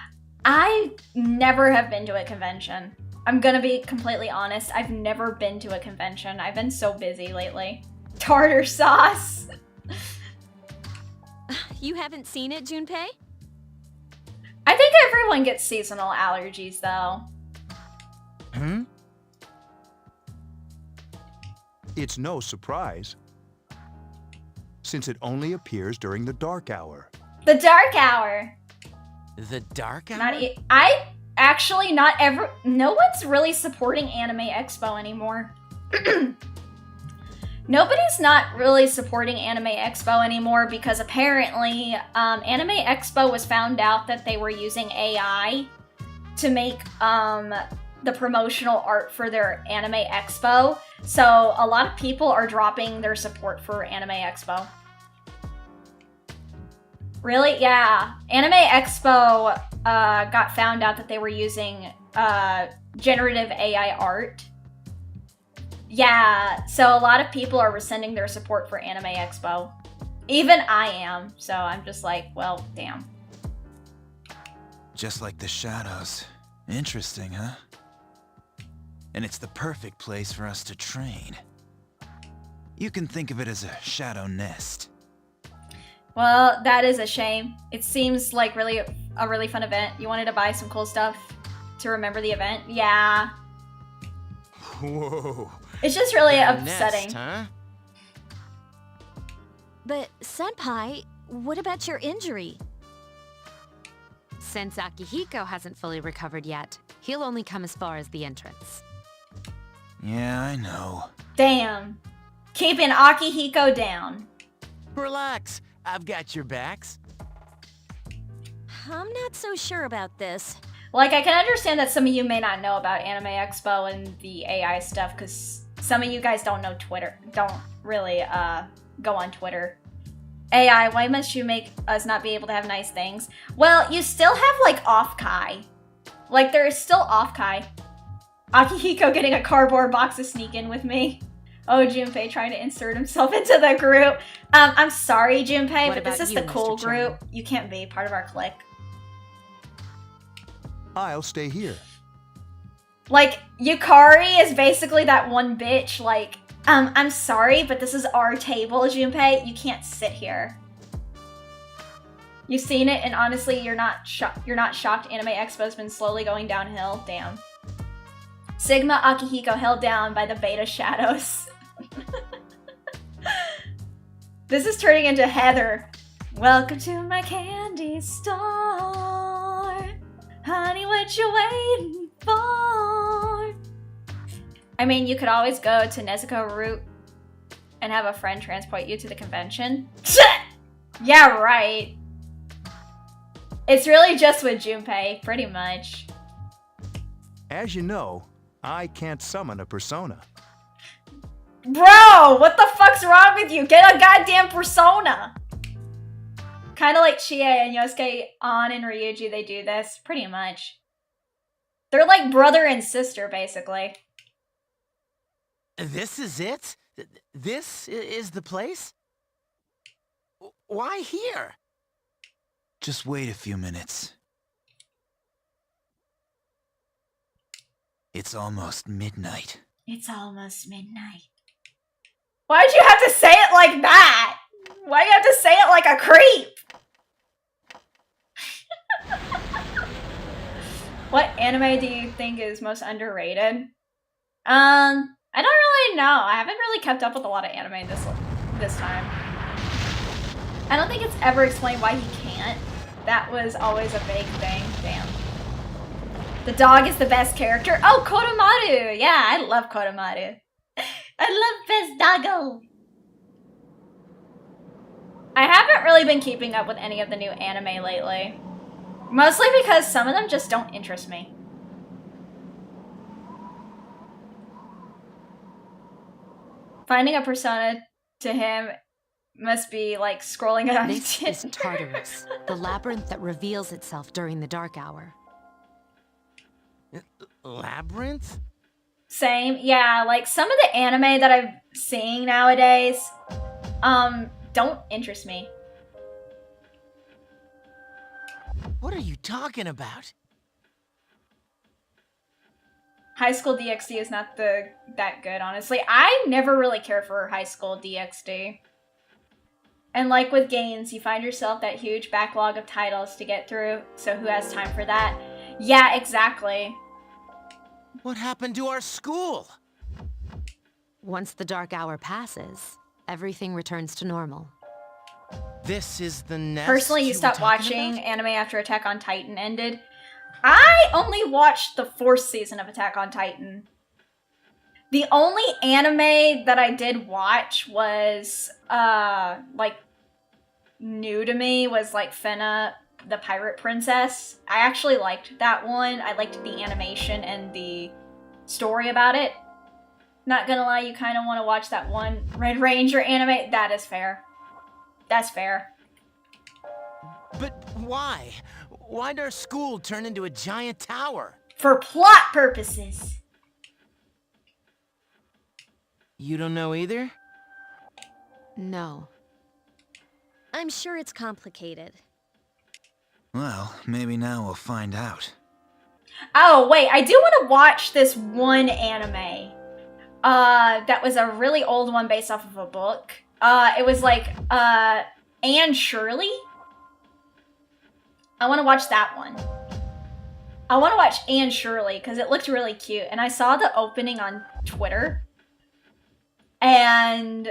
I never have been to a convention. I'm gonna be completely honest. I've never been to a convention. I've been so busy lately. Tartar sauce. You haven't seen it, Junpei? I think everyone gets seasonal allergies, though. Hmm? It's no surprise, since it only appears during the dark hour. The dark hour. The dark hour? No one's really supporting Anime Expo anymore. Nobody's not really supporting Anime Expo anymore because apparently Anime Expo was found out that they were using AI to make the promotional art for their Anime Expo. So a lot of people are dropping their support for Anime Expo. Really? Yeah. Anime Expo got found out that they were using generative AI art. Yeah, so a lot of people are rescinding their support for Anime Expo. Even I am, so I'm just like, well, damn. Just like the shadows. Interesting, huh? And it's the perfect place for us to train. You can think of it as a shadow nest. Well, that is a shame. It seems like a really fun event. You wanted to buy some cool stuff to remember the event? Yeah. Whoa. It's just really Got a upsetting. nest, huh? But, Senpai, what about your injury? Since Akihiko hasn't fully recovered yet, he'll only come as far as the entrance. Yeah, I know. Damn. Keeping Akihiko down. Relax. I've got your backs. I'm not so sure about this. Like, I can understand that some of you may not know about Anime Expo and the AI stuff, because some of you guys don't know Twitter. Don't really go on Twitter. AI, why must you make us not be able to have nice things? Well, you still have, like, off-kai. Like, there is still off-kai. Akihiko getting a cardboard box to sneak in with me. Oh, Junpei trying to insert himself into the group. I'm sorry, Junpei, but this is the cool group. You can't be part of our clique. I'll stay here. Like, Yukari is basically that one bitch, like, I'm sorry, but this is our table, Junpei. You can't sit here. You've seen it, and honestly, you're not shocked Anime Expo's been slowly going downhill. Damn. Sigma Akihiko held down by the beta shadows. This is turning into Heather. Welcome to my candy store. Honey, what you waiting for? I mean, you could always go to Nezuko Route and have a friend transport you to the convention. Yeah, right. It's really just with Junpei, pretty much. As you know, I can't summon a persona. Bro, what the fuck's wrong with you? Get a goddamn persona! Kind of like Chie and Yosuke, An, and Ryuji, they do this, pretty much. They're like brother and sister, basically. This is it? This is the place? Why here? Just wait a few minutes. It's almost midnight. It's almost midnight. Why'd you have to say it like that? Why do you have to say it like a creep? What anime do you think is most underrated? I don't really know. I haven't really kept up with a lot of anime this time. I don't think it's ever explained why he can't. That was always a vague thing. Damn. The dog is the best character. Oh, Kodomaru! Yeah, I love Kodomaru. I love Best Doggo! I haven't really been keeping up with any of the new anime lately. Mostly because some of them just don't interest me. Finding a persona to him must be like scrolling it on This is Tartarus, the labyrinth that reveals itself during the dark hour. Labyrinth? Same, yeah, like some of the anime that I'm seeing nowadays, don't interest me. What are you talking about? High School DxD is not that good, honestly. I never really care for High School DxD. And like with games, you find yourself that huge backlog of titles to get through, so who has time for that? Yeah, exactly. What happened to our school? Once the dark hour passes, everything returns to normal. This is the nest. Personally, you stopped watching anime after Attack on Titan ended. I only watched the 4th season of Attack on Titan. The only anime that I did watch was, like, new to me was, like, Fena, the Pirate Princess. I actually liked that one. I liked the animation and the story about it. Not gonna lie, you kind of want to watch that one Red Ranger anime. That is fair. That's fair. But why? Why'd our school turn into a giant tower? For plot purposes. You don't know either? No. I'm sure it's complicated. Well, maybe now we'll find out. Oh, wait, I do want to watch this one anime. That was a really old one based off of a book. It was like, Anne Shirley? I want to watch that one. I want to watch Anne Shirley because it looked really cute. And I saw the opening on Twitter. And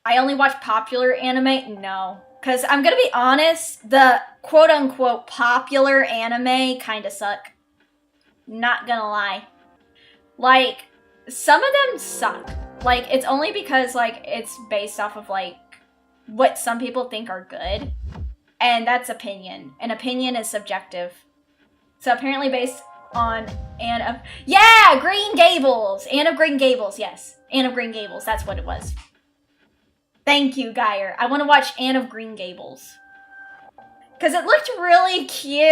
I only watch popular anime? No. Because I'm going to be honest, the quote-unquote popular anime kind of suck. Not gonna lie. Like, some of them suck. Like, it's only because, like, it's based off of, like, what some people think are good. And that's opinion. And opinion is subjective. So apparently based on Anne of... Yeah! Green Gables! Anne of Green Gables, yes. Anne of Green Gables, that's what it was. Thank you, Geyer. I want to watch Anne of Green Gables. Because it looked really cute.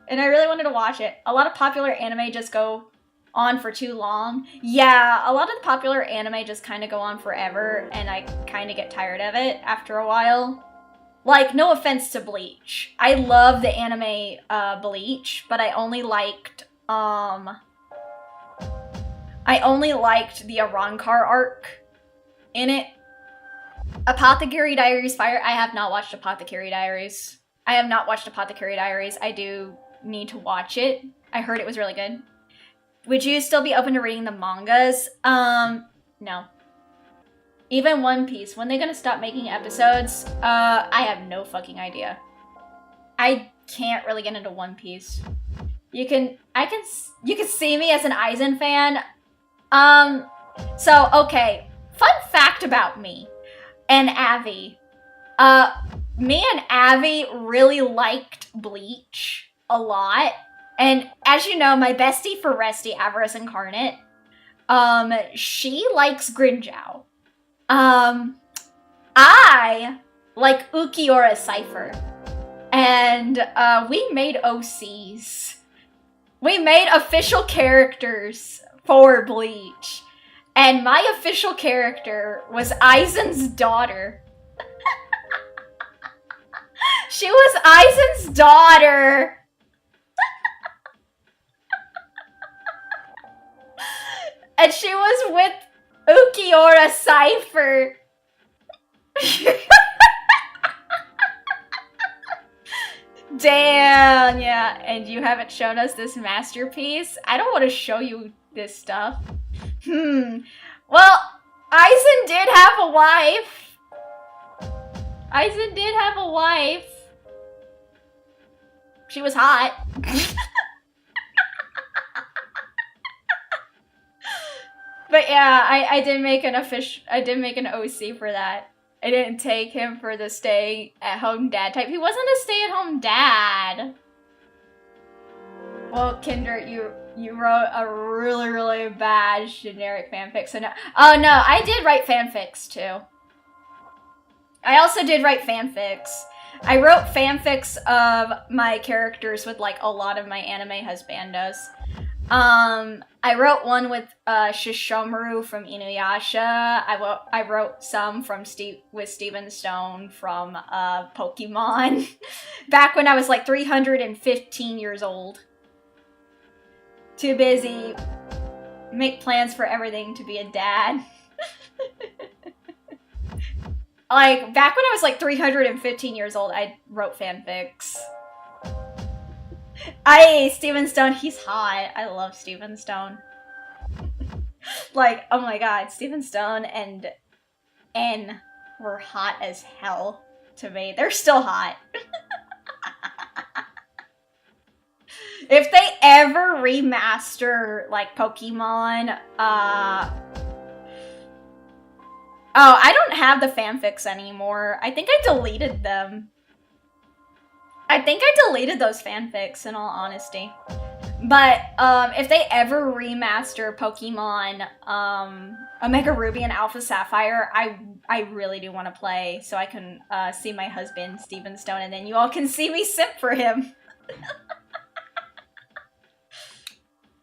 And I really wanted to watch it. A lot of popular anime just go on for too long. Yeah, a lot of the popular anime just kind of go on forever. And I kind of get tired of it after a while. Like, no offense to Bleach. I love the anime Bleach, but I only liked the Arrancar arc in it. Apothecary Diaries Fire. I have not watched Apothecary Diaries. I do need to watch it. I heard it was really good. Would you still be open to reading the mangas? No. Even One Piece. When they gonna stop making episodes? I have no fucking idea. I can't really get into One Piece. You can see me as an Aizen fan. So, okay. Fun fact about me and Avi. Me and Avi really liked Bleach a lot. And as you know, my bestie for Resty, Avarice Incarnate, she likes Grinjow. I like Ukiora Cypher. And we made OCs. We made official characters for Bleach. And my official character was Aizen's daughter. She was Aizen's daughter. And she was with Ukiora Cypher. Damn, yeah. And you haven't shown us this masterpiece? I don't want to show you this stuff. Well, Aizen did have a wife. Aizen did have a wife. She was hot. But yeah, I did make an OC for that. I didn't take him for the stay-at-home dad type. He wasn't a stay-at-home dad. Well, Kendra, you wrote a really, really bad generic fanfic, so no. Oh no, I did write fanfics too. I also did write fanfics. I wrote fanfics of my characters with like a lot of my anime husbandos. I wrote one with Shishomaru from Inuyasha. I wrote some with Steven Stone from Pokemon. Back when I was like 315 years old. Too busy. Make plans for everything to be a dad. Like, back when I was like 315 years old, I wrote fanfics. Steven Stone, he's hot. I love Steven Stone. Like, oh my god, Steven Stone and N were hot as hell to me. They're still hot. If they ever remaster, like, Pokemon, oh, I don't have the fanfics anymore. I think I deleted them. I think I deleted those fanfics, in all honesty. But, if they ever remaster Pokemon, Omega Ruby and Alpha Sapphire, I really do want to play, so I can, see my husband, Steven Stone, and then you all can see me simp for him.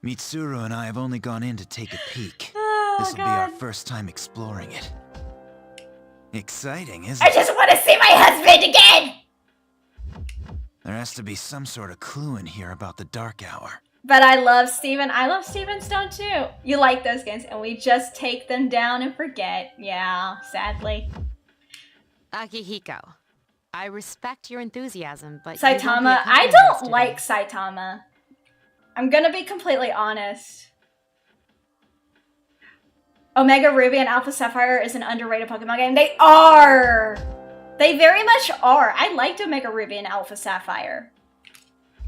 Mitsuru and I have only gone in to take a peek. Oh, This will be our first time exploring it. Exciting, isn't it? I just want to see my husband again! There has to be some sort of clue in here about the Dark Hour. But I love Steven Stone too. You like those games, and we just take them down and forget. Yeah, sadly. Akihiko, I respect your enthusiasm, but Saitama, I don't like Saitama. I'm gonna be completely honest. Omega Ruby and Alpha Sapphire is an underrated Pokemon game. They are! They very much are. I liked Omega Ruby and Alpha Sapphire.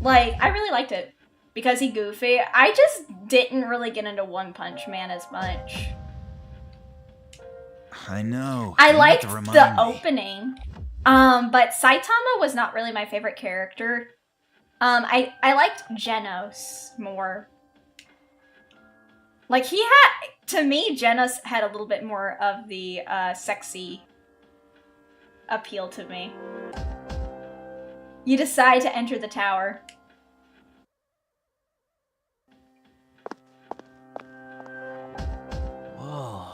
Like, I really liked it. Because he goofy. I just didn't really get into One Punch Man as much. I know. I liked the opening. But Saitama was not really my favorite character. I liked Genos more. Like, to me, Genos had a little bit more of the, sexy appeal to me. You decide to enter the tower. Whoa.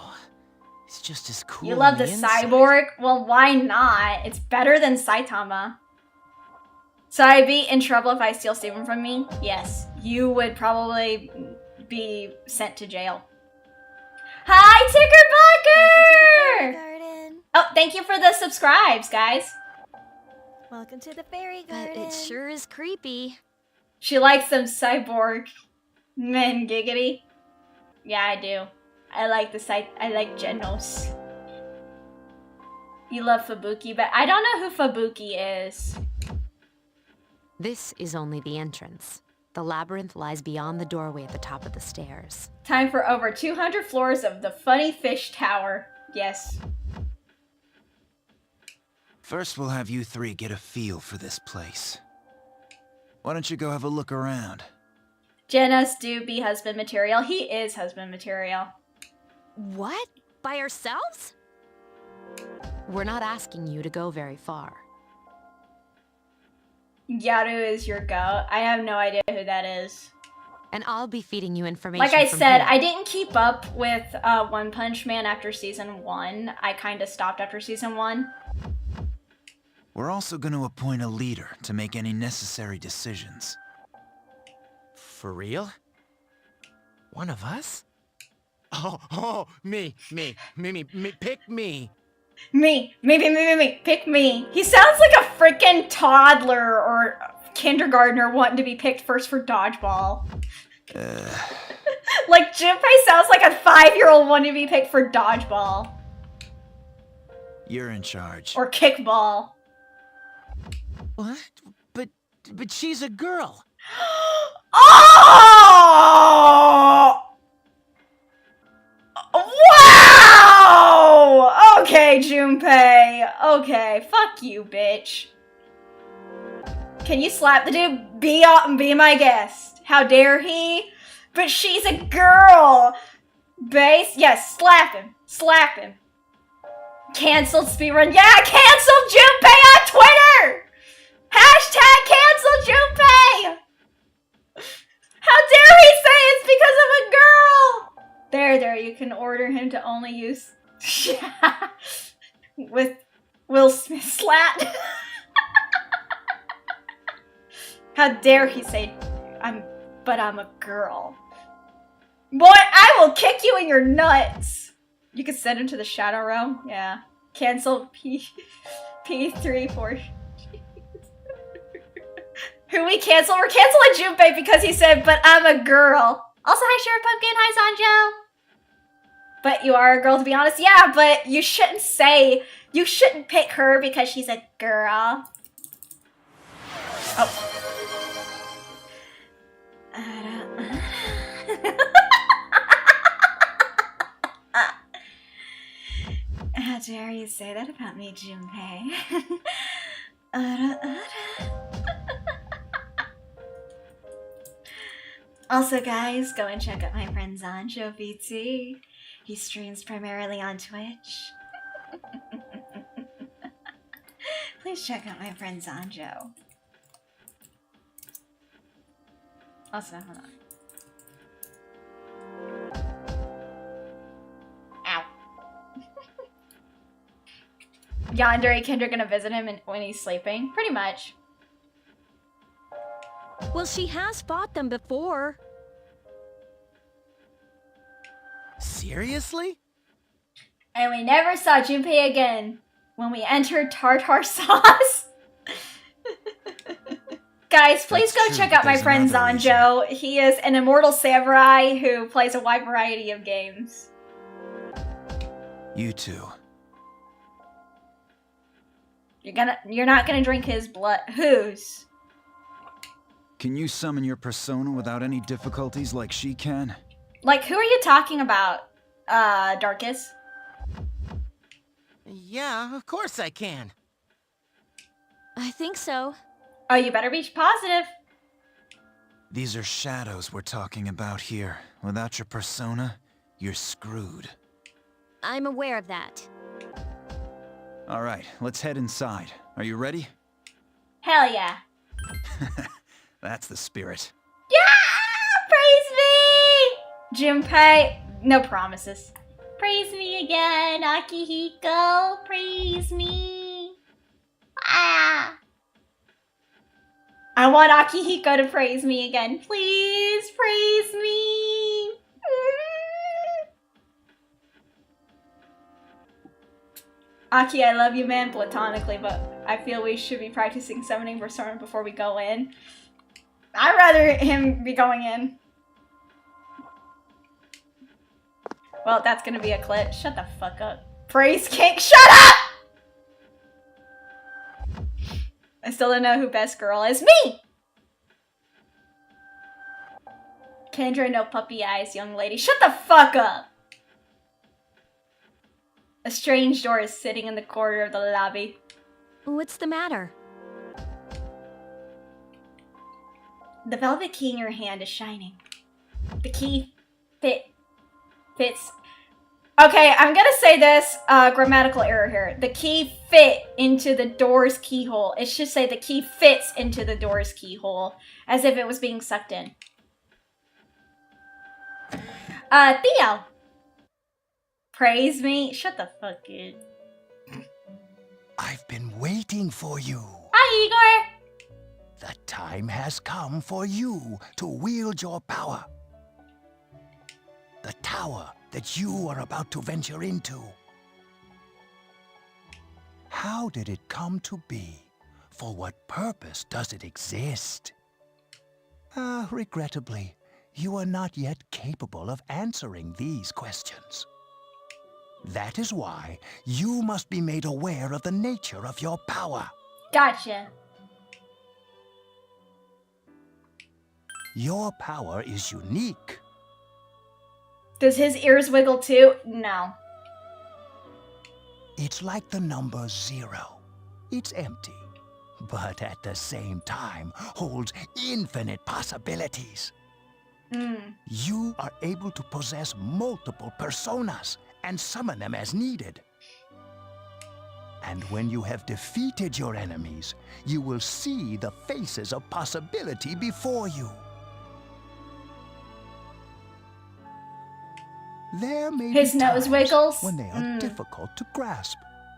It's just as cool. You love the inside. cyborg? Well, why not? It's better than Saitama. So I'd be in trouble if I steal Steven from me? Yes. You would probably be sent to jail. Hi, Tickerbucker! Oh, thank you for the subscribes, guys. Welcome to the fairy garden. But it sure is creepy. She likes some cyborg men, giggity. Yeah, I do. I like Genos. You love Fubuki, but I don't know who Fubuki is. This is only the entrance. The labyrinth lies beyond the doorway at the top of the stairs. Time for over 200 floors of the Funny Fish Tower. Yes. First, we'll have you three get a feel for this place. Why don't you go have a look around? Janus do be husband material. He is husband material. What? By ourselves? We're not asking you to go very far. Yaru is your goat. I have no idea who that is. And I'll be feeding you information. Like I from said, here. I didn't keep up with One Punch Man after season 1. I kind of stopped after season 1. We're also going to appoint a leader to make any necessary decisions. For real? One of us? Oh, me, pick me. Me, pick me. He sounds like a freaking toddler or kindergartner wanting to be picked first for dodgeball. Like Junpei sounds like a 5-year-old wanting to be picked for dodgeball. You're in charge. Or kickball. What? But she's a girl. Oh! Wow! Okay, Junpei. Okay, fuck you, bitch. Can you slap the dude? Be my guest. How dare he? But she's a girl. Base? Yes, slap him. Slap him. Canceled speedrun. Yeah, canceled Junpei on Twitter! Hashtag cancel Junpei! How dare he say it's because of a girl? There, you can order him to only use with Will Smith slat. How dare he say I'm a girl. Boy, I will kick you in your nuts. You can send him to the Shadow Realm. Yeah. Cancel P3 Who we cancel? We're canceling Junpei because he said, but I'm a girl. Also, hi, Sheriff Pumpkin. Hi, Sanjo. But you are a girl, to be honest. Yeah, but you shouldn't pick her because she's a girl. Oh. How dare you say that about me, Junpei? Also, guys, go and check out my friend Zanjo VT. He streams primarily on Twitch. Please check out my friend Zanjo. Also, hold on. Ow. Yandere Kendra gonna visit him when he's sleeping? Pretty much. Well, she has fought them before. Seriously? And we never saw Junpei again when we entered Tartar sauce. Guys, please go check out my friend Zanjo. He is an immortal samurai who plays a wide variety of games. You two. You're not gonna drink his blood. Whose? Can you summon your persona without any difficulties like she can? Like, who are you talking about, Darkus? Yeah, of course I can. I think so. Oh, you better be positive. These are shadows we're talking about here. Without your persona, you're screwed. I'm aware of that. All right, let's head inside. Are you ready? Hell yeah. That's the spirit. Yeah! Praise me! Junpei, no promises. Praise me again, Akihiko. Praise me. Ah! I want Akihiko to praise me again. Please praise me. Aki, I love you, man, platonically, but I feel we should be practicing summoning Persona before we go in. I'd rather him be going in. Well, that's gonna be a clip. Shut the fuck up. Praise King, shut up! I still don't know who best girl is. Me! Kendra, no puppy eyes, young lady. Shut the fuck up! A strange door is sitting in the corner of the lobby. What's the matter? The velvet key in your hand is shining. The key fits. Okay, I'm gonna say this, grammatical error here. The key fit into the door's keyhole. It should say the key fits into the door's keyhole, as if it was being sucked in. Theo. Praise me. Shut the fuck up. I've been waiting for you. Hi, Igor. The time has come for you to wield your power. The tower that you are about to venture into. How did it come to be? For what purpose does it exist? Regrettably, you are not yet capable of answering these questions. That is why you must be made aware of the nature of your power. Gotcha. Your power is unique. Does his ears wiggle too? No. It's like the number 0. It's empty, but at the same time holds infinite possibilities. You are able to possess multiple personas and summon them as needed. And when you have defeated your enemies, you will see the faces of possibility before you. There may his be nose times wiggles when they are difficult to grasp,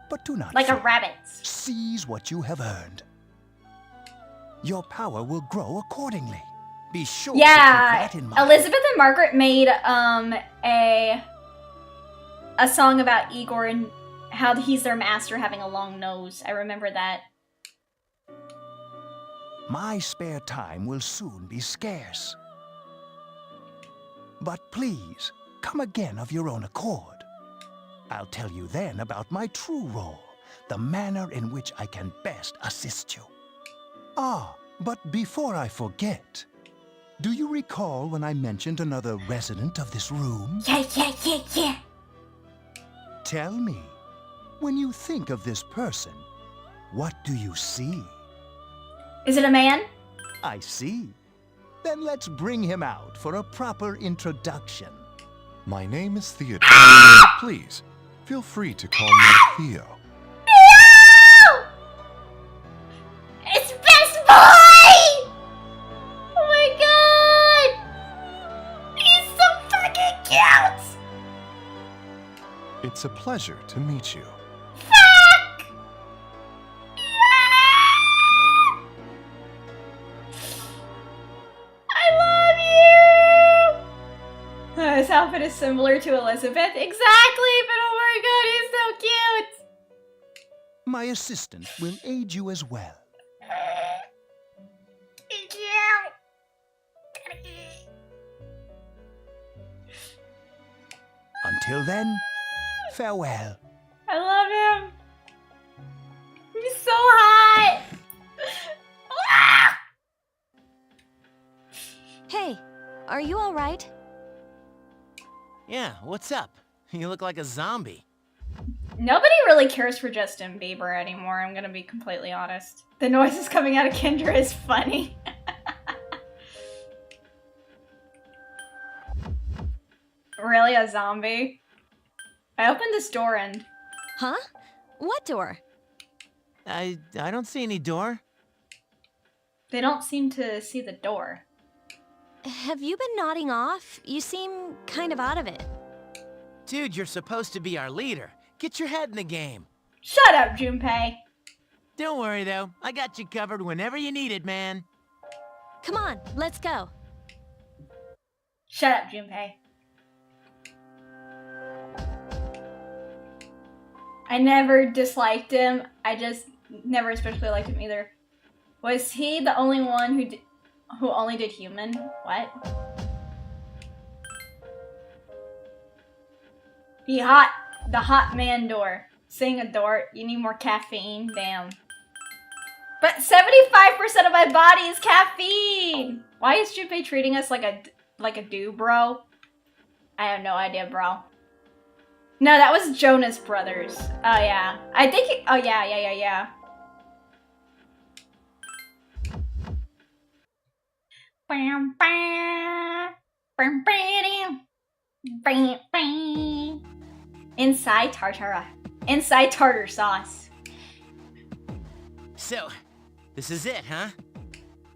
but do not like fear. a rabbit's. Seize what you have earned. Your power will grow accordingly. Be sure to keep that in mind. Elizabeth and Margaret made a song about Igor and how he's their master having a long nose. I remember that. My spare time will soon be scarce. But please, come again of your own accord. I'll tell you then about my true role, the manner in which I can best assist you. But before I forget, do you recall when I mentioned another resident of this room? Yeah. Tell me, when you think of this person, what do you see? Is it a man? I see. Then let's bring him out for a proper introduction. My name is Theodore. Please, feel free to call me Theo. Theo! It's Best Boy! Oh my god! He's so fucking cute! It's a pleasure to meet you. Fuck! I love you! His outfit is similar to Elizabeth. Exactly, but oh my god, he's so cute! My assistant will aid you as well. Until then, farewell. I love him. He's so hot. Hey, are you all right? Yeah, what's up? You look like a zombie. Nobody really cares for Justin Bieber anymore, I'm gonna be completely honest. The noises coming out of Kendra is funny. Really, a zombie? I opened this door and... Huh? What door? I don't see any door. They don't seem to see the door. Have you been nodding off? You seem kind of out of it. Dude, you're supposed to be our leader. Get your head in the game. Shut up, Junpei. Don't worry, though. I got you covered whenever you need it, man. Come on, let's go. Shut up, Junpei. I never disliked him. I just never especially liked him either. Was he the only one who only did human? What? The hot man door. Saying a door, you need more caffeine. Damn. But 75% of my body is caffeine. Why is Junpei treating us like a dude, bro? I have no idea, bro. No, that was Jonas Brothers. Oh yeah, I think. Oh yeah. Bam, bam, bam, bam, bam, bam. Inside tartar sauce. So, this is it, huh?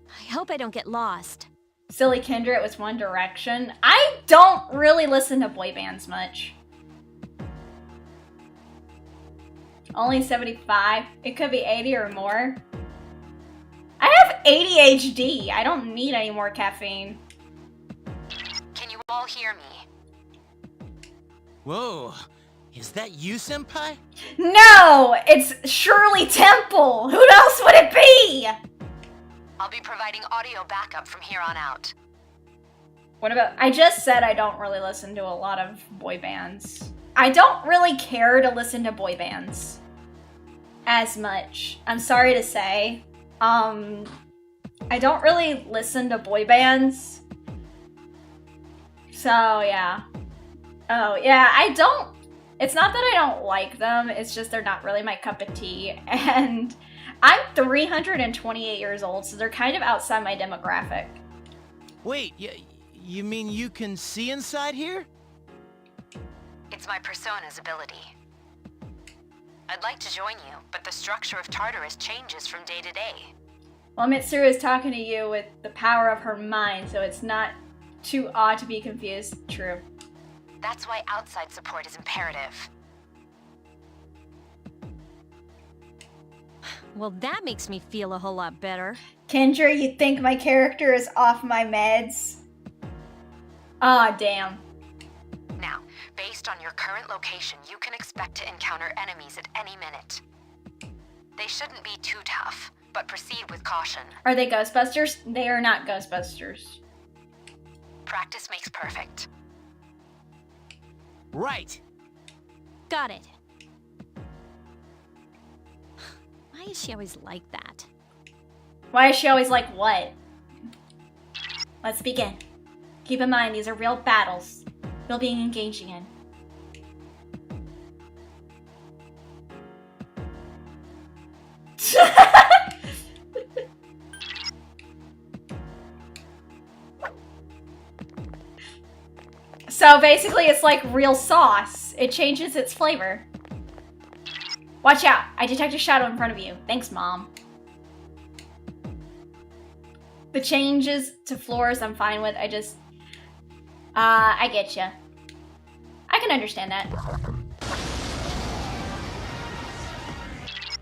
I hope I don't get lost. Silly Kendra, it was One Direction. I don't really listen to boy bands much. Only 75. It could be 80 or more. I have ADHD. I don't need any more caffeine. Can you all hear me? Whoa, is that you, Senpai? No! It's Shirley Temple! Who else would it be? I'll be providing audio backup from here on out. What about... I just said I don't really listen to a lot of boy bands. I don't really care to listen to boy bands as much. I'm sorry to say. I don't really listen to boy bands. So, yeah. Oh, yeah, I don't... It's not that I don't like them, it's just they're not really my cup of tea. And I'm 328 years old, so they're kind of outside my demographic. Wait, you mean you can see inside here? It's my persona's ability. I'd like to join you, but the structure of Tartarus changes from day to day. Well, Mitsuru is talking to you with the power of her mind, so it's not too odd to be confused. True. That's why outside support is imperative. Well, that makes me feel a whole lot better. Kendra, you think my character is off my meds? Ah, damn. Now, based on your current location, you can expect to encounter enemies at any minute. They shouldn't be too tough, but proceed with caution. Are they Ghostbusters? They are not Ghostbusters. Practice makes perfect. Right. Got it. Why is she always like that? Why is she always like what? Let's begin. Keep in mind, these are real battles we'll be engaging in. So basically it's like real sauce. It changes its flavor. Watch out! I detect a shadow in front of you. Thanks, Mom. The changes to floors I'm fine with. I get ya. I can understand that.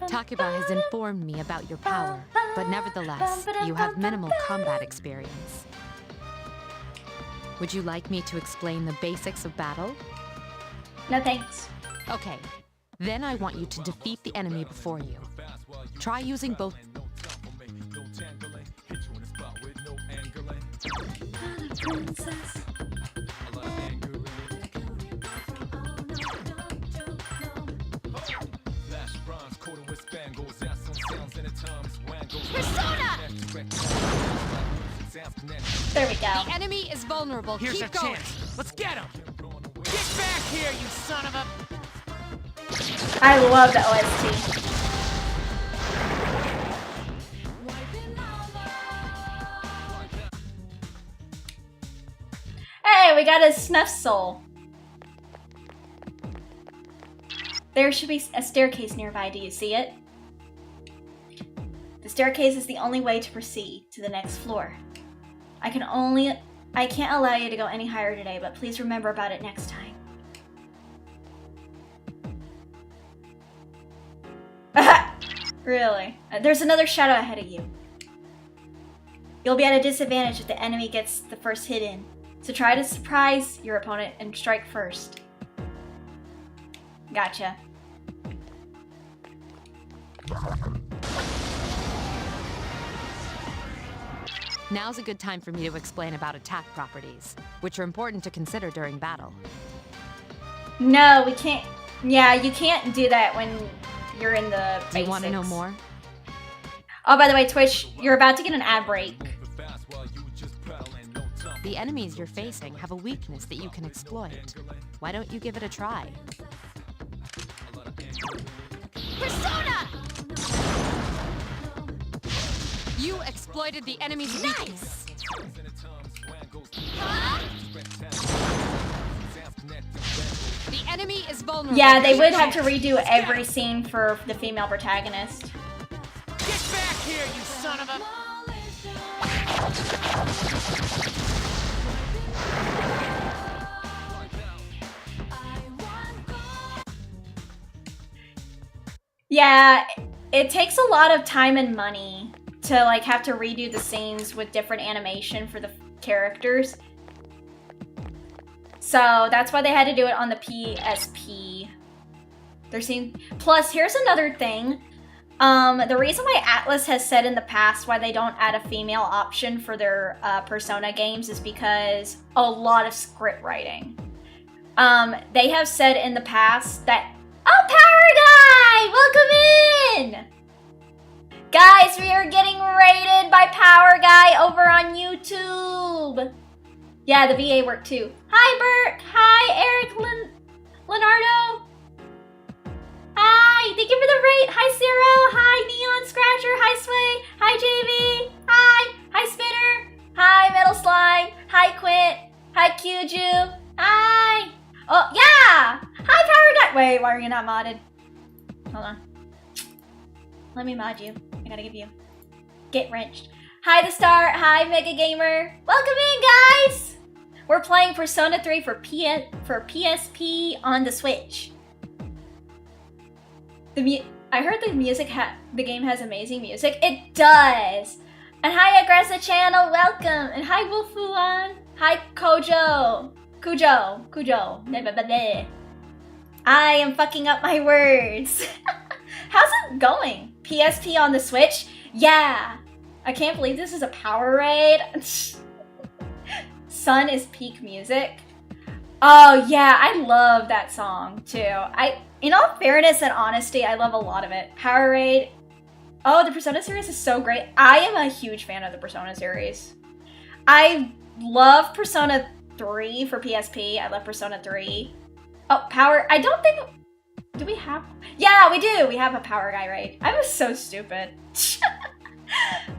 Takuba has informed me about your power, but nevertheless, you have minimal combat experience. Would you like me to explain the basics of battle? No thanks. Okay, then I want you to defeat the enemy before you. Try using both... Persona! There we go. The enemy is vulnerable. Here's Keep our going. chance. Let's get him. Get back here, you son of a... I love the OST. Hey, we got a snuff soul. There should be a staircase nearby. Do you see it? The staircase is the only way to proceed to the next floor. I can't allow you to go any higher today, but please remember about it next time. Really? There's another shadow ahead of you. You'll be at a disadvantage if the enemy gets the first hit in, so try to surprise your opponent and strike first. Gotcha. Now's a good time for me to explain about attack properties, which are important to consider during battle. No, we can't. Yeah, you can't do that when you're in the basics. Do you want to know more? Oh, by the way, Twitch, you're about to get an ad break. The enemies you're facing have a weakness that you can exploit. Why don't you give it a try? Persona! You exploited the enemy's weakness. The enemy is vulnerable. Yeah, they would have to redo every scene for the female protagonist. Get back here, you son of a... Yeah, it takes a lot of time and money to like have to redo the scenes with different animation for the characters. So that's why they had to do it on the PSP. Plus, here's another thing. The reason why Atlus has said in the past why they don't add a female option for their Persona games is because a lot of script writing. They have said in the past that, oh, Power Guy! Welcome in! Guys, we are getting rated by Power Guy over on YouTube. Yeah, the VA worked too. Hi, Bert. Hi, Eric Leonardo. Hi, thank you for the rate. Hi, Ciro. Hi, Neon Scratcher. Hi, Sway. Hi, JV. Hi. Hi, Spitter. Hi, Metal Slime. Hi, Quint. Hi, Kyuju. Hi. Oh, yeah. Hi, Power Guy. Wait, why are you not modded? Hold on. Let me mod you. I gotta give you. Get wrenched. Hi, The Star. Hi, Mega Gamer. Welcome in, guys. We're playing Persona 3 for PSP on the Switch. I heard the game has amazing music. It does. And hi, Aggressive Channel. Welcome. And hi, Wolfuan. Hi, Kujo. I am fucking up my words. How's it going? PSP on the Switch? Yeah. I can't believe this is a power raid. Sun is peak music. Oh yeah, I love that song too. In all fairness and honesty, I love a lot of it. Power Raid. Oh, the Persona series is so great. I am a huge fan of the Persona series. I love Persona 3 for PSP. I love Persona 3. Oh, Power. I don't think... Do we have... Yeah, we do. We have a Power Guy raid. I was so stupid.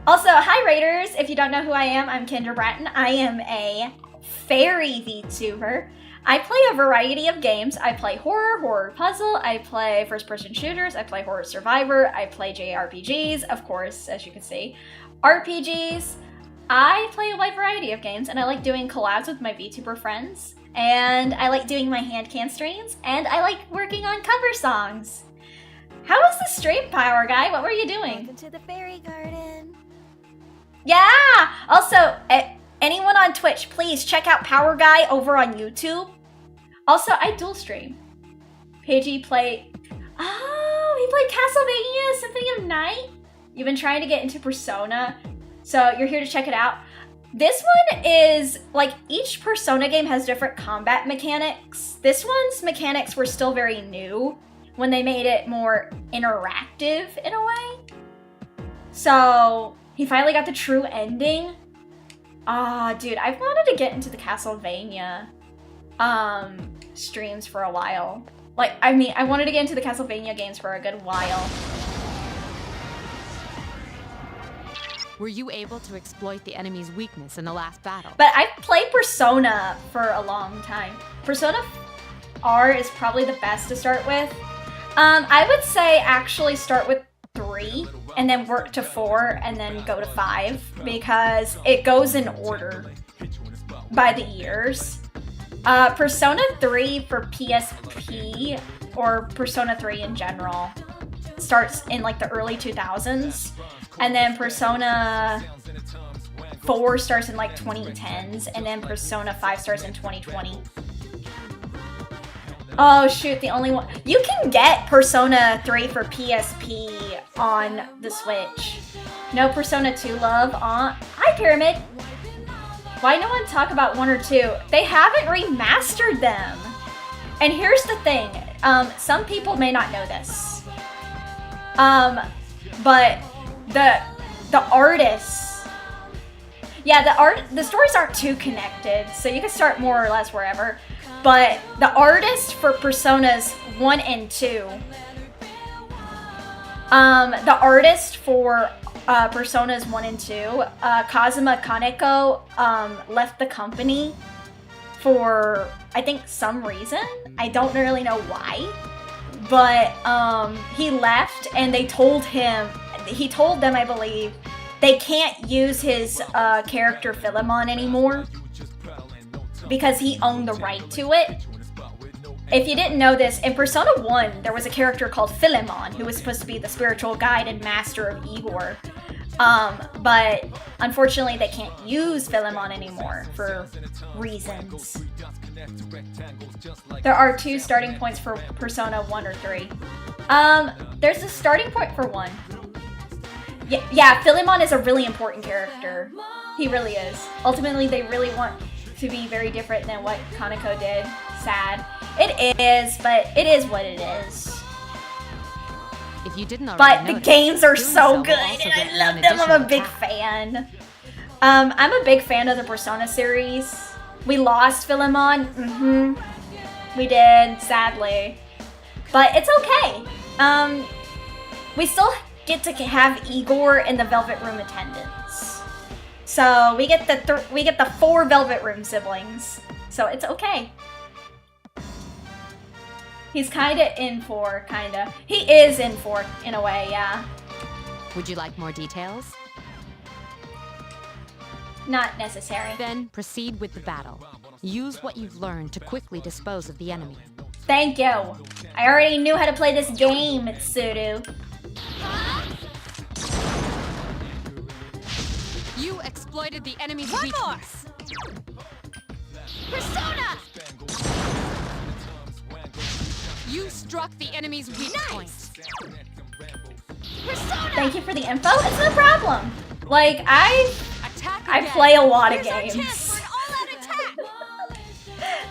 Also, hi Raiders. If you don't know who I am, I'm Kendra Bratton. I am a fairy VTuber. I play a variety of games. I play horror puzzle, I play first-person shooters, I play horror survivor, I play JRPGs, of course, as you can see, RPGs. I play a wide variety of games, and I like doing collabs with my VTuber friends, and I like doing my hand can streams, and I like working on cover songs. How was the stream, Power Guy? What were you doing? Welcome to the fairy garden. Yeah! Also, anyone on Twitch, please check out Power Guy over on YouTube. Also, I dual stream. Pagey played... Oh, he played Castlevania Symphony of Night? You've been trying to get into Persona, so you're here to check it out. This one is, like, each Persona game has different combat mechanics. This one's mechanics were still very new when they made it more interactive in a way. So, he finally got the true ending. Ah, dude, I've wanted to get into the Castlevania streams for a while. Like, I mean, I wanted to get into the Castlevania games for a good while. Were you able to exploit the enemy's weakness in the last battle? But I've played Persona for a long time. Persona R is probably the best to start with. I would say actually start with 3 and then work to 4 and then go to 5 because it goes in order by the years. Persona 3 for PSP or Persona 3 in general starts in like the early 2000s, and then Persona 4 starts in like 2010s, and then Persona 5 starts in 2020. Oh shoot, the only one. You can get Persona 3 for PSP on the Switch. No Persona 2 love on. Hi Pyramid! Why no one talk about 1 or 2? They haven't remastered them! And here's the thing, some people may not know this. But the artists, yeah, the stories aren't too connected, so you can start more or less wherever. But the artist for Personas 1 and 2, the artist for Personas 1 and 2, Kazuma Kaneko left the company for, I think, some reason. I don't really know why. But he left and they told him, he told them, I believe, they can't use his character Philemon anymore because he owned the right to it. If you didn't know this, in Persona 1, there was a character called Philemon who was supposed to be the spiritual guide and master of Igor. But unfortunately, they can't use Philemon anymore for reasons. There are 2 starting points for Persona 1 or 3. There's a starting point for 1. Yeah, Philemon is a really important character. He really is. Ultimately, they really want to be very different than what Kaneko did. Sad. It is, but it is what it is. If you didn't already but the notice, games are doing so will good, also and I grant you love an them. I'm a additional big attack. fan. I'm a big fan of the Persona series. We lost Philemon. We did, sadly. But it's okay. We still get to have Igor in the Velvet Room attendants. So we get the 4 Velvet Room siblings. So it's okay. He's kinda in for, kinda. He is in for, in a way, yeah. Would you like more details? Not necessary. Then proceed with the battle. Use what you've learned to quickly dispose of the enemy. Thank you. I already knew how to play this game, Tsuru. You exploited the enemy's weakness. Persona! You struck the enemy's weak point. Persona! Thank you for the info. It's no problem. Like, I play a lot of games.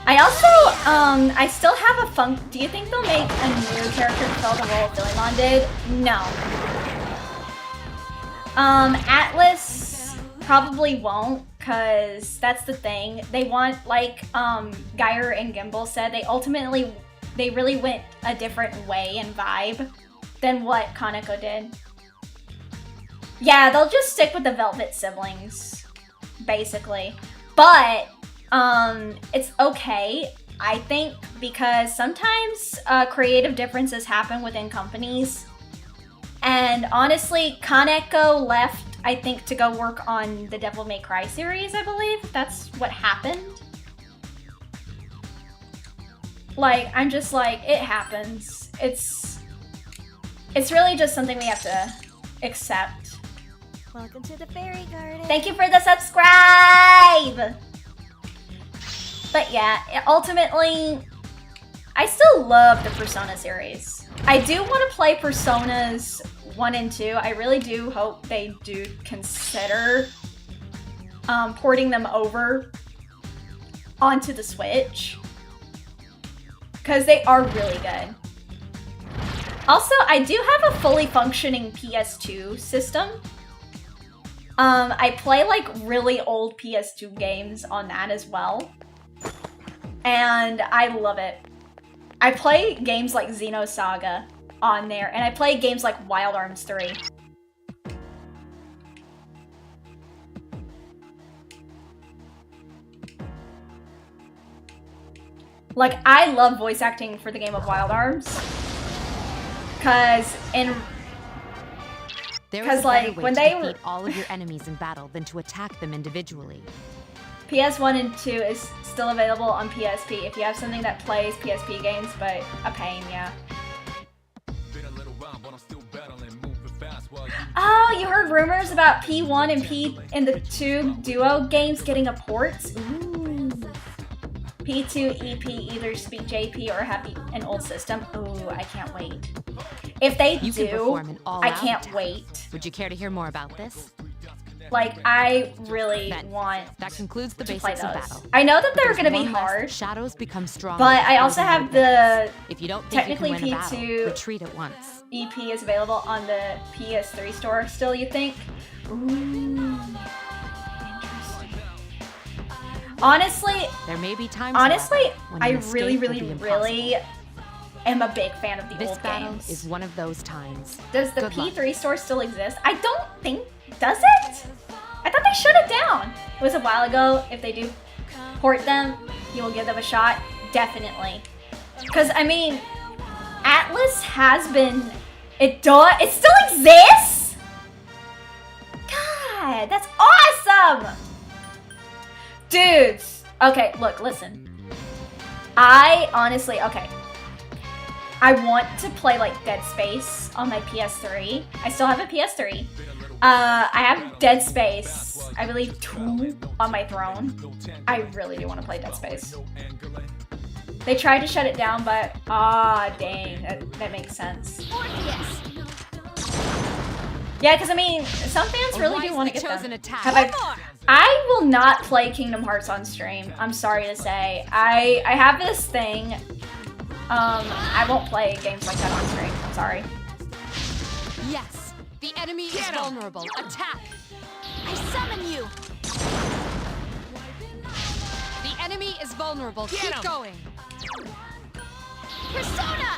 I also, I still have a do you think they'll make a new character to fill the role Philemon did? No. Atlus probably won't, cause that's the thing. They want, like, Geyer and Gimbal said, they really went a different way and vibe than what Kaneko did. Yeah, they'll just stick with the Velvet siblings, basically. But, it's okay, I think, because sometimes creative differences happen within companies. And honestly, Kaneko left, I think, to go work on the Devil May Cry series, I believe. That's what happened. Like, I'm just like, it happens. It's really just something we have to accept. Welcome to the fairy garden. Thank you for the subscribe! But yeah, ultimately, I still love the Persona series. I do want to play Personas 1 and 2. I really do hope they do consider porting them over onto the Switch. Because they are really good. Also, I do have a fully functioning PS2 system. I play like really old PS2 games on that as well. And I love it. I play games like Xenosaga on there, and I play games like Wild Arms 3. Like, I love voice acting for the game of Wild Arms. Cause like when they defeat all of your enemies in battle than to attack them individually. PS1 and 2 is still available on PSP if you have something that plays PSP games, but a pain, yeah. Oh, you heard rumors about P1 and P and the 2 duo games getting a port? Ooh. P2 EP either speak JP or have an old system. Ooh, I can't wait. If they do, I can't wait. Would you care to hear more about this? Like, I really want that concludes the to basics play of those. battle. I know that they're There's gonna be one less, hard. Shadows become stronger. But I also have the if you don't think technically you can win a battle, P2 retreat at once. EP is available on the PS3 store still, you think? Ooh. Interesting. Honestly, there may be times honestly, when I an really, escape will really, be really am a big fan of the This old battle games. is one of those times. Does the Good luck. P3 store still exist? I don't think, does it? I thought they shut it down. It was a while ago. If they do port them, you will give them a shot. Definitely. Because, I mean, Atlus has been, it still exists? God, that's awesome! Dudes. Okay, look, listen. I honestly, okay. I want to play like Dead Space on my PS3. I still have a PS3. I have Dead Space, I believe 2 on my throne. I really do want to play Dead Space. They tried to shut it down, but dang, that makes sense. Yeah, because I mean, some fans really do want to get them. I will not play Kingdom Hearts on stream. I'm sorry to say. I have this thing. I won't play games like that on stream. I'm sorry. Yes, the enemy is vulnerable. Attack! I summon you! The enemy is vulnerable. Keep going. Persona!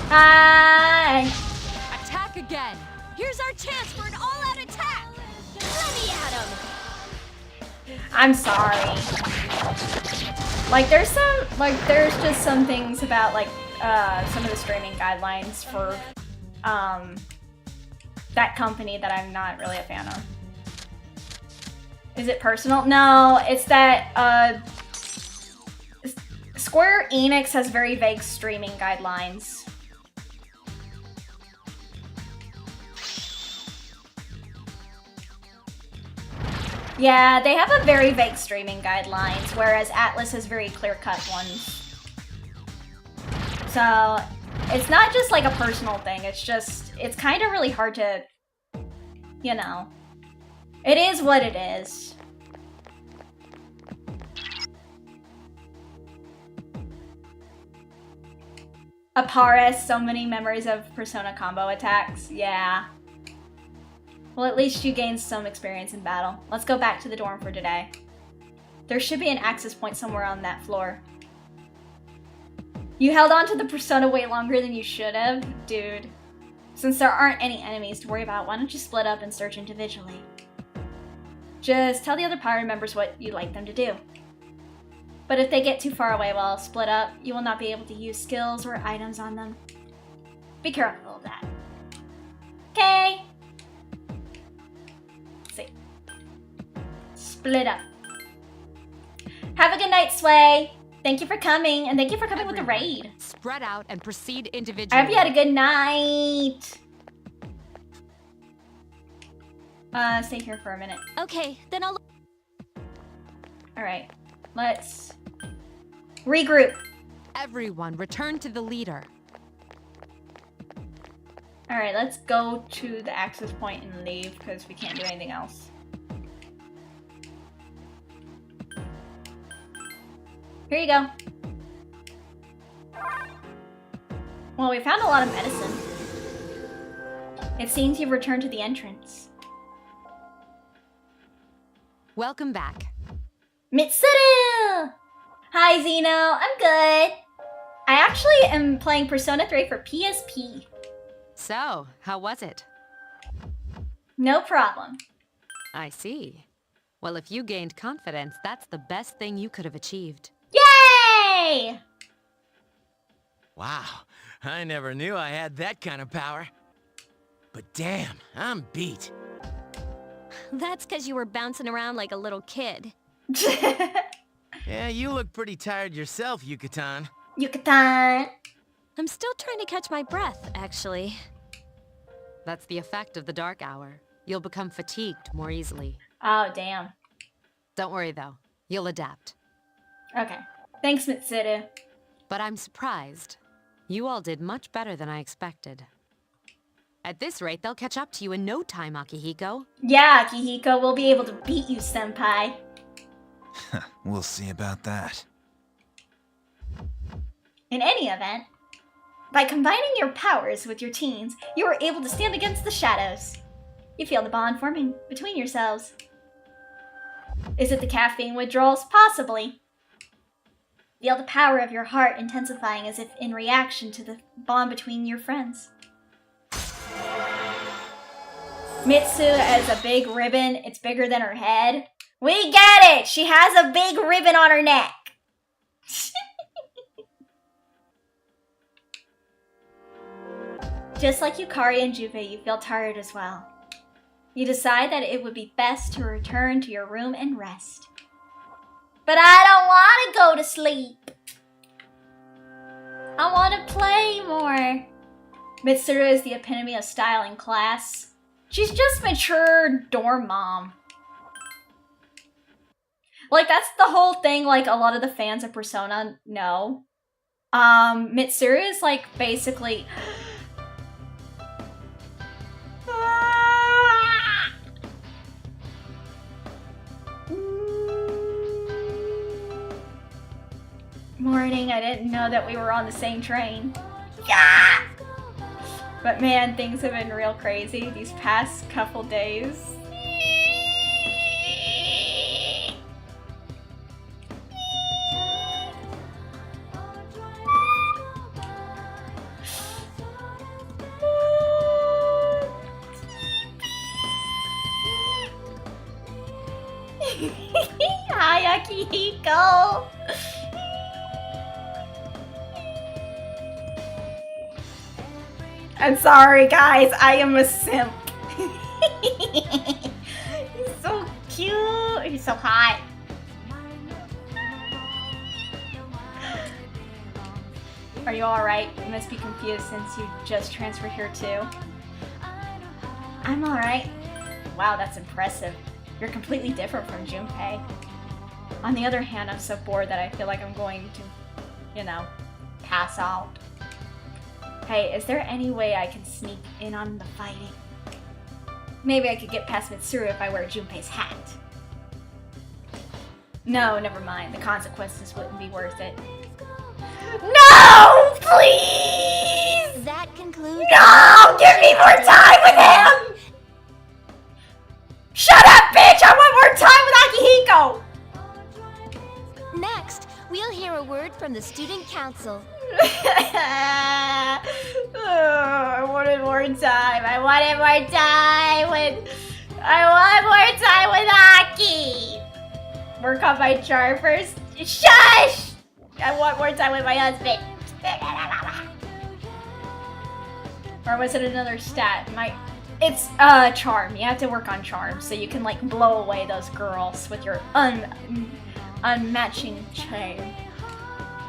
Hi! Attack again! Here's our chance for an all-out attack! Let me at him! I'm sorry. Like there's just some things about like some of the streaming guidelines for that company that I'm not really a fan of. Is it personal? No, it's that Square Enix has very vague streaming guidelines. Yeah, they have a very vague streaming guidelines, whereas Atlus has very clear-cut ones. So, it's not just like a personal thing, it's kind of really hard to, you know. It is what it is. Aparis, so many memories of Persona combo attacks. Yeah. Well, at least you gained some experience in battle. Let's go back to the dorm for today. There should be an access point somewhere on that floor. You held on to the Persona way longer than you should have? Dude. Since there aren't any enemies to worry about, why don't you split up and search individually? Just tell the other pirate members what you'd like them to do. But if they get too far away while split up, you will not be able to use skills or items on them. Be careful of that. Okay. Let's see. Split up. Have a good night, Sway. Thank you for coming, and thank you for coming with the raid. Spread out and proceed individually. I hope you had a good night. Stay here for a minute. Okay, then I'll... Alright, let's regroup. Everyone, return to the leader. Alright, let's go to the access point and leave, because we can't do anything else. Here you go. Well, we found a lot of medicine. It seems you've returned to the entrance. Welcome back. Mitsuru! Hi, Zeno. I'm good. I actually am playing Persona 3 for PSP. So, how was it? No problem. I see. Well, if you gained confidence, that's the best thing you could have achieved. Yay! Wow, I never knew I had that kind of power. But damn, I'm beat. That's because you were bouncing around like a little kid. Yeah, you look pretty tired yourself, Yucatan. Yucatan! I'm still trying to catch my breath, actually. That's the effect of the dark hour. You'll become fatigued more easily. Oh, damn. Don't worry, though. You'll adapt. Okay. Thanks, Mitsuru. But I'm surprised. You all did much better than I expected. At this rate, they'll catch up to you in no time, Akihiko. Yeah, Akihiko, we'll be able to beat you, senpai. We'll see about that. In any event, by combining your powers with your teens, you are able to stand against the shadows. You feel the bond forming between yourselves. Is it the caffeine withdrawals? Possibly. Feel the power of your heart intensifying as if in reaction to the bond between your friends. Mitsu has a big ribbon. It's bigger than her head. We get it! She has a big ribbon on her neck. Just like Yukari and Juve, you feel tired as well. You decide that it would be best to return to your room and rest. But I don't want to go to sleep. I want to play more. Mitsuru is the epitome of style in class. She's just mature dorm mom. Like, that's the whole thing, like, a lot of the fans of Persona know. Mitsuru is, like, basically... Morning, I didn't know that we were on the same train. Yeah! But man, things have been real crazy these past couple days. Hi, Akihiko! I'm sorry, guys. I am a simp. He's so cute. He's so hot. Are you alright? You must be confused since you just transferred here too. I'm alright. Wow, that's impressive. You're completely different from Junpei. On the other hand, I'm so bored that I feel like I'm going to, you know, pass out. Hey, is there any way I can sneak in on the fighting? Maybe I could get past Mitsuru if I wear Junpei's hat. No, never mind. The consequences wouldn't be worth it. No! Please! That concludes... No! Give me more time with him! Shut up, bitch! I want more time with Akihiko! Next, we'll hear a word from the student council. I wanted more time. I wanted more time with Aki. Work on my charm first. Shush! I want more time with my husband. Or was it another stat? It's charm. You have to work on charm so you can like blow away those girls with your unmatching charm.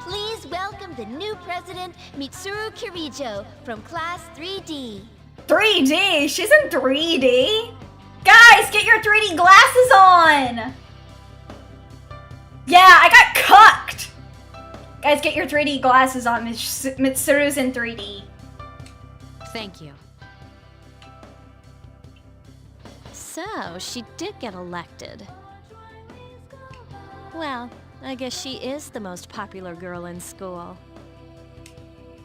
Please welcome the new president, Mitsuru Kirijo, from Class 3D. 3D? She's in 3D? Guys, get your 3D glasses on! Yeah, I got cucked! Guys, get your 3D glasses on. Mitsuru's in 3D. Thank you. So, she did get elected. Well, I guess she is the most popular girl in school.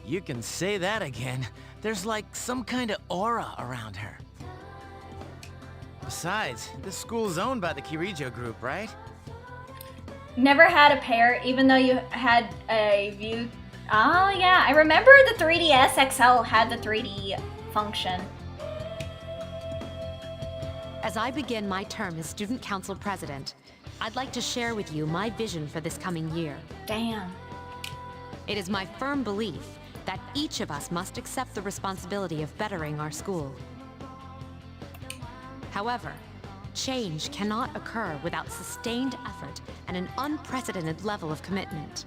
You can say that again. There's like some kind of aura around her. Besides, this school's owned by the Kirijo group, right? Never had a pair, even though you had a view. Oh yeah, I remember the 3DS XL had the 3D function. As I begin my term as student council president, I'd like to share with you my vision for this coming year. Damn. It is my firm belief that each of us must accept the responsibility of bettering our school. However, change cannot occur without sustained effort and an unprecedented level of commitment.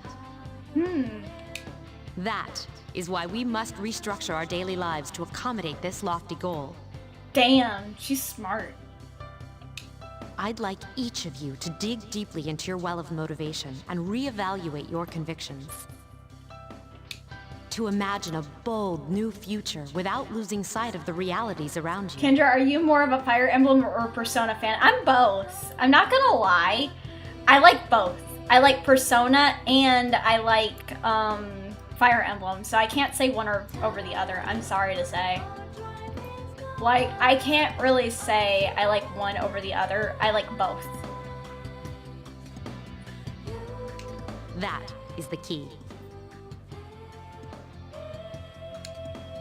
That is why we must restructure our daily lives to accommodate this lofty goal. Damn, she's smart. I'd like each of you to dig deeply into your well of motivation and reevaluate your convictions. To imagine a bold new future without losing sight of the realities around you. Kendra, are you more of a Fire Emblem or Persona fan? I'm both. I'm not gonna lie. I like both. I like Persona and I like Fire Emblem, so I can't say one over the other. I'm sorry to say. Like, I can't really say I like one over the other. I like both. That is the key.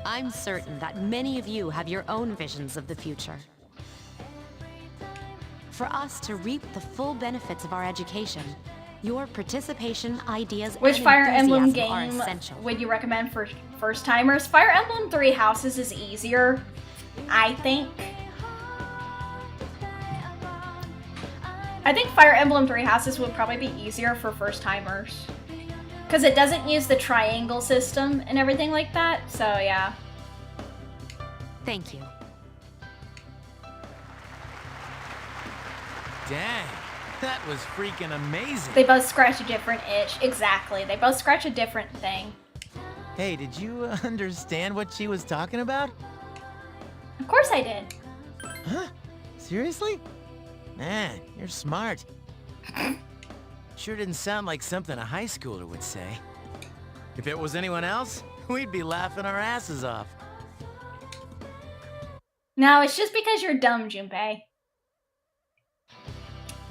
I'm certain that many of you have your own visions of the future. For us to reap the full benefits of our education, your participation, ideas, Which and Fire Emblem enthusiasm are game essential. would you recommend for first timers? Fire Emblem Three Houses is easier, I think. I think Fire Emblem Three Houses would probably be easier for first timers. Because it doesn't use the triangle system and everything like that, so yeah. Thank you. Dang, that was freaking amazing. They both scratch a different itch. Exactly. They both scratch a different thing. Hey, did you understand what she was talking about? Of course I did. Huh? Seriously? Man, you're smart. Sure didn't sound like something a high schooler would say. If it was anyone else, we'd be laughing our asses off. No, it's just because you're dumb, Junpei.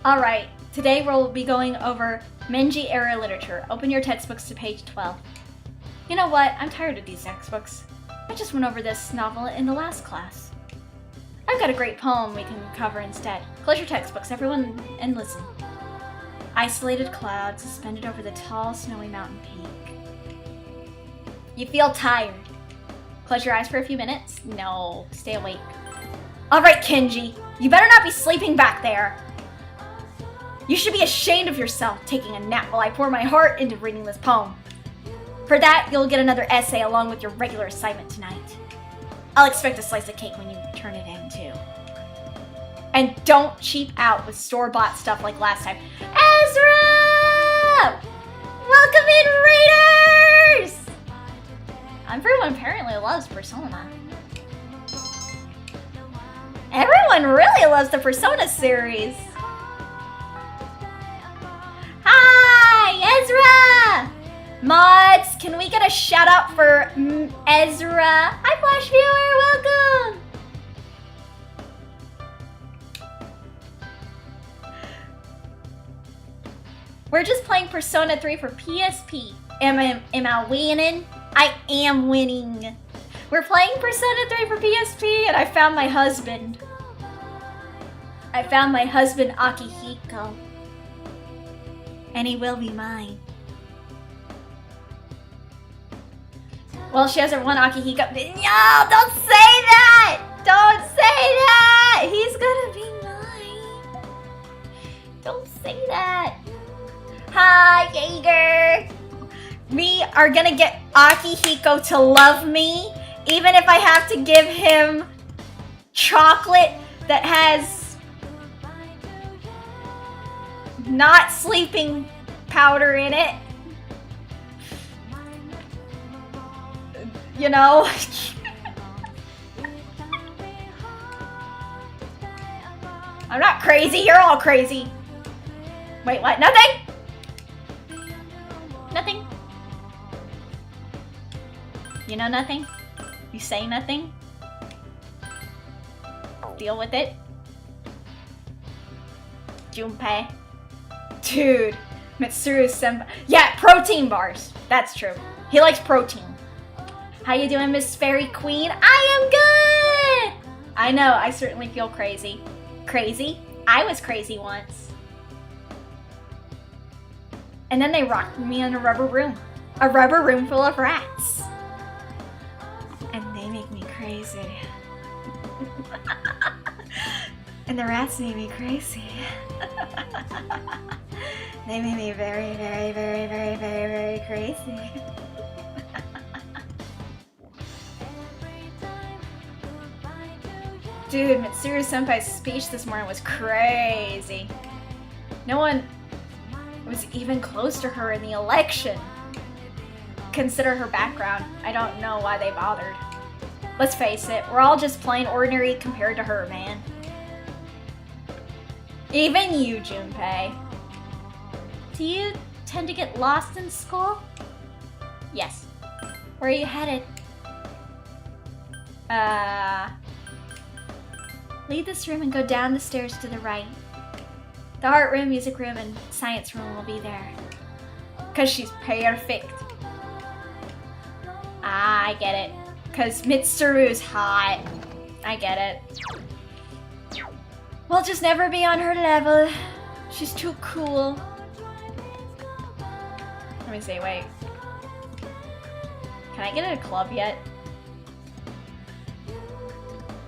Alright, today we'll be going over Meiji era literature. Open your textbooks to page 12. You know what? I'm tired of these textbooks. I just went over this novel in the last class. I've got a great poem we can cover instead. Close your textbooks, everyone, and listen. Isolated cloud suspended over the tall, snowy mountain peak. You feel tired. Close your eyes for a few minutes. No, stay awake. Alright, Kenji, you better not be sleeping back there. You should be ashamed of yourself taking a nap while I pour my heart into reading this poem. For that, you'll get another essay along with your regular assignment tonight. I'll expect a slice of cake when you turn it in, too. And don't cheap out with store-bought stuff like last time. Ezra! Welcome in, Raiders! Everyone apparently loves Persona. Everyone really loves the Persona series. Hi, Ezra! Mods, can we get a shout out for Ezra? Hi, Flash Viewer, welcome! We're just playing Persona 3 for PSP. Am I winning? I am winning. We're playing Persona 3 for PSP and I found my husband. I found my husband, Akihiko. And he will be mine. Well, she hasn't won Akihiko. No, don't say that! Don't say that! He's gonna be mine. Don't say that. Hi, Jaeger. We are gonna get Akihiko to love me, even if I have to give him chocolate that has not sleeping powder in it. You know? I'm not crazy, you're all crazy. Wait, what? Nothing? Nothing? You know nothing? You say nothing? Deal with it? Junpei. Dude, Mitsuru-senpai. Yeah, protein bars. That's true. He likes protein. How you doing, Miss Fairy Queen? I am good! I know, I certainly feel crazy. Crazy? I was crazy once. And then they rocked me in a rubber room. A rubber room full of rats. And they make me crazy. And the rats made me crazy. They made me very, very, very, very, very, very crazy. Dude, Mitsuru-senpai's speech this morning was crazy. No one was even close to her in the election. Consider her background. I don't know why they bothered. Let's face it, we're all just plain ordinary compared to her, man. Even you, Junpei. Do you tend to get lost in school? Yes. Where are you headed? Leave this room and go down the stairs to the right. The art room, music room, and science room will be there. Because she's perfect. Ah, I get it. Because Mitsuru's hot. I get it. We'll just never be on her level. She's too cool. Let me see, wait. Can I get in a club yet?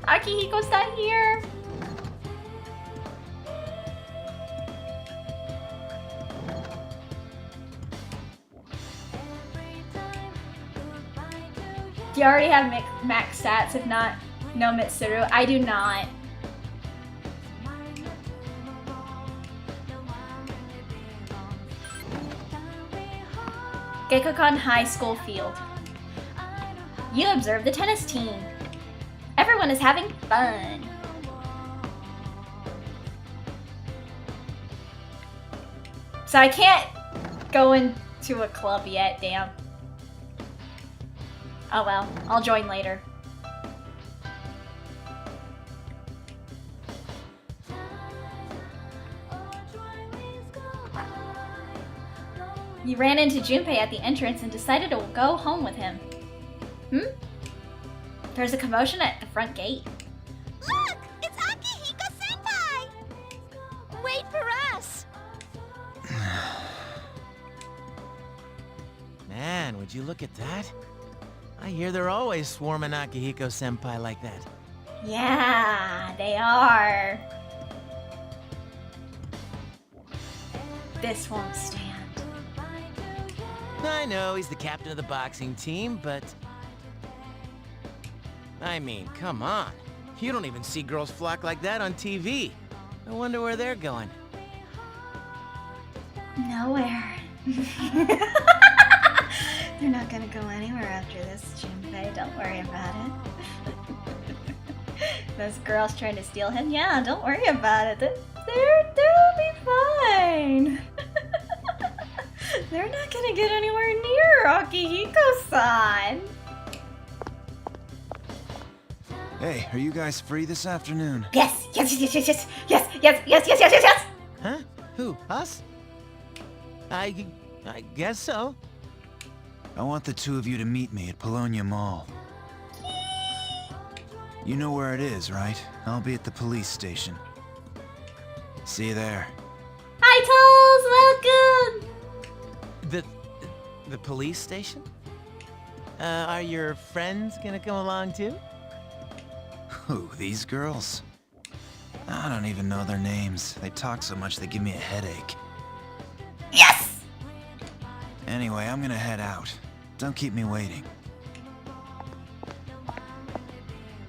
Akihiko's not here! Do you already have max stats? If not, no Mitsuru. I do not. Gekkoukan High School field. You observe the tennis team. Everyone is having fun. So I can't go into a club yet, damn. Oh well, I'll join later. You ran into Junpei at the entrance and decided to go home with him. There's a commotion at the front gate. Look! It's Akihiko-senpai! Wait for us! Man, would you look at that? I hear they're always swarming Akihiko-senpai like that. Yeah, they are. This won't stand. I know he's the captain of the boxing team, but... I mean, come on. You don't even see girls flock like that on TV. I wonder where they're going. Nowhere. They're not gonna go anywhere after this, Junpei. Don't worry about it. Those girls trying to steal him? Yeah, don't worry about it. They'll be fine. They're not gonna get anywhere near Akihiko-san. Hey, are you guys free this afternoon? Yes, yes, yes, yes, yes, yes, yes, yes, yes, yes, yes, yes. Huh? Who? Us? I guess so. I want the two of you to meet me at Polonia Mall. You know where it is, right? I'll be at the police station. See you there. Hi, Tolls! Welcome! The police station? Are your friends gonna come along too? Who, these girls? I don't even know their names. They talk so much they give me a headache. Yes! Anyway, I'm gonna head out. Don't keep me waiting.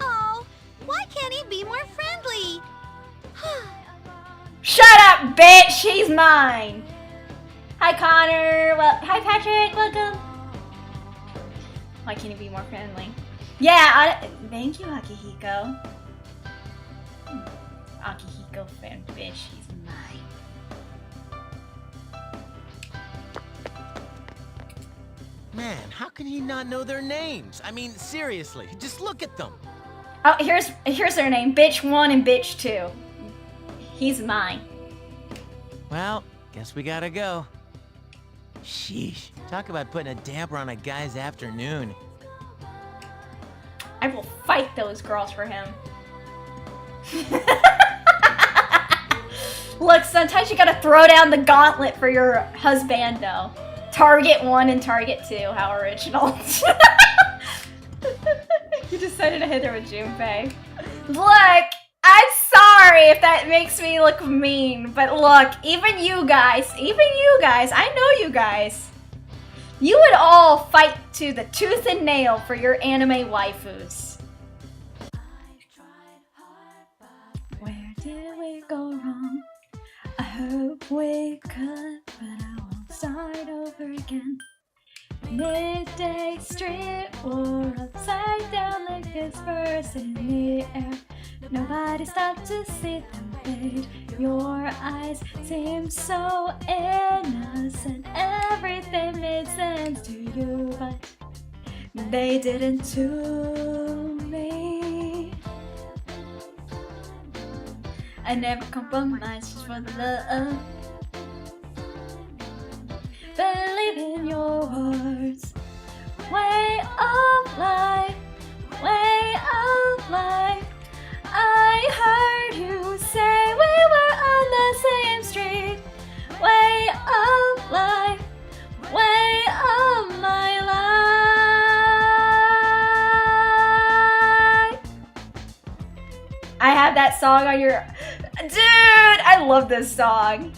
Oh, why can't he be more friendly? Shut up, bitch! She's mine! Hi, Connor! Well, hi, Patrick! Welcome! Why can't he be more friendly? Yeah, thank you, Akihiko. Akihiko fan bitch, she's mine. Man, how can he not know their names? I mean, seriously, just look at them. Oh, here's their name. Bitch 1 and Bitch 2. He's mine. Well, guess we gotta go. Sheesh, talk about putting a damper on a guy's afternoon. I will fight those girls for him. Look, sometimes you gotta throw down the gauntlet for your husbando. Target 1 and Target 2, how original. You decided to hit her with Junpei. Look, I'm sorry if that makes me look mean, but look, even you guys, I know you guys. You would all fight to the tooth and nail for your anime waifus. Where did we go wrong? I hope we could, but I won't start over again. Midday street or upside down like this verse in the air. Nobody stopped to see them fade. Your eyes seem so innocent. Everything made sense to you, but they didn't to me. I never compromised just for the love. Believe have that song on your... Dude, I love this song.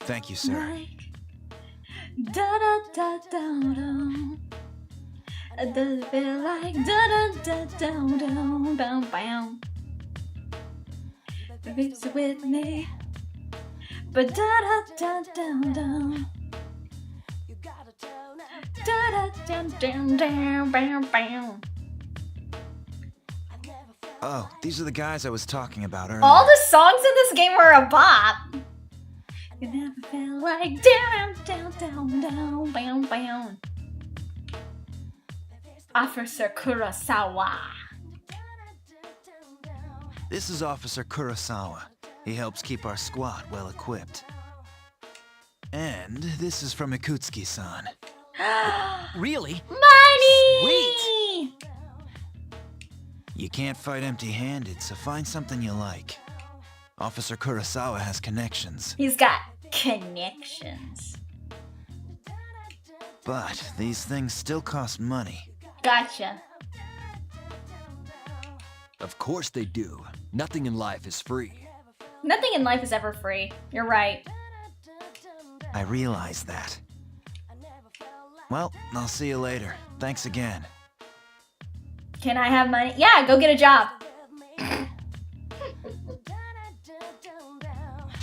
Thank you, sir. Da da da da da. Does it feel like da da da da da bow bow? It's with me, but da da da da da. Da da da da da bow bow. Oh, these are the guys I was talking about earlier. All the songs in this game were a bop. You never feel like down, down, down, down, bow, bow. Officer Kurosawa. This is Officer Kurosawa. He helps keep our squad well equipped. And this is from Ikutsuki-san. Really? Money! Sweet! You can't fight empty-handed, so find something you like. Officer Kurosawa has connections. He's got connections. But these things still cost money. Gotcha. Of course they do. Nothing in life is free. Nothing in life is ever free. You're right. I realize that. Well, I'll see you later. Thanks again. Can I have money? Yeah, go get a job.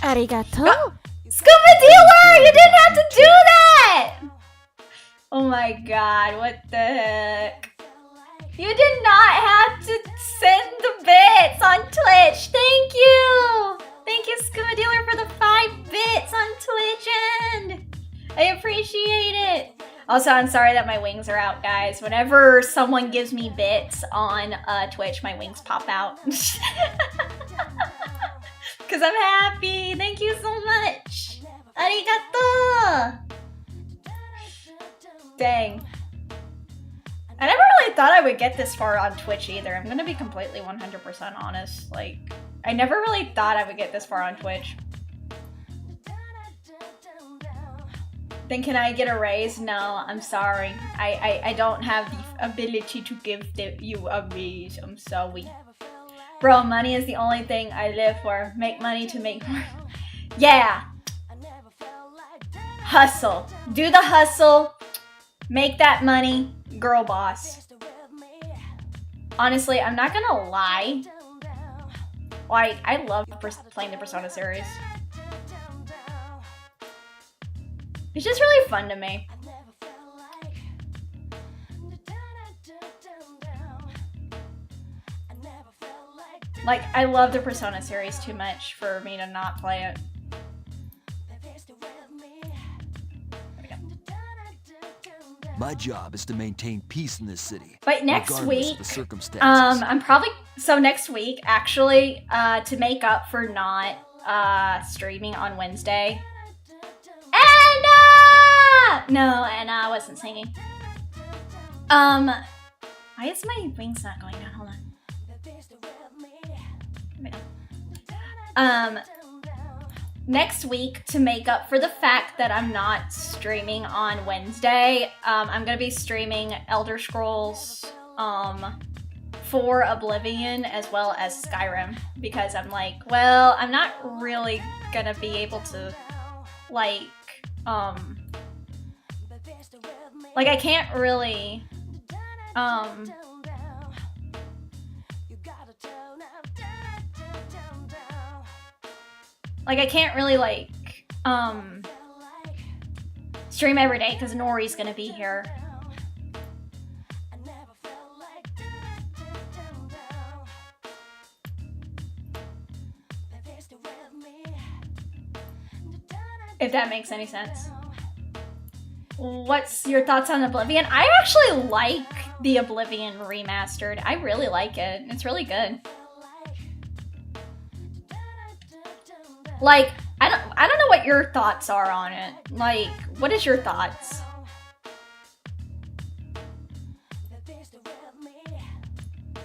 Arigato. Scuba dealer! You didn't have to do that! Oh my god, what the heck? You did not have to send the bits on Twitch. Thank you! Thank you, Scuba Dealer, for the 5 bits on Twitch end. I appreciate it. Also, I'm sorry that my wings are out, guys. Whenever someone gives me bits on Twitch, my wings pop out. Because I'm happy. Thank you so much. Arigato. Dang. I never really thought I would get this far on Twitch either. I'm gonna be completely 100% honest. Like, I never really thought I would get this far on Twitch. Then can I get a raise? No, I'm sorry. I don't have the ability to give you a raise. I'm sorry. Bro, money is the only thing I live for. Make money to make more. Yeah. Hustle. Do the hustle. Make that money. Girl boss. Honestly, I'm not gonna lie. Like, I love playing the Persona series. It's just really fun to me. Like, I love the Persona series too much for me to not play it. My job is to maintain peace in this city. But next regardless week, of the circumstances. I'm probably, so next week, actually, to make up for not streaming on Wednesday. Anna! No, Anna, I wasn't singing. Why is my wings not going down? Hold on. Next week, to make up for the fact that I'm not streaming on Wednesday, I'm gonna be streaming Elder Scrolls 4 Oblivion as well as Skyrim, because I'm like, well, I'm not really gonna be able to, like I can't really, I can't really, stream every day because Nori's gonna be here. If that makes any sense. What's your thoughts on Oblivion? I actually like the Oblivion remastered. I really like it. It's really good. Like, I don't know what your thoughts are on it. Like, what is your thoughts?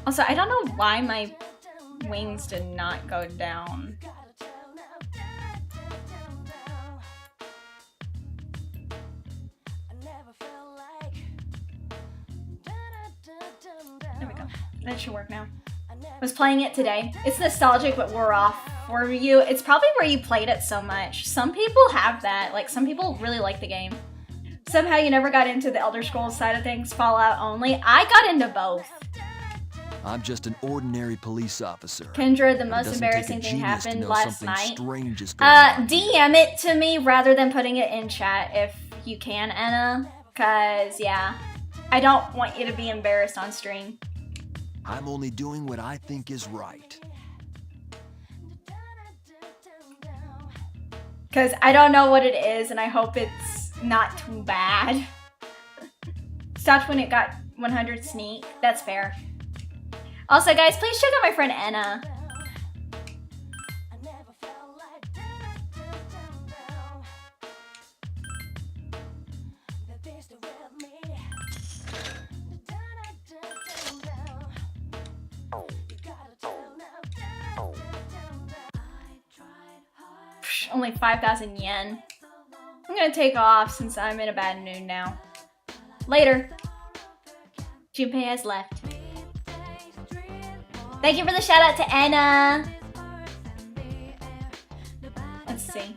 Also, I don't know why my wings did not go down. There we go. That should work now. Was playing it today. It's nostalgic but wore off for you. It's probably where you played it so much. Some people have that. Like, some people really like the game. Somehow you never got into the Elder Scrolls side of things, Fallout only. I got into both. I'm just an ordinary police officer. Kendra, the But it most doesn't embarrassing take a thing genius to happened know last something night. strange is going on. DM it to me rather than putting it in chat if you can, Anna. Cause yeah, I don't want you to be embarrassed on stream. I'm only doing what I think is right. Cause I don't know what it is and I hope it's not too bad. Stopped when it got 100 sneak. That's fair. Also, guys, please check out my friend Anna. Only 5,000 yen. I'm gonna take off since I'm in a bad mood now. Later. Junpei has left. Thank you for the shout out to Anna. Let's see.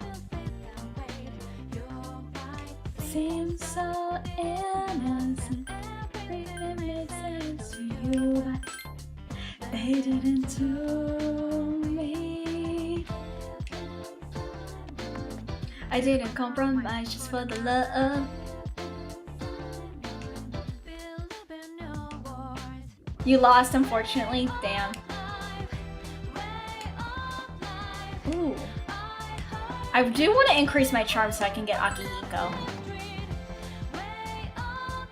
Seems so innocent. Everything makes sense to you, but they didn't to me. I didn't compromise just for the love. You lost, unfortunately. Damn. Ooh. I do want to increase my charm so I can get Akihiko.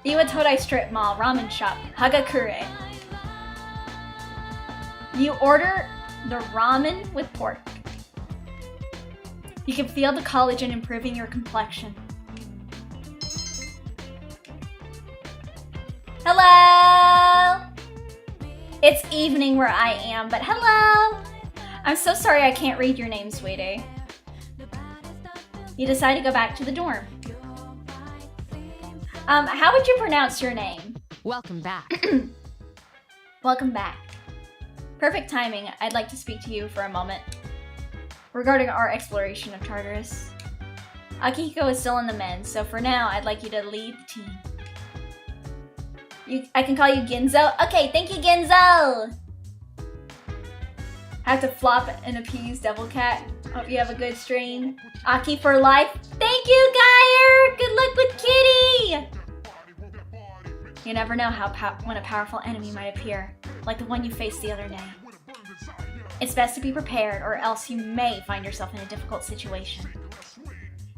Iwatodai Strip Mall, Ramen Shop, Hagakure. You order the ramen with pork. You can feel the collagen improving your complexion. Hello! It's evening where I am, but hello! I'm so sorry I can't read your name, sweetie. You decide to go back to the dorm. How would you pronounce your name? Welcome back. Welcome back. Perfect timing. I'd like to speak to you for a moment. Regarding our exploration of Tartarus. Akihiko is still in the men's, so for now, I'd like you to lead the team. I can call you Ginzo? Okay, thank you, Ginzo! Have to flop and appease Devil Cat. Hope you have a good stream. Aki for life. Thank you, Geyer! Good luck with Kitty! You never know when a powerful enemy might appear, like the one you faced the other day. It's best to be prepared, or else you may find yourself in a difficult situation.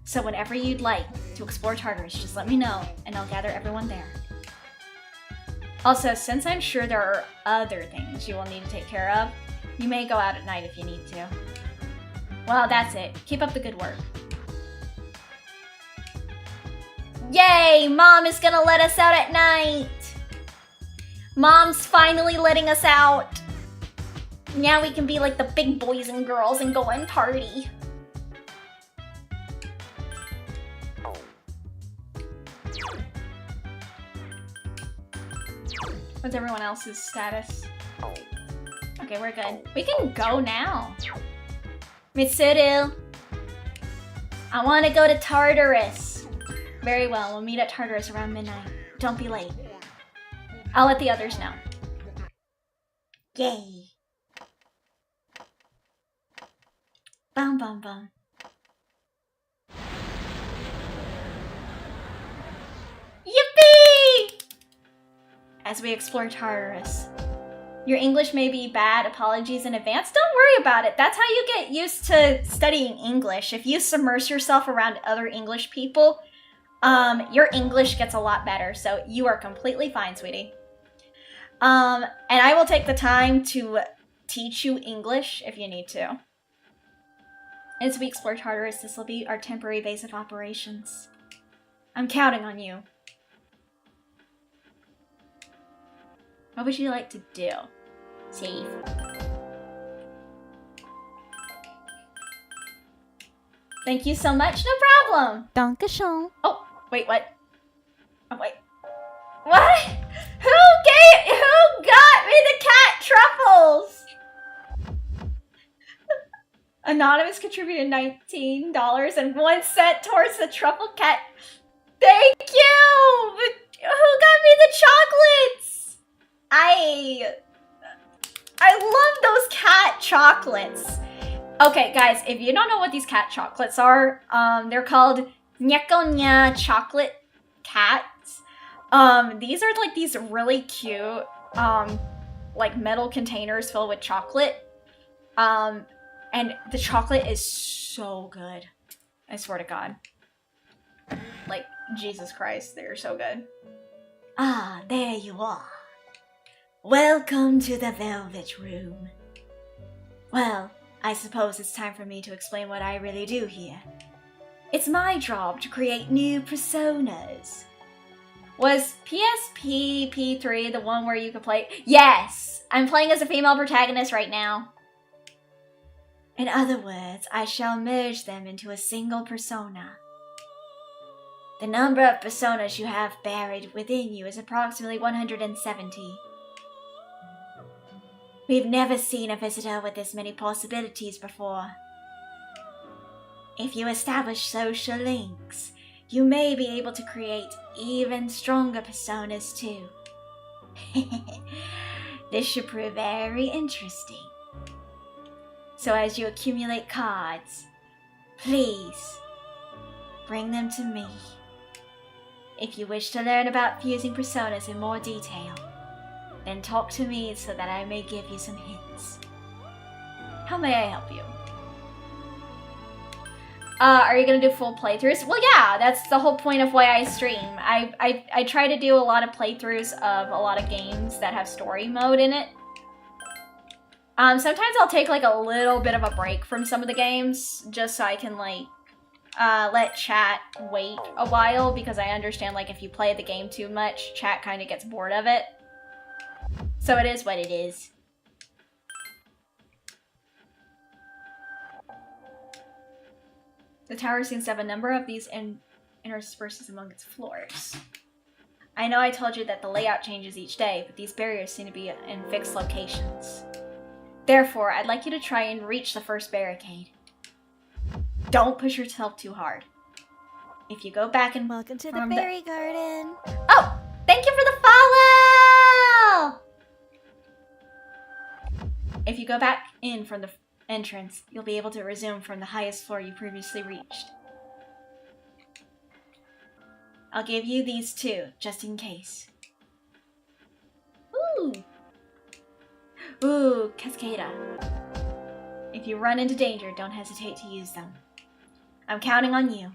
So whenever you'd like to explore Tartarus, just let me know, and I'll gather everyone there. Also, since I'm sure there are other things you will need to take care of, you may go out at night if you need to. Well, that's it. Keep up the good work. Yay! Mom is gonna let us out at night! Mom's finally letting us out! Now we can be like the big boys and girls and go and party. What's everyone else's status? Okay, we're good. We can go now. Mitsuru. I want to go to Tartarus. Very well, we'll meet at Tartarus around midnight. Don't be late. I'll let the others know. Yay. Bum bum bum. Yippee! As we explore Tartarus. Your English may be bad, apologies in advance. Don't worry about it. That's how you get used to studying English. If you submerge yourself around other English people, your English gets a lot better. So you are completely fine, sweetie. And I will take the time to teach you English if you need to. As we explore Tartarus, this will be our temporary base of operations. I'm counting on you. What would you like to do? Save. Thank you so much, no problem! Dankeschön. Oh, wait, what? Oh, wait. What? Who Who got me the cat truffles? Anonymous contributed $19.01 towards the truffle cat. Thank you! But who got me the chocolates? I love those cat chocolates. Okay, guys, if you don't know what these cat chocolates are, they're called Nyekonya chocolate cats. These are like these really cute, like metal containers filled with chocolate. And the chocolate is so good. I swear to God. Like, Jesus Christ, they're so good. Ah, there you are. Welcome to the Velvet Room. Well, I suppose it's time for me to explain what I really do here. It's my job to create new personas. Was PSP P3 the one where you could play? Yes! I'm playing as a female protagonist right now. In other words, I shall merge them into a single persona. The number of personas you have buried within you is approximately 170. We've never seen a visitor with this many possibilities before. If you establish social links, you may be able to create even stronger personas too. This should prove very interesting. So as you accumulate cards, please bring them to me. If you wish to learn about fusing personas in more detail, then talk to me so that I may give you some hints. How may I help you? Are you gonna do full playthroughs? Well, yeah, that's the whole point of why I stream. I try to do a lot of playthroughs of a lot of games that have story mode in it. Sometimes I'll take like a little bit of a break from some of the games just so I can like let chat wait a while, because I understand like if you play the game too much, chat kind of gets bored of it. So it is what it is. The tower seems to have a number of these intersperses among its floors. I know I told you that the layout changes each day, but these barriers seem to be in fixed locations. Therefore, I'd like you to try and reach the first barricade. Don't push yourself too hard. If you go back and welcome to the berry garden. Oh, thank you for the follow! If you go back in from the entrance, you'll be able to resume from the highest floor you previously reached. I'll give you these too, just in case. Ooh! Ooh, Cascada. If you run into danger, don't hesitate to use them. I'm counting on you.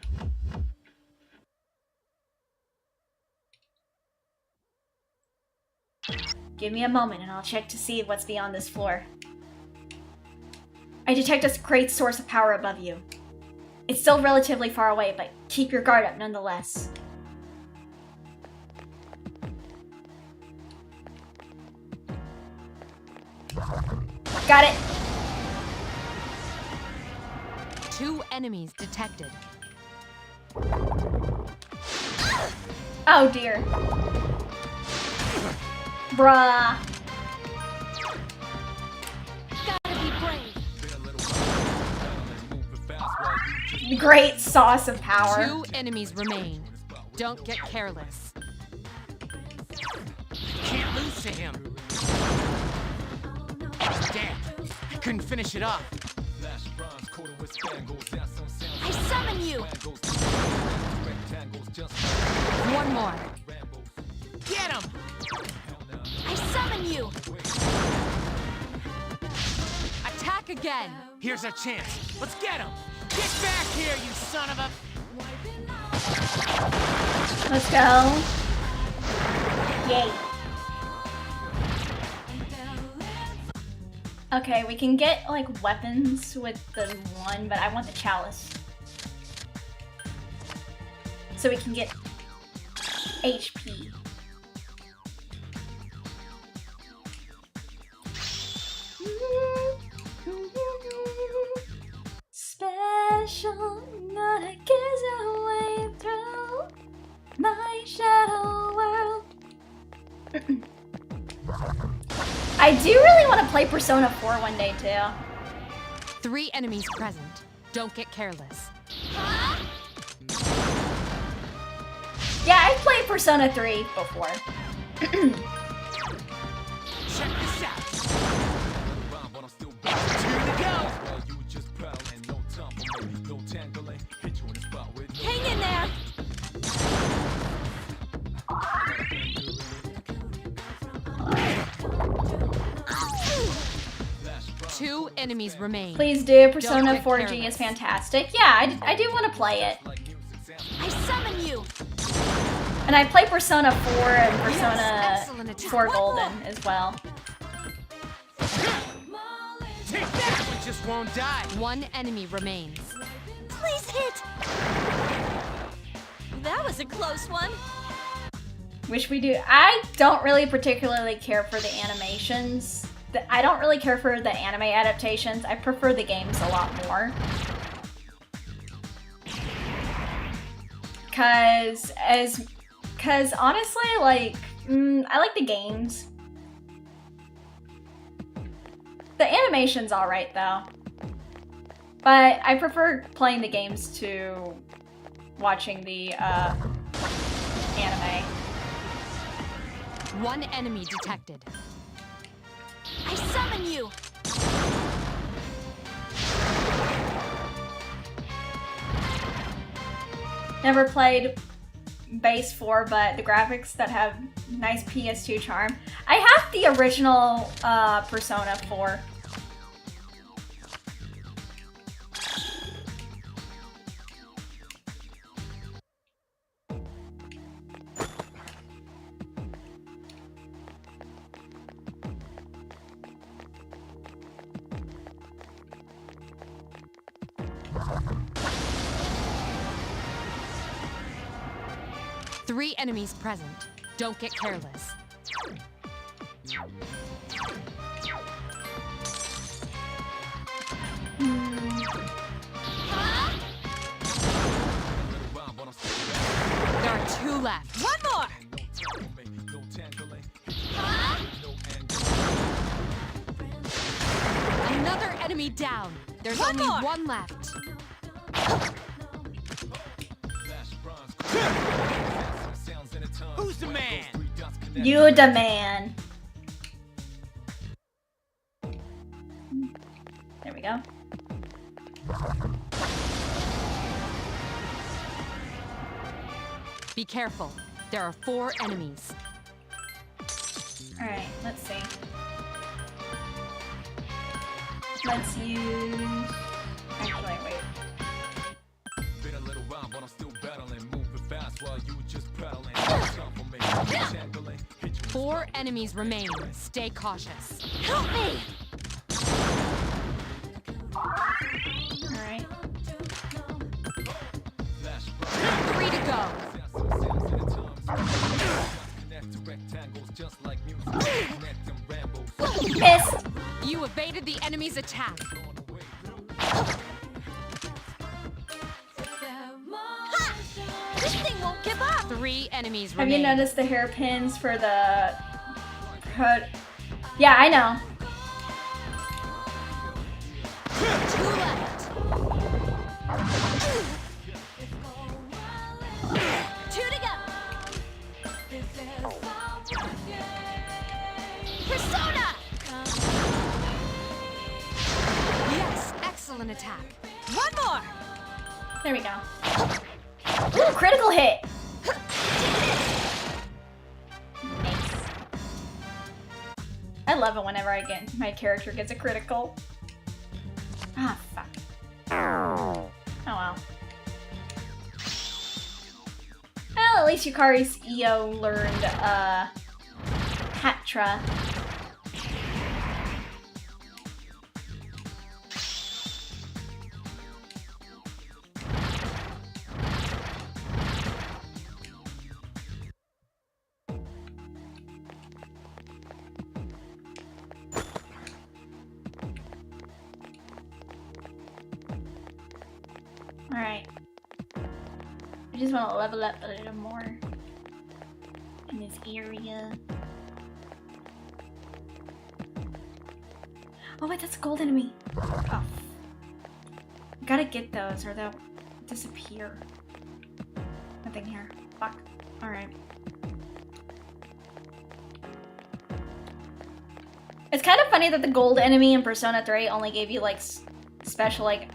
Give me a moment and I'll check to see what's beyond this floor. I detect a great source of power above you. It's still relatively far away, but keep your guard up nonetheless. Got it. 2 enemies detected. Oh dear. Bruh. Gotta be brave. Great sauce of power. 2 enemies remain. Don't get careless. Can't lose to him. Damn, I couldn't finish it off. I summon you. One more. Get him! I summon you. Attack again. Here's our chance. Let's get him. Get back here, you son of a... Let's go. Yay. Okay, we can get like weapons with the one, but I want the chalice. So we can get HP. Special, gonna kiss your way through my shadow world. I do really want to play Persona 4 one day too. 3 enemies present. Don't get careless. Yeah, I played Persona 3 before. Check this out. Here we go. Hang in there. 2 enemies remain. Please do. Persona 4G is fantastic. Yeah, I do want to play it. I summon you. And I play Persona 4 and Persona 4 Golden as well. Take that! We just won't die. 1 enemy remains. Please hit. That was a close one. Which we do. I don't really particularly care for the animations. I don't really care for the anime adaptations. I prefer the games a lot more. Cause honestly, like, I like the games. The animation's alright though. But I prefer playing the games to watching the anime. 1 enemy detected. I summon you. Never played Base 4, but the graphics that have nice PS2 charm. I have the original Persona 4. Three enemies present. Don't get careless. There are 2 left. One more. Another enemy down. There's only one left. Who's the man? You the man. There we go. Be careful. There are 4 enemies. Alright, let's see. Let's use... Actually, wait. 4 enemies remain. Stay cautious. Help me! Alright. 3 to go. Missed! You evaded the enemy's attack. Ha! This thing won't give up! 3 enemies Have remain. you noticed the hairpins for the... Yeah, I know. 2 left. 2 to go. Persona! Yes, excellent attack. One more! There we go. Ooh, critical hit! Nice. I love it whenever my character gets a critical. Ah, fuck. Oh well. Well, at least Yukari's EO learned, Hatra. Alright. I just want to level up a little more in this area. Oh wait, that's a gold enemy. Oh. Gotta get those or they'll disappear. Nothing here. Fuck. Alright. It's kind of funny that the gold enemy in Persona 3 only gave you like special like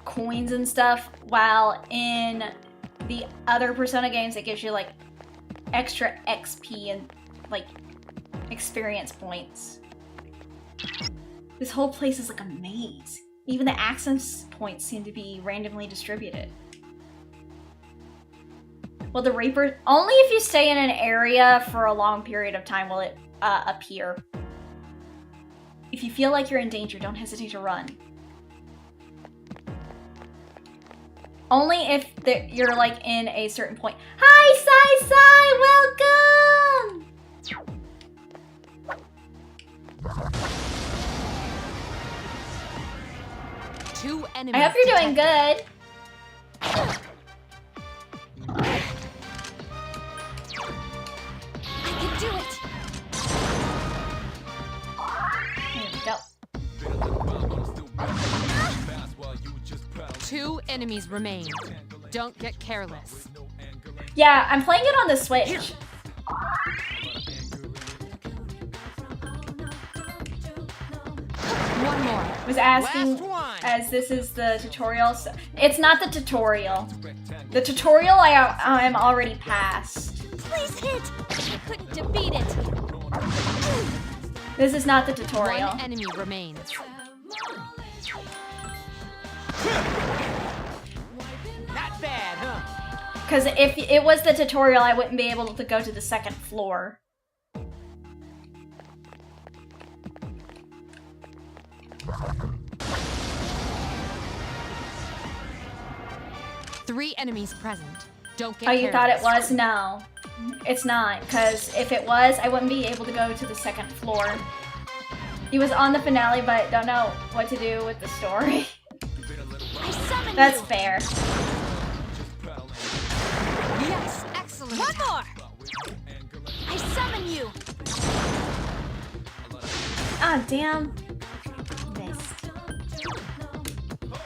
coins and stuff, while in the other Persona games it gives you like extra XP and like experience points. This whole place is like a maze. Even the access points seem to be randomly distributed. Well, the Reaper, only if you stay in an area for a long period of time will it appear. If you feel like you're in danger, don't hesitate to run. Only if you're like in a certain point. Hi, Sai Sai, welcome! 2 enemies. I hope you're doing good. I can do it. There we go. 2 enemies remain. Don't get careless. Yeah, I'm playing it on the Switch. One more. Was asking as this is the tutorial. So it's not the tutorial. The tutorial I'm already past. Please hit. I couldn't defeat it. This is not the tutorial. 1 enemy remains. Not bad, huh? Because if it was the tutorial, I wouldn't be able to go to the second floor. Three enemies present. Don't get Oh, you careless. thought it was? No. It's not, because if it was, I wouldn't be able to go to the second floor. He was on the finale, but don't know what to do with the story. That's fair. Yes, excellent. One more. I summon you. Ah, damn. Missed.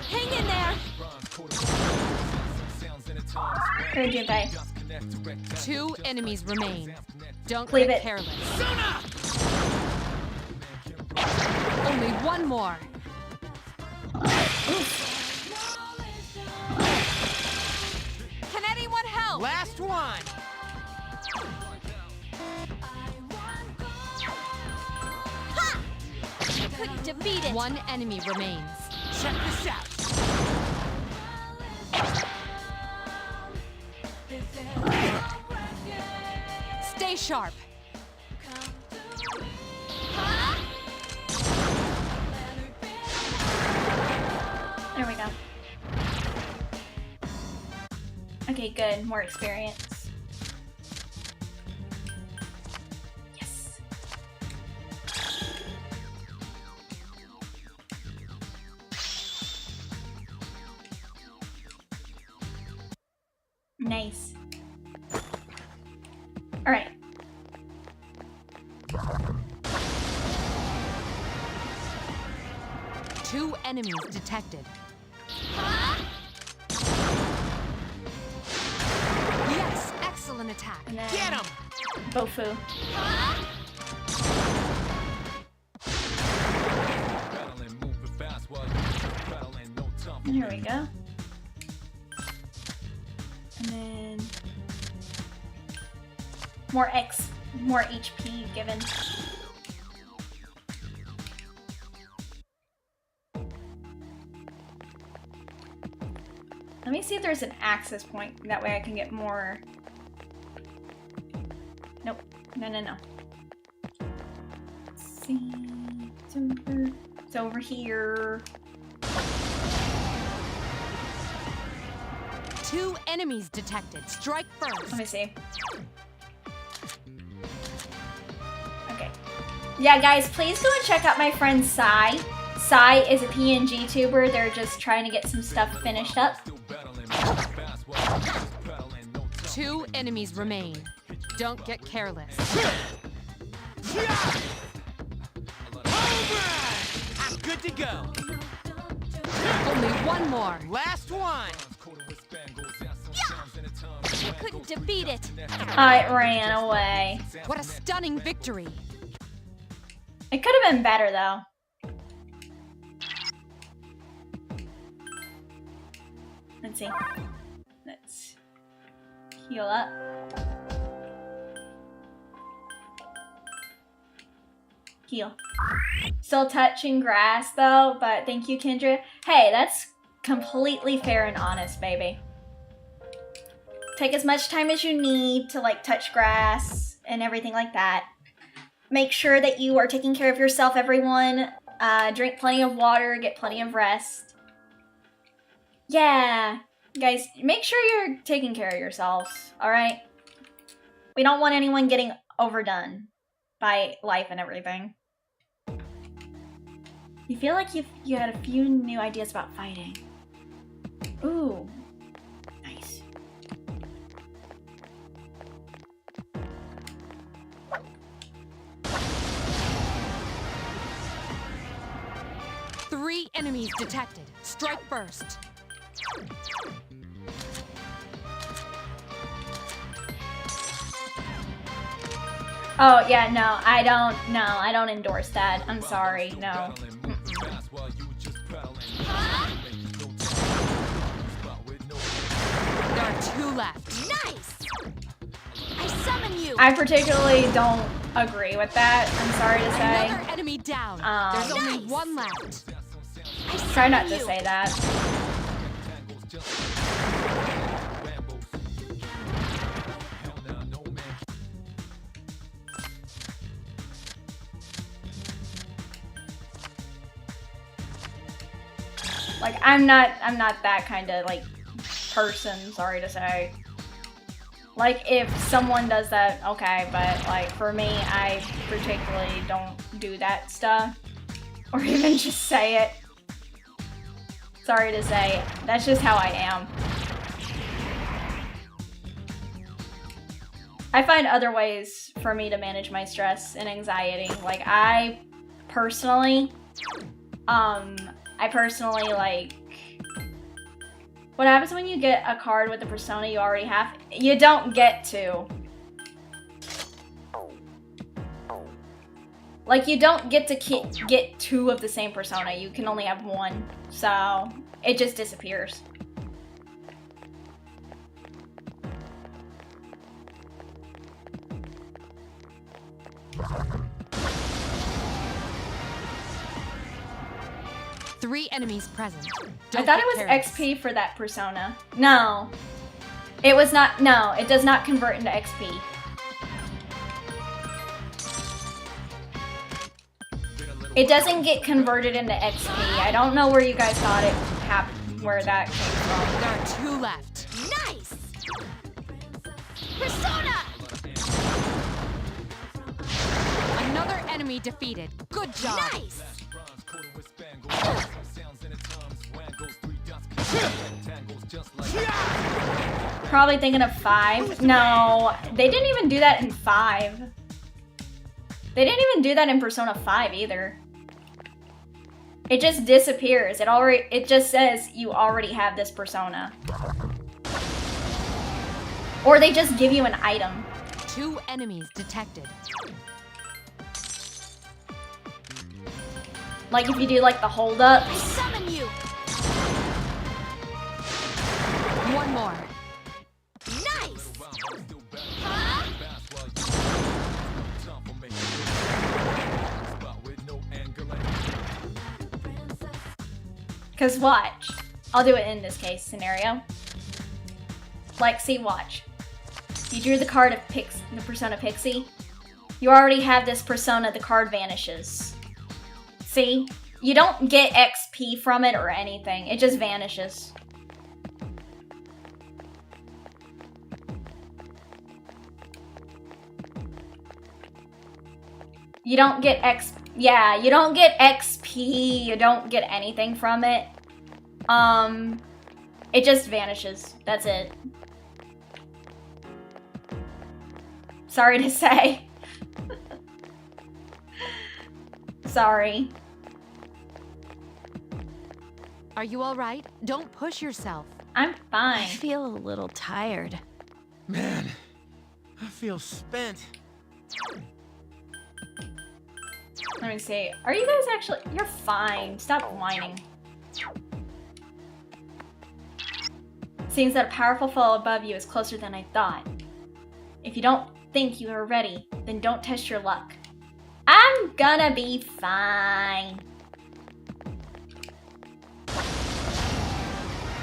Hang in there. Heard you, bye. 2 enemies remain. Don't Leave get it. careless. Only one more. Can anyone help? Last one. Ha! I couldn't defeat it. 1 enemy remains. Check this out. Stay sharp. There we go. Okay, good. More experience. Yes. Nice. All right. Two enemies detected. Yes, excellent attack. Get him! Bofu. Here we go. And then more HP given. Let me see if there's an access point. That way I can get more. Nope. No. Let's see. It's over here. 2 enemies detected. Strike first. Let me see. Okay. Yeah, guys, please go and check out my friend Sai. Sai is a PNG tuber. They're just trying to get some stuff finished up. 2 enemies remain. Don't get careless. to go. Only one more. Last one. I couldn't defeat it. I ran away. What a stunning victory. It could have been better though. Let's see. Let's heal up. Heal. Still touching grass though, but thank you, Kendra. Hey, that's completely fair and honest, baby. Take as much time as you need to like touch grass and everything like that. Make sure that you are taking care of yourself, everyone. Drink plenty of water, get plenty of rest. Yeah, guys, make sure you're taking care of yourselves, alright? We don't want anyone getting overdone by life and everything. You feel like you had a few new ideas about fighting. Ooh, nice. Three enemies detected. Strike first. Oh yeah, no, I don't endorse that. I'm sorry, no. There are two left. Nice! I summon you! I particularly don't agree with that, I'm sorry to say. Another enemy down. There's only one left. Try not to say that. Like, I'm not that kind of, like, person, sorry to say. Like, if someone does that, okay, but, like, for me, I particularly don't do that stuff. Or even just say it. Sorry to say, that's just how I am. I find other ways for me to manage my stress and anxiety. Like, I personally, like, what happens when you get a card with the persona you already have? You don't get to. Like, you don't get to get two of the same persona. You can only have one. So, it just disappears. Three enemies present. I thought it was XP for that persona. No. It was not. No, it does not convert into XP. It doesn't get converted into XP. I don't know where you guys thought it happened, where that came from. There are two left. Nice! Persona! Another enemy defeated. Good job. Nice! Probably thinking of 5. No, they didn't even do that in 5. They didn't even do that in Persona 5 either. It just disappears. It just says you already have this persona. Or they just give you an item. Two enemies detected. Like if you do like the hold up. I summon you. One more. Nice. Huh? Cause watch, I'll do it in this case scenario. Like, see, watch. You drew the card of the persona Pixie. You already have this persona. The card vanishes. See? You don't get XP from it or anything. It just vanishes. You don't get yeah, you don't get XP. You don't get anything from it. It just vanishes. That's it. Sorry to say. Are you all right? Don't push yourself. I'm fine. I feel a little tired. Man, I feel spent. Let me see. Are you guys actually... You're fine. Stop whining. Seems that a powerful foe above you is closer than I thought. If you don't think you are ready, then don't test your luck. I'm gonna be fine.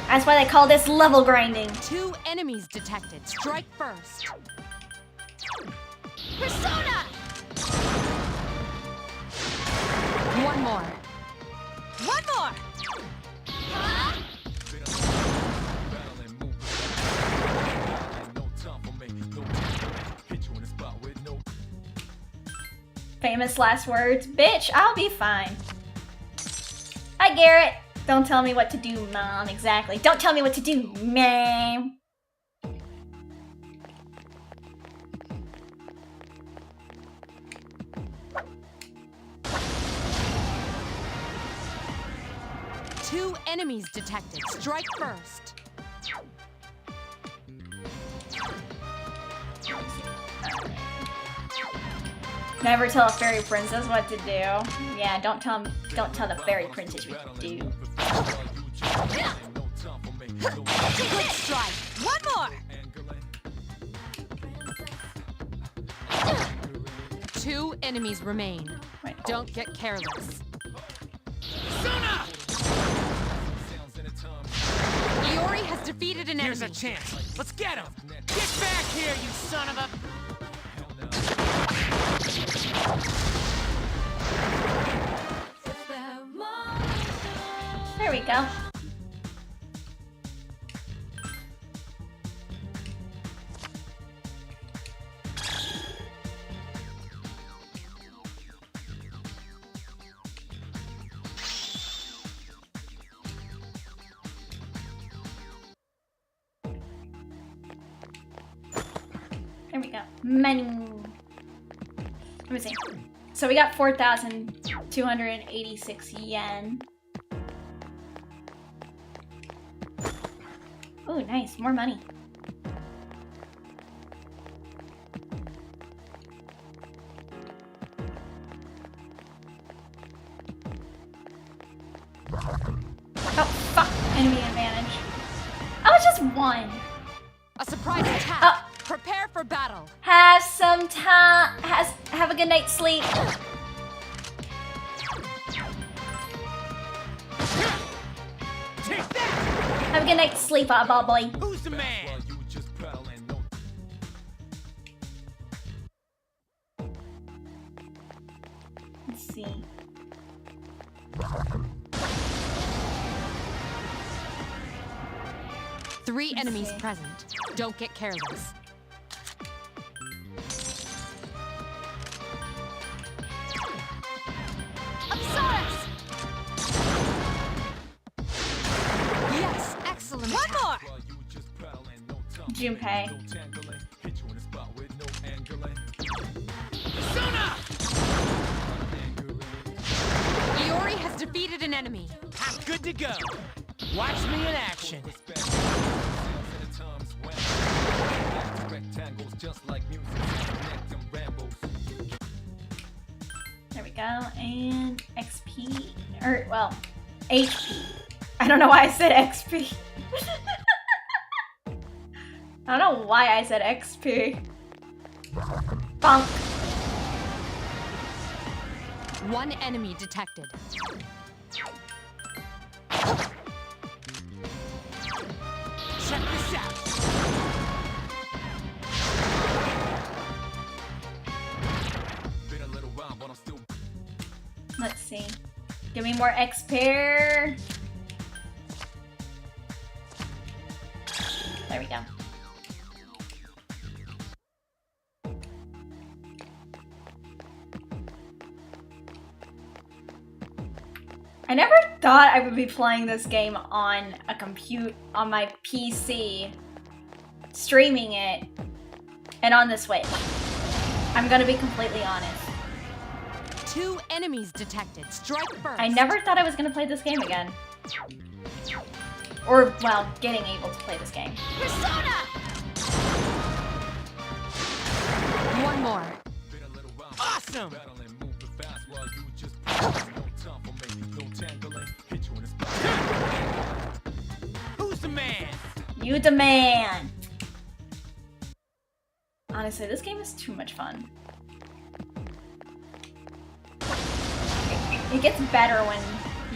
That's why they call this level grinding. 2 enemies detected. Strike first. Persona! One more. One more! Famous last words. Bitch, I'll be fine. Hi, Garrett. Don't tell me what to do, Mom. Exactly. Don't tell me what to do, Mom. Two enemies detected. Strike first. Never tell a fairy princess what to do. Yeah, don't tell the fairy princess what to do. Good strike. One more. 2 enemies remain. Don't get careless. Suna! Iori has defeated an enemy. Here's a chance. Let's get him. Get back here, you son of a... There we go. There we go. Money. Let me see. So we got 4,286 yen. Oh, nice. More money. Oh, fuck. Enemy advantage. I was just one. A surprise attack. Oh. Prepare for battle. Have some time. Have a good night's sleep. Take that! Have a good night's sleep, ball boy. Who's the man? Let's see. Three enemies present. Don't get careless. OSRS! Yes, excellent. One more! Junpei. Suna! Iori has defeated an enemy. I'm good to go. Watch me in action. There we go. And XP. Or, well, HP. I don't know why I said XP. I don't know why I said XP. Bonk. One enemy detected. Check this out. Let's see. Give me more XP. There we go. I never thought I would be playing this game on a on my PC, streaming it, and on the Switch. I'm gonna be completely honest. Two enemies detected. Strike first. I never thought I was gonna play this game again. Or, well, getting able to play this game. Persona! One more. Awesome! Who's the man? You the man! Honestly, this game is too much fun. It gets better when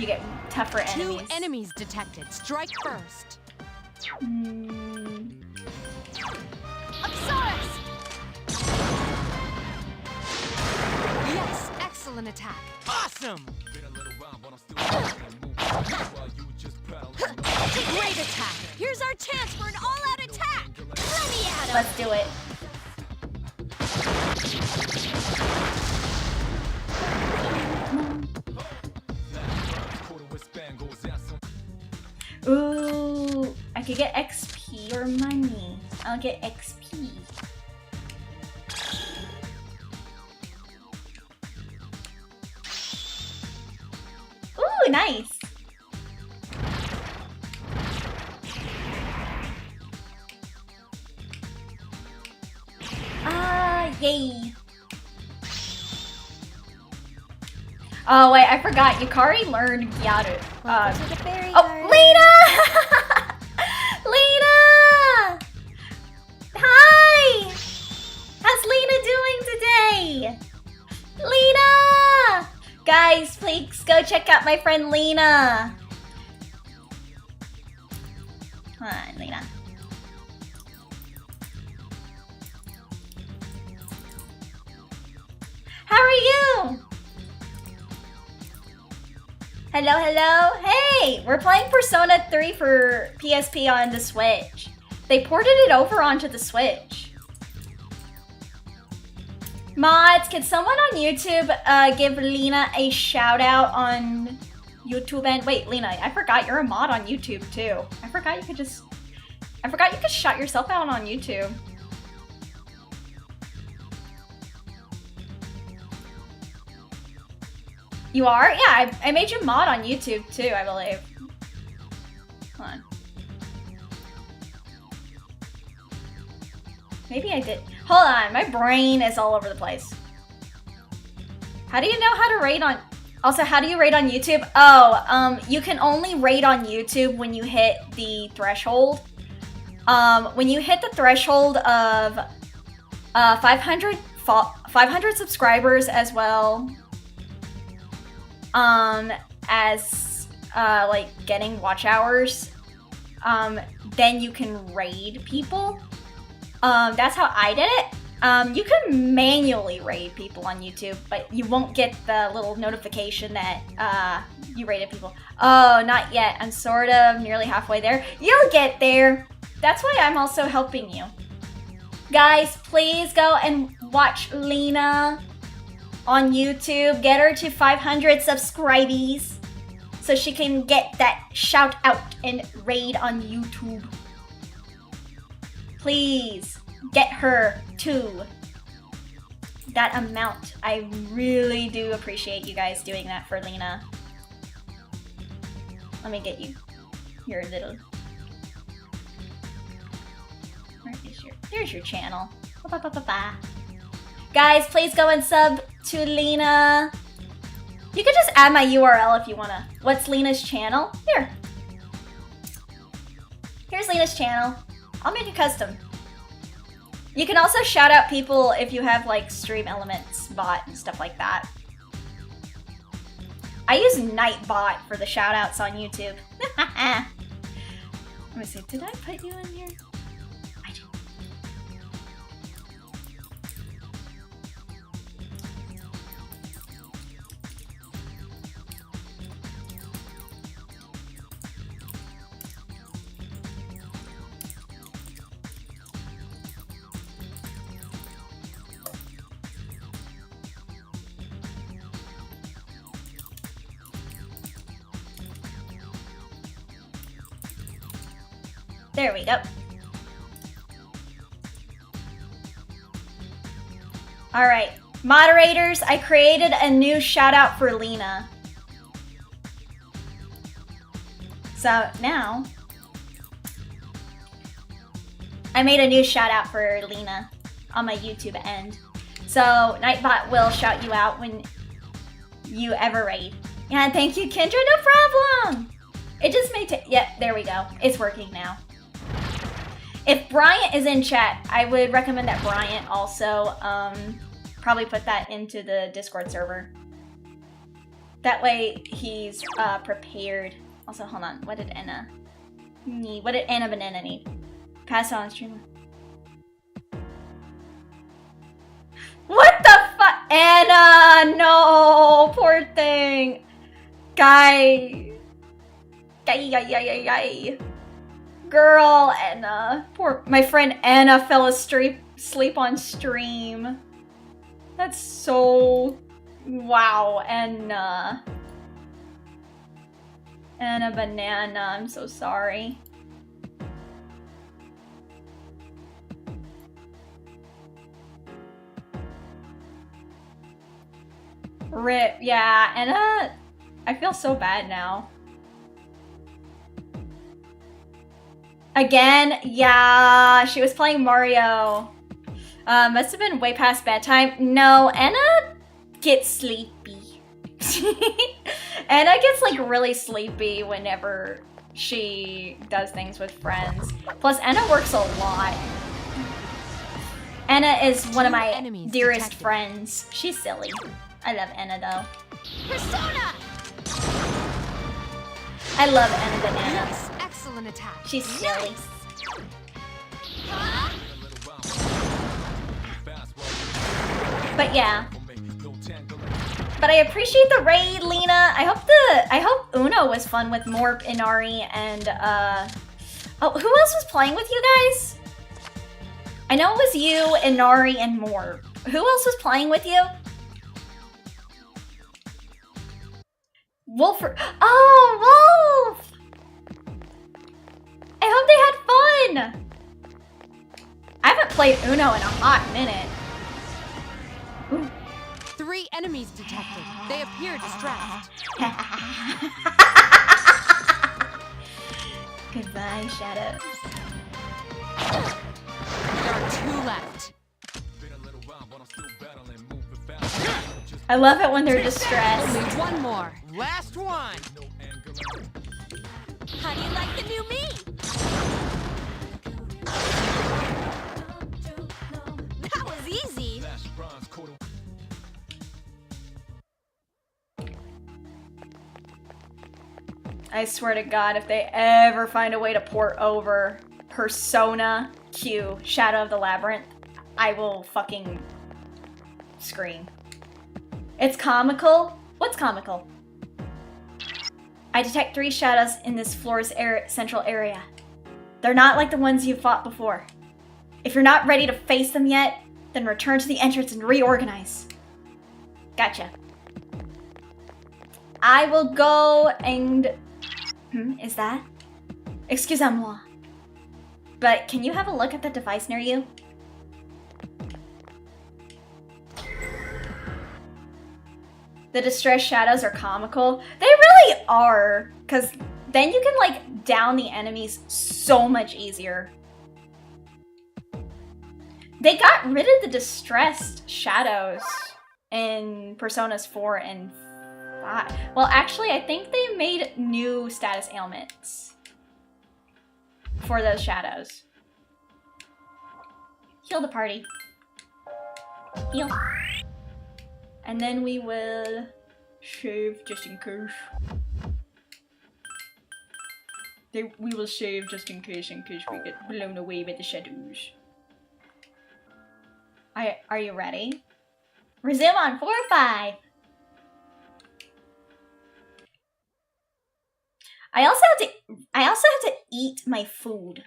you get tougher enemies. 2 enemies detected. Strike first. OSRS! Yes, excellent attack. Awesome! Great attack! Here's our chance for an all-out attack! Let me at him! Let's do it. Ooh, I could get XP or money. I'll get XP. Ooh, nice. Yay. Oh wait, I forgot. Yukari learned Gyaru. Oh, Lena! Lena! Hi! How's Lena doing today? Lena! Guys, please go check out my friend Lena. Come on, Lena. How are you? Hello, hello. Hey, we're playing Persona 3 for PSP on the Switch. They ported it over onto the Switch. Mods, can someone on YouTube give Lena a shout out on YouTube? And wait, Lena, I forgot you're a mod on YouTube too. I forgot you could shout yourself out on YouTube. You are? Yeah, I made you mod on YouTube too, I believe. Hold on. Maybe I did. Hold on, my brain is all over the place. How do you know how to rate on... Also, how do you rate on YouTube? Oh, you can only rate on YouTube when you hit the threshold. When you hit the threshold of 500 subscribers as well, as like getting watch hours, then you can raid people. That's how I did it. You can manually raid people on YouTube, but you won't get the little notification that you raided people. Oh, not yet. I'm sort of nearly halfway there. You'll get there. That's why I'm also helping you. Guys, please go and watch Lena on YouTube. Get her to 500 subscribees so she can get that shout out and raid on YouTube. Please get her to that amount. I really do appreciate you guys doing that for Lena. Let me get you your little... Where is your... There's your channel. Ba-ba-ba-ba-ba. Guys, please go and sub to Lena. You can just add my URL if you wanna. What's Lena's channel? Here. Here's Lena's channel. I'll make it custom. You can also shout out people if you have like Stream Elements bot and stuff like that. I use Nightbot for the shout outs on YouTube. Let me see, did I put you in here? I did. There we go. All right, moderators, I created a new shout out for Lena. So now, I made a new shout out for Lena on my YouTube end. So Nightbot will shout you out when you ever raid. Yeah, thank you, Kendra, no problem. It just may take, yep, there we go. It's working now. If Bryant is in chat, I would recommend that Bryant also probably put that into the Discord server. That way he's prepared. Also, hold on, what did Anna need? What did Anna Banana need? Pass on streamer. What the fuck? Anna, no, poor thing. Guy. Girl, Anna. Poor, my friend Anna fell asleep on stream. That's so, wow, Anna. Anna Banana, I'm so sorry. Rip, yeah, Anna, I feel so bad now. Again, yeah, she was playing Mario. Must have been way past bedtime. No, Anna gets sleepy. Anna gets like really sleepy whenever she does things with friends. Plus, Anna works a lot. Anna is one of my dearest friends. She's silly. I love Anna though. Persona! I love Anna Banana. Yes, excellent attack. She's silly. But yeah. But I appreciate the raid, Lena. I hope Uno was fun with Morp, Inari, and oh, who else was playing with you guys? I know it was you, Inari, and Morp. Who else was playing with you? Wolf. Oh, Wolf! I hope they had fun. I haven't played Uno in a hot minute. Ooh. 3 enemies detected. They appear distressed. Goodbye, Shadows. There are 2 left. I love it when they're distressed. Only 1 more. Last one. How do you like the new me? That was easy. I swear to God, if they ever find a way to port over Persona Q, Shadow of the Labyrinth, I will fucking scream. It's comical? What's comical? I detect 3 shadows in this floor's central area. They're not like the ones you fought before. If you're not ready to face them yet, then return to the entrance and reorganize. Gotcha. I will go and... is that? Excusez-moi. But can you have a look at the device near you? The distressed shadows are comical. They really are, because then you can like down the enemies so much easier. They got rid of the distressed shadows in Personas 4 and 5. Well, actually, I think they made new status ailments for those shadows. Heal the party. Heal. And then we will shave just in case. We will shave just in case we get blown away by the shadows. Are you ready? Resume on 4 or 5. I also have to eat my food.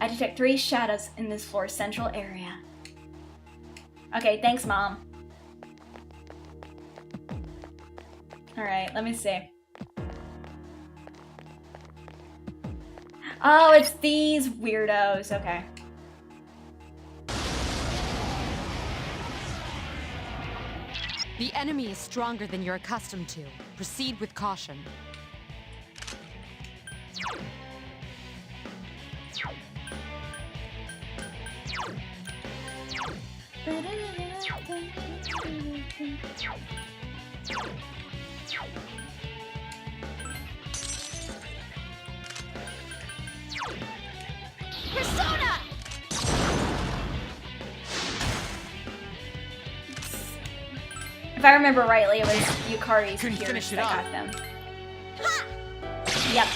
I detect 3 shadows in this floor's central area. Okay, thanks, Mom. Alright, let me see. Oh, it's these weirdos. Okay. The enemy is stronger than you're accustomed to. Proceed with caution. Persona! If I remember rightly, it was Yukari's Couldn't peers finish it that off. got them. Yep.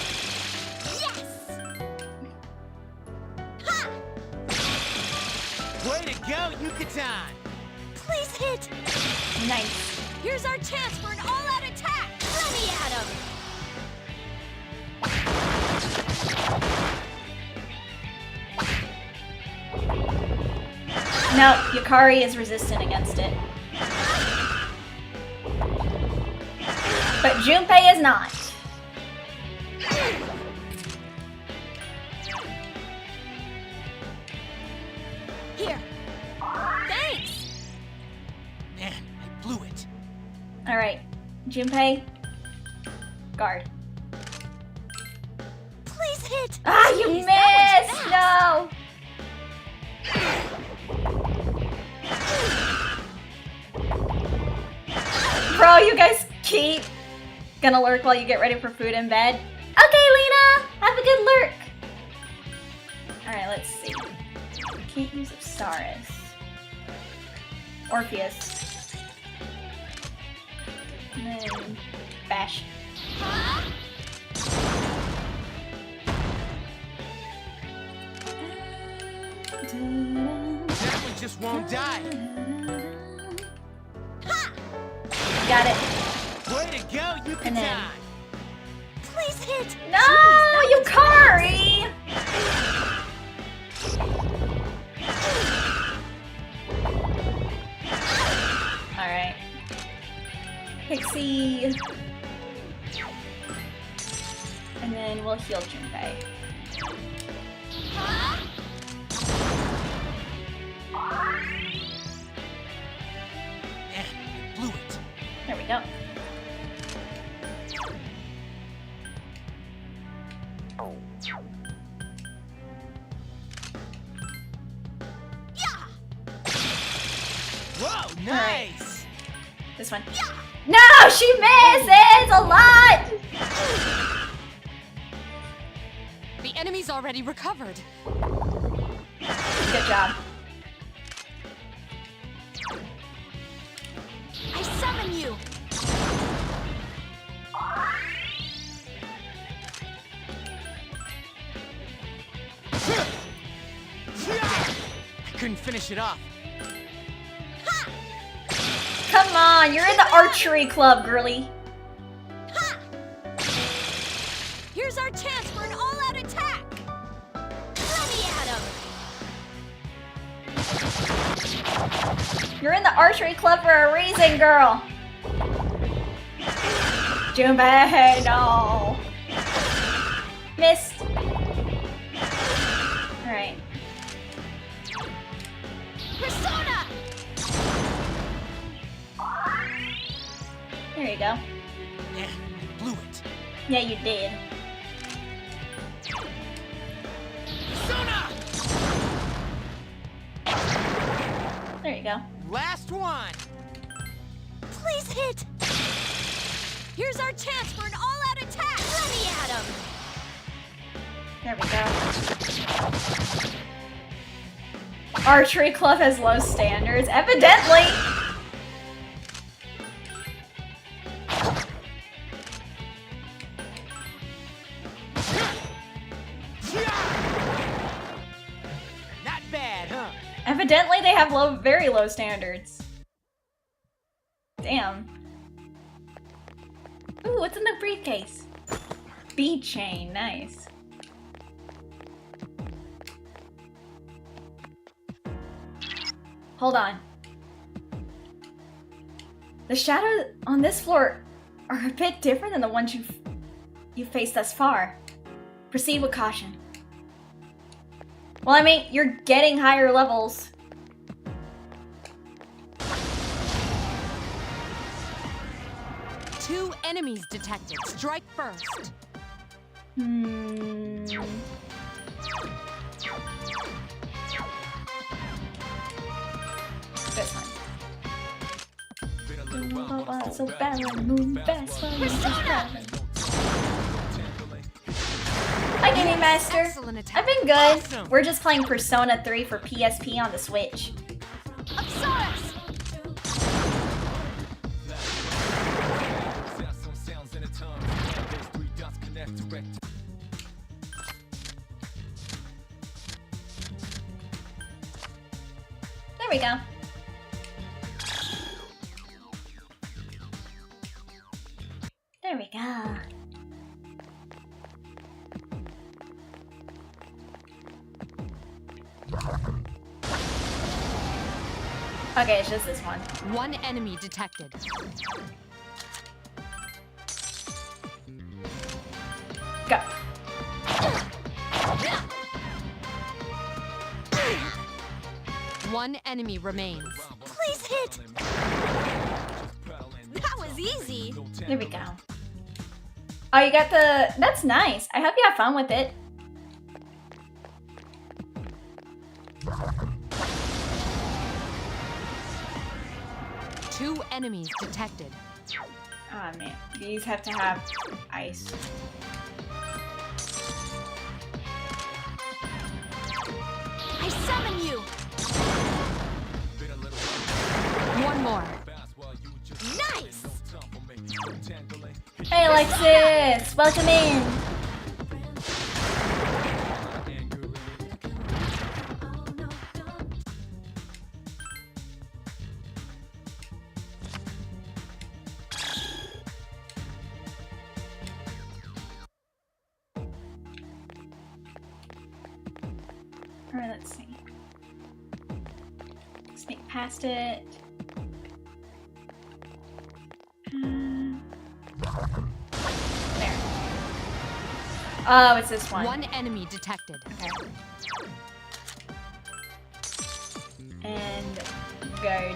Way to go, Yucatan! Please hit! Nice. Here's our chance for an all-out attack! Let me at him! No, Yukari is resistant against it. But Junpei is not. Here. Thanks! Man, I blew it. Alright. Junpei. Guard. Please hit! Ah, you Jeez, that missed! was No! Bro, you guys keep gonna lurk while you get ready for food in bed. Okay, Lena! Have a good lurk! Alright, let's see. Can't use OSRS. Orpheus. And then bash. That one just won't die. Got it. Way to go, Yucatan! And then- Please hit! No, Jeez, Yukari! Alright. Pixie. And then we'll heal Junpei. Man, I blew it. There we go. Whoa, nice! This one. No, she misses a lot! The enemy's already recovered. Good job. I summon you! I couldn't finish it off. Come on, you're in the archery club, girly. Here's our chance for an all-out attack! Let me at him! You're in the archery club for a reason, girl. Junpei, no. Missed. Alright. Persona! There you go. Yeah, I blew it. Yeah, you did. Persona! There you go. Last one! Please hit! Here's our chance for an all-out attack! Let me at him! There we go. Archery club has low standards, evidently. Not bad, huh? Evidently, they have very low standards. Damn. Ooh, what's in the briefcase? Bead chain, nice. Hold on. The shadows on this floor are a bit different than the ones you've faced thus far. Proceed with caution. Well, I mean, you're getting higher levels. Two enemies detected. Strike first. This one. So bad, move fast, Hi, Gaming Master. I've been good. We're just playing Persona 3 for PSP on the Switch. There we go. There we go. Okay, it's just this one. One enemy detected. Go. One enemy remains. Please hit! That was easy. There we go. Oh, you got the... That's nice. I hope you have fun with it. Two enemies detected. Oh man, these have to have ice. I summon you! One more. Nice! Hey Alexis, welcome in. Alright, let's see. Sneak past it. There. Oh, it's this one. One enemy detected. Okay. And guard.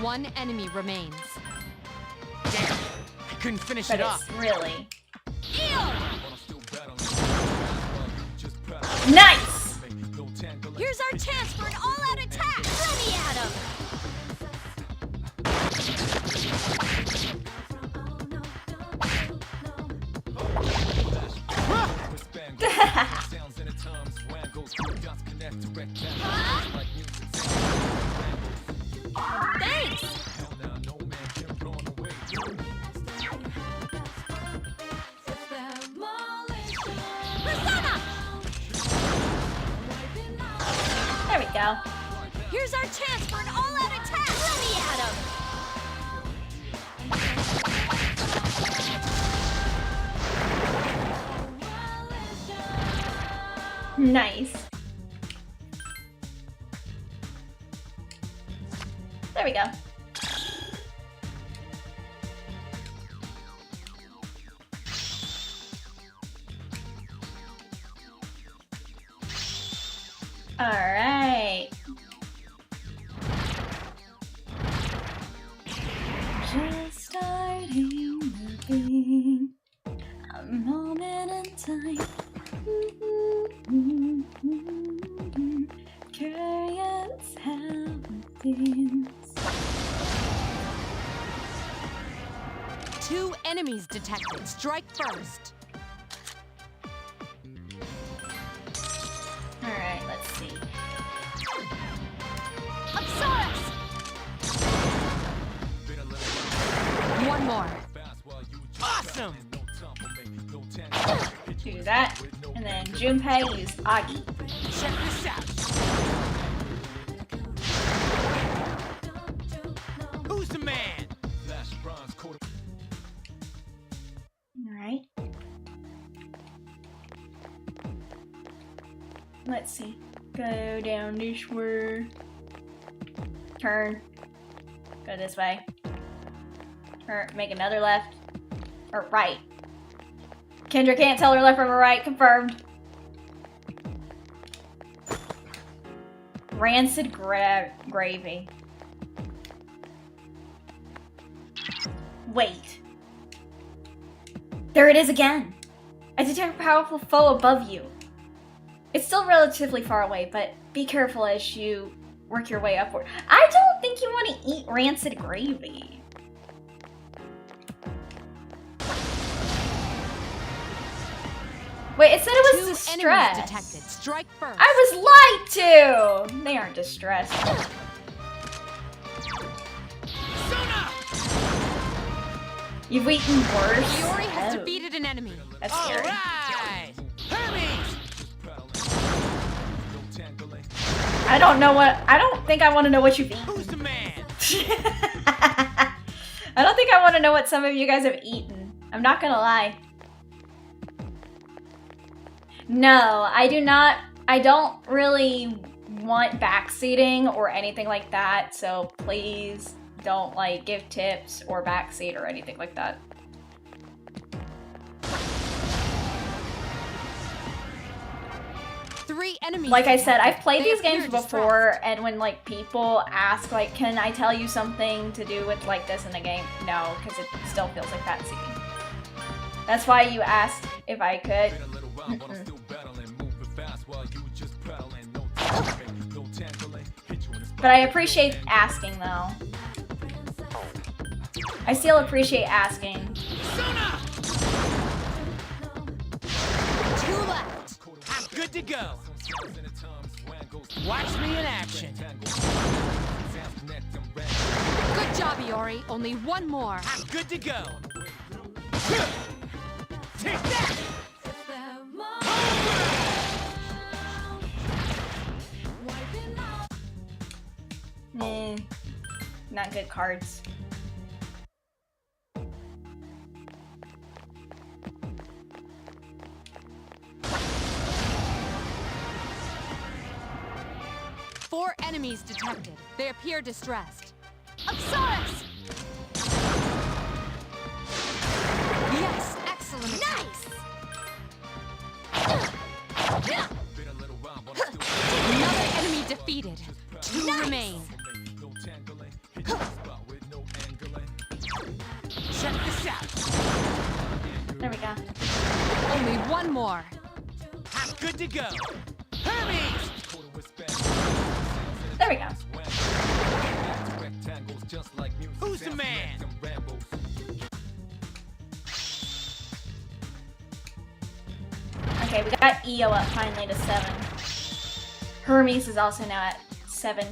One enemy remains. Damn, I couldn't finish But it off. it's really... Nice! Here's our chance for an all-out attack! Let me at him! Thanks! There we go. Here's our chance for an all-out attack! Let me at him! Nice. There we go. All right. Just starting the beat. A moment in time. Curious how it feels. Two enemies detected. Strike first. All right, let's see. OSRS! One more. Awesome! Do that, and then Junpei use Agi. Check this out. Who's the man? All right. Let's see. Go down this way. Turn. Go this way. Turn. Make another left. Or right. Kendra can't tell her left from her right. Confirmed. Rancid gravy. Wait. There it is again. I detect a powerful foe above you. It's still relatively far away, but be careful as you work your way upward. I don't think you want to eat rancid gravy. Wait, it said it was distressed. Detected. Strike first. I was lied to! They aren't distressed. You've eaten worse? Yuri has defeated an enemy. That's scary. Alright! Hermes! I don't know what- I don't think I want to know what you've eaten. Who's the man? I don't think I want to know what some of you guys have eaten. I'm not gonna lie. No, I do not. I don't really want backseating or anything like that, so please don't like give tips or backseat or anything like that. Three enemies. Like I said, I've played these games before, and when like people ask like, can I tell you something to do with like this in the game? No, because it still feels like backseating. That's why you asked if I could. But I appreciate asking though. I still appreciate asking. 2 left. I'm good to go. Watch me in action. Good job, Iori. Only one more. I'm good to go. Take that! Not good cards. Four enemies detected. They appear distressed. OSRS! Yes, excellent. Nice! Another enemy defeated. 2 remain. Check this out. There we go. Only one more. I'm good to go. Hermes! There we go. Who's the man? Okay, we got EO up finally to 7. Hermes is also now at 7.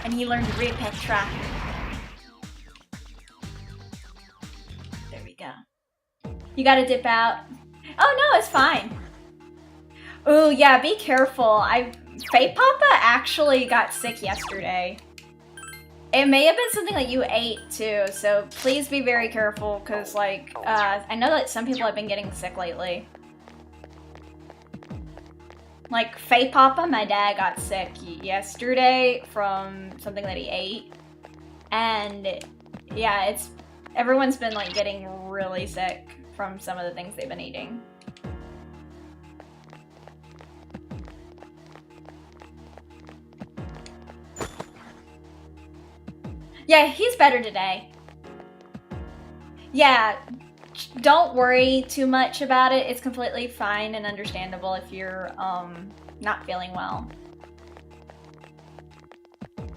And he learned Repetra. There we go. You gotta dip out. Oh no, it's fine. Oh yeah, be careful. Faye Papa actually got sick yesterday. It may have been something that you ate too, so please be very careful because like, I know that some people have been getting sick lately. Like, Faye Papa, my dad got sick yesterday from something that he ate. And yeah, everyone's been like getting really sick from some of the things they've been eating. Yeah, he's better today. Yeah, don't worry too much about it. It's completely fine and understandable if you're not feeling well.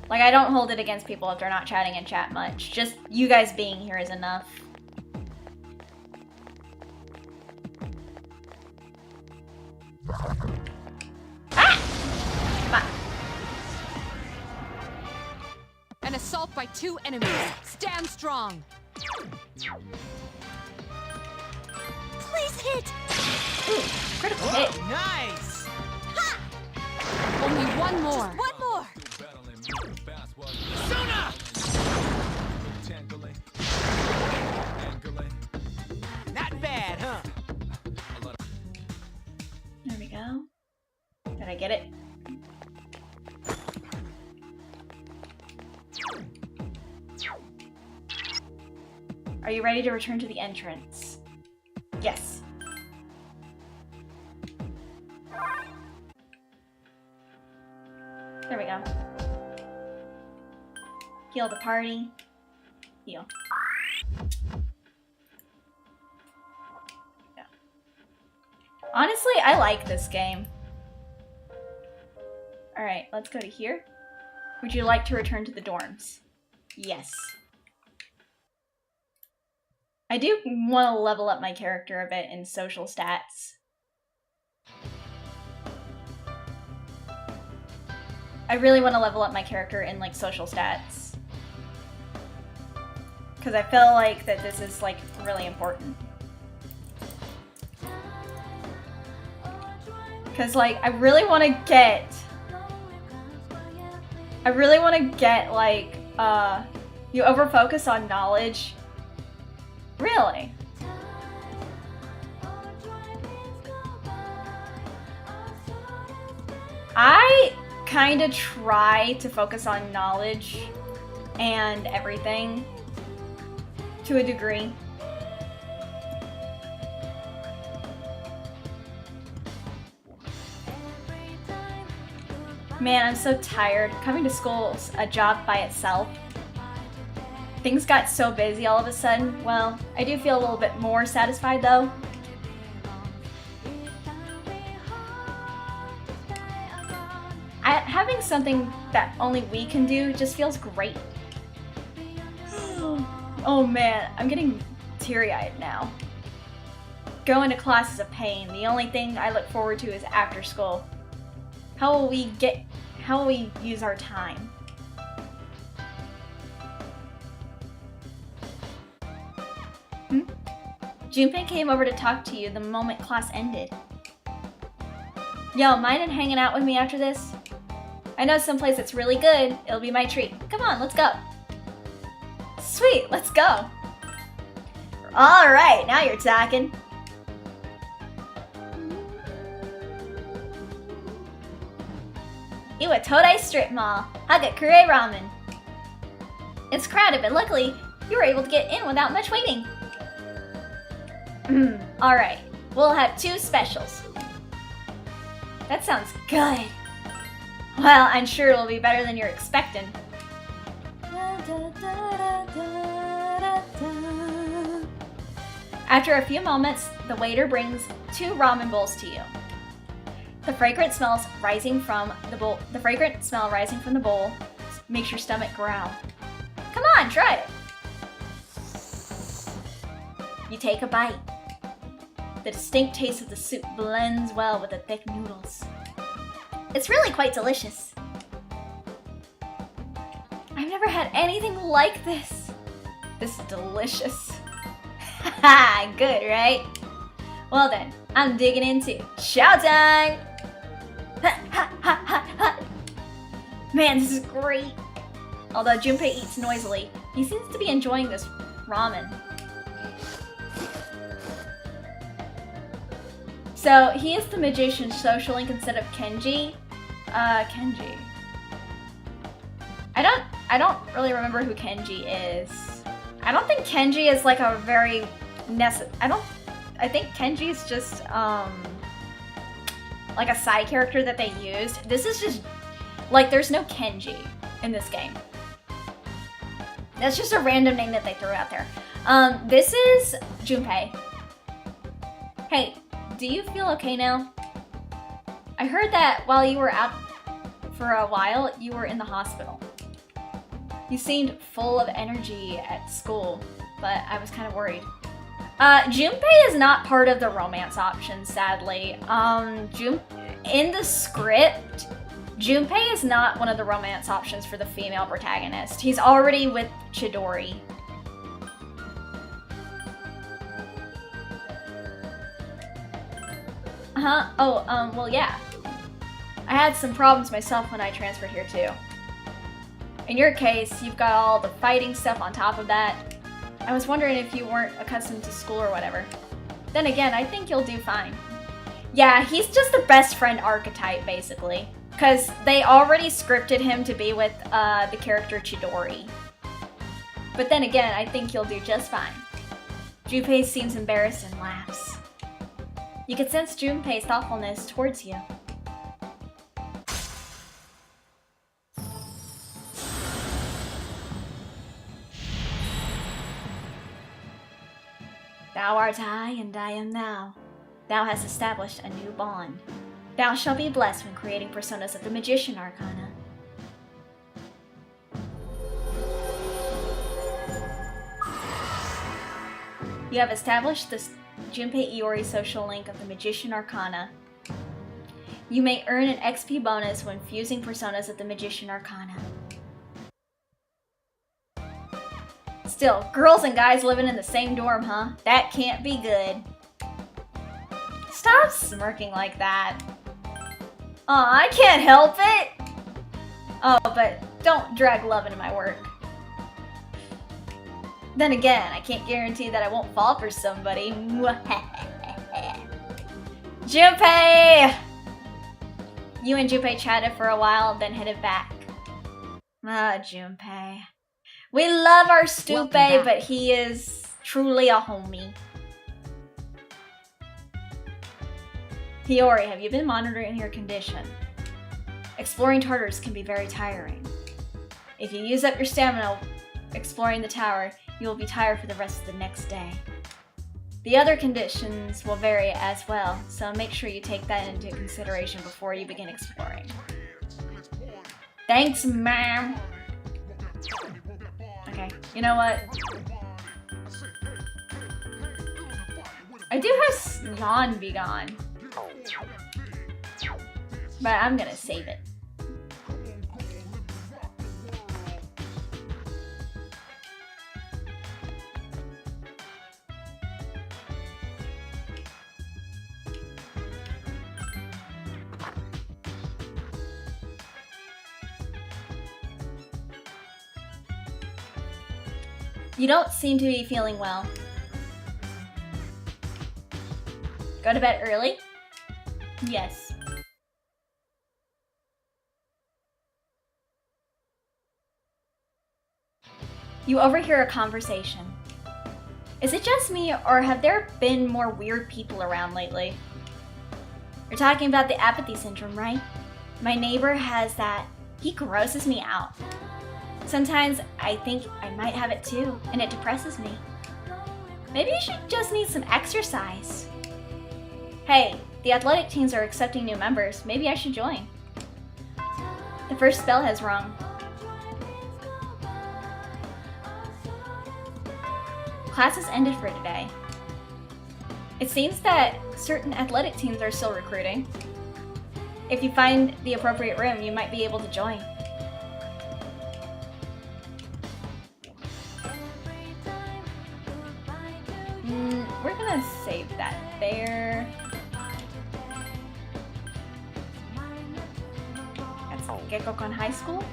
Like, I don't hold it against people if they're not chatting in chat much. Just you guys being here is enough. Ah! Come on. An assault by 2 enemies. Stand strong. Please hit! Ooh, critical hit. Nice! Ha! Only one more. Just one more! Sona! Not bad, huh? There we go. Did I get it? Are you ready to return to the entrance? Yes. There we go. Heal the party. Heal. Yeah. Honestly, I like this game. Alright, let's go to here. Would you like to return to the dorms? Yes. I do want to level up my character a bit in social stats. I really want to level up my character in, like, social stats. Because I feel like that this is, like, really important. Because, like, I really want to get, like, you over-focus on knowledge. Really? I kind of try to focus on knowledge and everything to a degree. Man, I'm so tired. Coming to school's a job by itself. Things got so busy all of a sudden. Well, I do feel a little bit more satisfied though. Having something that only we can do just feels great. Oh man, I'm getting teary-eyed now. Going to class is a pain. The only thing I look forward to is after school. How will we use our time? Junpei came over to talk to you the moment class ended. Yo, mind hanging out with me after this? I know someplace that's really good. It'll be my treat. Come on, let's go. Sweet, let's go. Alright, now you're talking. Iwatodai Strip Mall. Hagakure Ramen. It's crowded, but luckily, you were able to get in without much waiting. Alright, we'll have 2 specials. That sounds good. Well, I'm sure it'll be better than you're expecting. After a few moments, the waiter brings 2 ramen bowls to you. The fragrant smell rising from the bowl makes your stomach growl. Come on, try it. You take a bite. The distinct taste of the soup blends well with the thick noodles. It's really quite delicious. I've never had anything like this. This is delicious. Haha, good, right? Well then, I'm digging into chow time! Man, this is great! Although Junpei eats noisily, he seems to be enjoying this ramen. So, he is the magician's social link instead of Kenji. Kenji. I don't really remember who Kenji is. I don't think Kenji is like a very I think Kenji is just like a side character that they used. This is just like there's no Kenji in this game. That's just a random name that they threw out there. This is Junpei. Hey, do you feel okay now? I heard that while you were out for a while, you were in the hospital. You seemed full of energy at school, but I was kind of worried. Junpei is not part of the romance options, sadly. In the script, Junpei is not one of the romance options for the female protagonist. He's already with Chidori. Well, yeah. I had some problems myself when I transferred here, too. In your case, you've got all the fighting stuff on top of that. I was wondering if you weren't accustomed to school or whatever. Then again, I think you'll do fine. Yeah, he's just the best friend archetype, basically. Because they already scripted him to be with the character Chidori. But then again, I think you'll do just fine. Junpei seems embarrassed and laughs. You can sense Junpei's thoughtfulness towards you. Thou art I, and I am thou. Thou hast established a new bond. Thou shalt be blessed when creating personas of the Magician Arcana. You have established the Junpei Iori social link of the Magician Arcana. You may earn an XP bonus when fusing personas of the Magician Arcana. Still, girls and guys living in the same dorm, huh? That can't be good. Stop smirking like that. Aw, I can't help it! Oh, but don't drag love into my work. Then again, I can't guarantee that I won't fall for somebody. Junpei! You and Junpei chatted for a while, then headed back. Ah, Junpei. We love our Stupei, but he is truly a homie. Hiyori, have you been monitoring your condition? Exploring Tartarus can be very tiring. If you use up your stamina exploring the tower, you will be tired for the rest of the next day. The other conditions will vary as well, so make sure you take that into consideration before you begin exploring. Thanks, ma'am. Okay, you know what? I do have Yawn Be Gone, but I'm gonna save it. You don't seem to be feeling well. Go to bed early? Yes. You overhear a conversation. Is it just me, or have there been more weird people around lately? You're talking about the apathy syndrome, right? My neighbor has that. He grosses me out. Sometimes I think I might have it too, and it depresses me. Maybe you should just need some exercise. Hey, the athletic teams are accepting new members. Maybe I should join. The first spell has rung. Classes ended for today. It seems that certain athletic teams are still recruiting. If you find the appropriate room, you might be able to join. We're gonna save that there. That's Gekokon High School.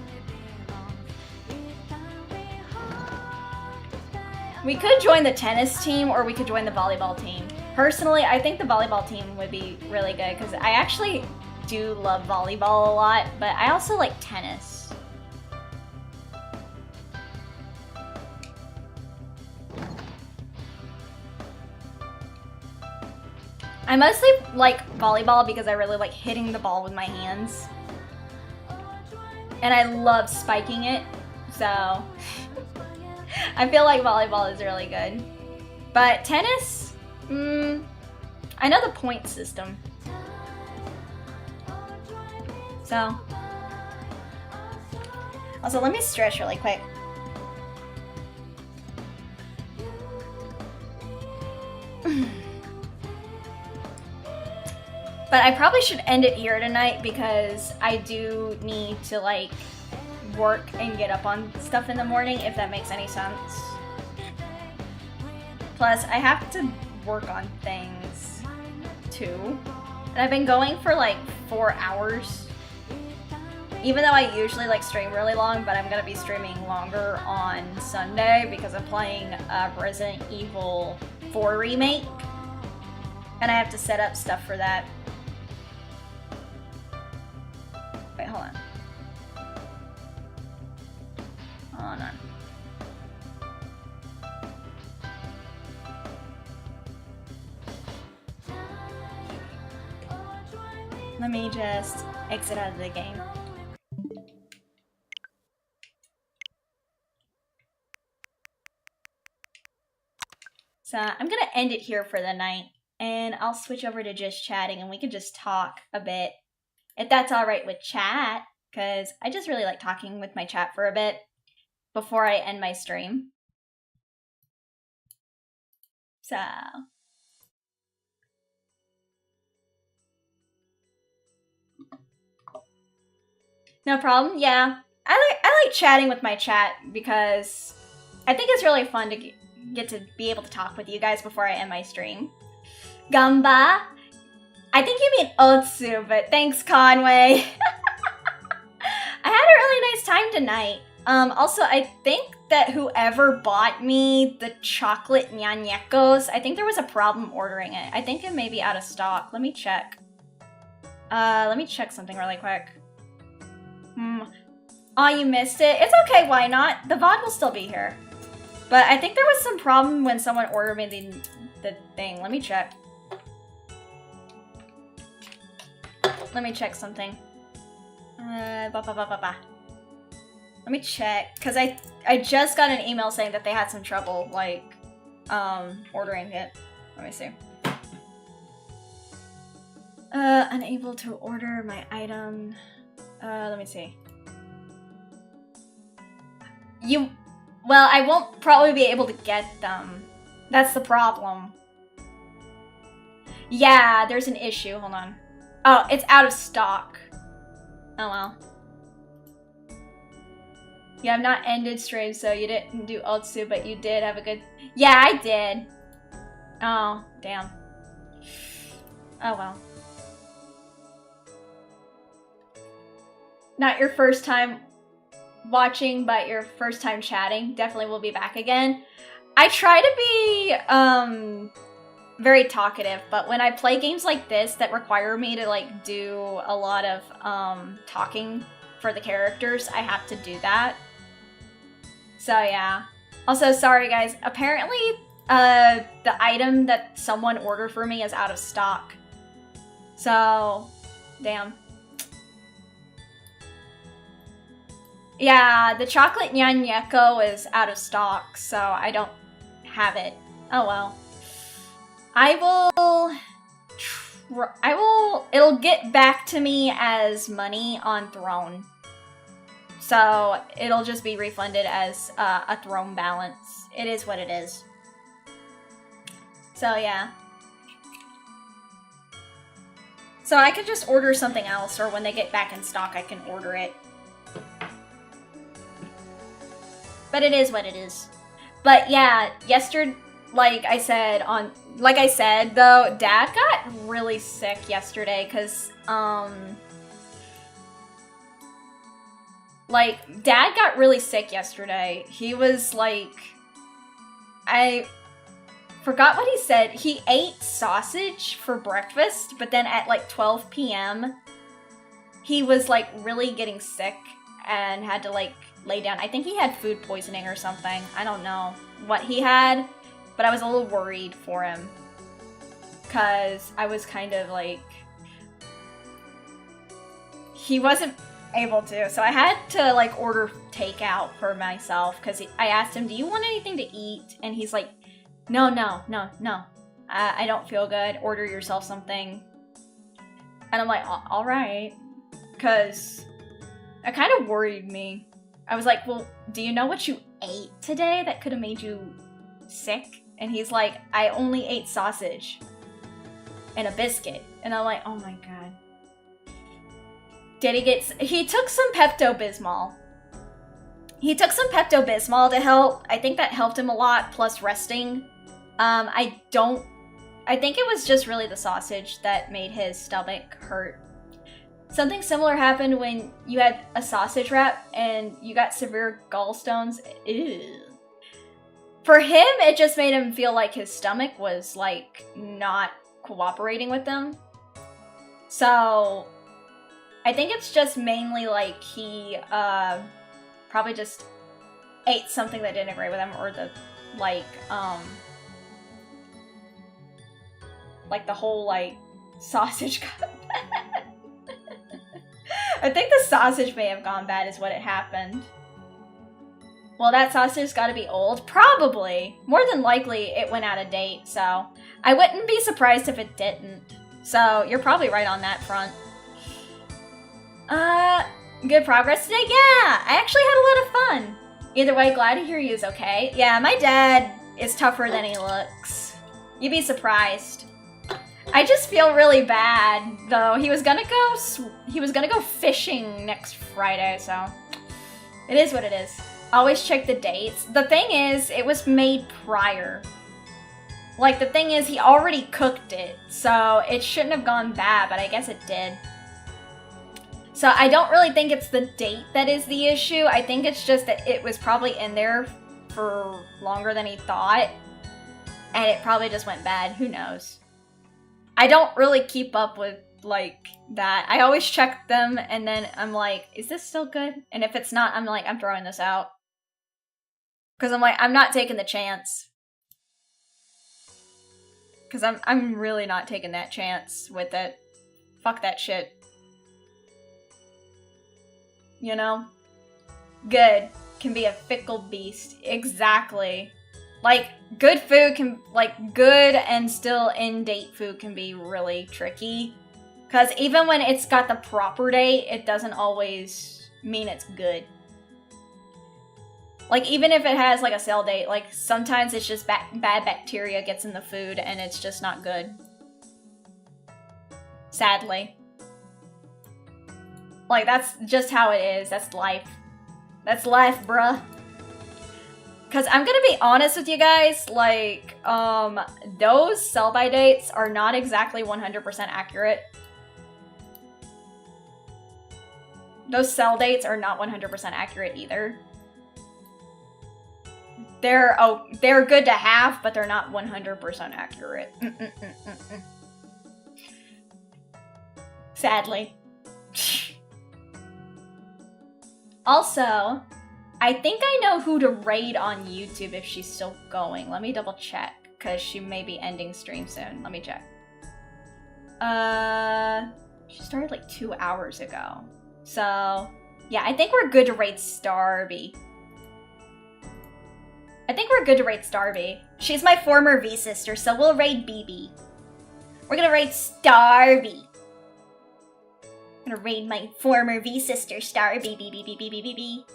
We could join the tennis team, or we could join the volleyball team. Personally, I think the volleyball team would be really good, because I actually do love volleyball a lot, but I also like tennis. I mostly like volleyball because I really like hitting the ball with my hands. And I love spiking it, so I feel like volleyball is really good. But tennis, I know the point system. So, also let me stretch really quick. But I probably should end it here tonight because I do need to like work and get up on stuff in the morning, if that makes any sense. Plus, I have to work on things too. And I've been going for like 4 hours. Even though I usually like stream really long, but I'm gonna be streaming longer on Sunday because I'm playing Resident Evil 4 Remake. And I have to set up stuff for that. Wait, hold on. Hold on. Let me just exit out of the game. So I'm gonna end it here for the night, and I'll switch over to just chatting and we can just talk a bit. If that's alright with chat, because I just really like talking with my chat for a bit before I end my stream. So... No problem, yeah. I like chatting with my chat because I think it's really fun to get to be able to talk with you guys before I end my stream. Gamba? I think you mean Otsu, but thanks, Conway. I had a really nice time tonight. Also, I think that whoever bought me the chocolate nyanyekos, I think there was a problem ordering it. I think it may be out of stock. Let me check. Let me check something really quick. Oh, you missed it? It's okay, why not? The VOD will still be here. But I think there was some problem when someone ordered me the thing. Let me check. Let me check something. Let me check, because I just got an email saying that they had some trouble, like, ordering it. Let me see. Unable to order my item. Let me see. Well, I won't probably be able to get them. That's the problem. Yeah, there's an issue. Hold on. Oh, it's out of stock. Oh well. You have not ended stream, so you didn't do Otsu, but you did have a good... Yeah, I did. Oh, damn. Oh well. Not your first time watching, but your first time chatting. Definitely will be back again. I try to be very talkative, but when I play games like this that require me to like do a lot of talking for the characters, I have to do that. So yeah. Also, sorry guys, apparently the item that someone ordered for me is out of stock. So, damn. Yeah, the chocolate nyanyeko is out of stock, so I don't have it. Oh well. It'll get back to me as money on Throne. So it'll just be refunded as a Throne balance. It is what it is. So yeah. So I could just order something else, or when they get back in stock, I can order it. But it is what it is. But yeah, yesterday, like I said though, Dad got really sick yesterday because, like, Dad got really sick yesterday. He was like, I forgot what he said. He ate sausage for breakfast, but then at like 12 p.m., he was like really getting sick and had to like lay down. I think he had food poisoning or something. I don't know what he had, but I was a little worried for him because I was kind of like, he wasn't able to, so I had to like order takeout for myself because I asked him, do you want anything to eat? And he's like, no, I don't feel good, order yourself something. And I'm like, all right, because it kind of worried me. I was like, well, do you know what you ate today that could have made you sick? And he's like, I only ate sausage and a biscuit. And I'm like, oh my god. He took some Pepto-Bismol. He took some Pepto-Bismol to help. I think that helped him a lot, plus resting. I think it was just really the sausage that made his stomach hurt. Something similar happened when you had a sausage wrap and you got severe gallstones. Ew. For him, it just made him feel like his stomach was, like, not cooperating with him. So, I think it's just mainly, like, he, probably just ate something that didn't agree with him, or the, like the whole, like, sausage got bad. I think the sausage may have gone bad is what it happened. Well, that saucer's gotta be old. Probably. More than likely, it went out of date, so I wouldn't be surprised if it didn't. So, you're probably right on that front. Good progress today? Yeah, I actually had a lot of fun. Either way, glad to hear you is okay. Yeah, my dad is tougher than he looks. You'd be surprised. I just feel really bad, though. He was gonna go fishing next Friday, so it is what it is. Always check the dates. The thing is, it was made prior. Like, the thing is, he already cooked it, so it shouldn't have gone bad, but I guess it did. So I don't really think it's the date that is the issue. I think it's just that it was probably in there for longer than he thought, and it probably just went bad. Who knows? I don't really keep up with, like, that. I always check them, and then I'm like, is this still good? And if it's not, I'm like, I'm throwing this out. Because I'm like, I'm not taking the chance. Because I'm really not taking that chance with it. Fuck that shit. You know? Good can be a fickle beast. Exactly. Like, good food can, like, good and still in-date food can be really tricky. Because even when it's got the proper date, it doesn't always mean it's good. Like, even if it has, like, a sell date, like, sometimes it's just bad bacteria gets in the food and it's just not good. Sadly. Like, that's just how it is. That's life. That's life, bruh. Because I'm gonna be honest with you guys, like, those sell-by dates are not exactly 100% accurate. Those sell dates are not 100% accurate either. They're good to have, but they're not 100% accurate. Sadly. Also, I think I know who to raid on YouTube if she's still going. Let me double check, because she may be ending stream soon. Let me check. She started like 2 hours ago. So, yeah, I think we're good to raid Starby. I think we're good to raid Starby. She's my former V-sister, so we'll raid BB. We're gonna raid Starby. I'm gonna raid my former V-sister, Starby, BB.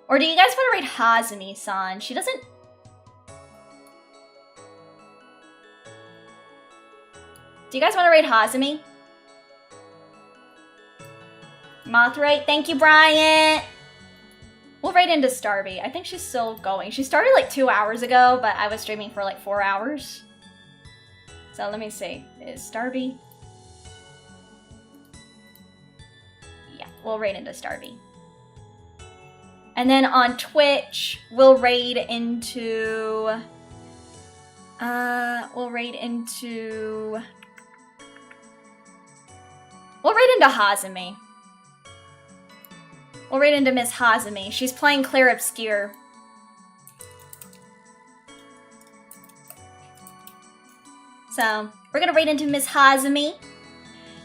Or do you guys want to raid Hazumi-san? She doesn't... Do you guys want to raid Hazumi? Mothray, thank you, Bryant! We'll raid into Starby. I think she's still going. She started like 2 hours ago, but I was streaming for like 4 hours. So let me see. Is Starby? Yeah, we'll raid into Starby. And then on Twitch, we'll raid into... We'll raid into Hazumi. We'll raid into Miss Hazumi. She's playing Claire Obscure. So, we're gonna raid into Miss Hazumi.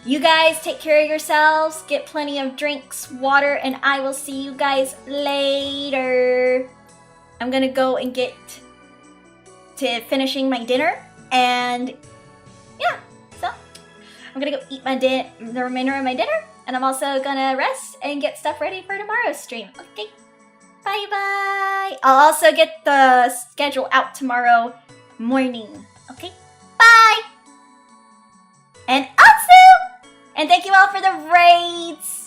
You guys take care of yourselves, get plenty of drinks, water, and I will see you guys later. I'm gonna go and get to finishing my dinner, and yeah, so I'm gonna go eat the remainder of my dinner, and I'm also gonna rest and get stuff ready for tomorrow's stream. Okay, bye-bye. I'll also get the schedule out tomorrow morning. Okay, bye! And also, and thank you all for the raids!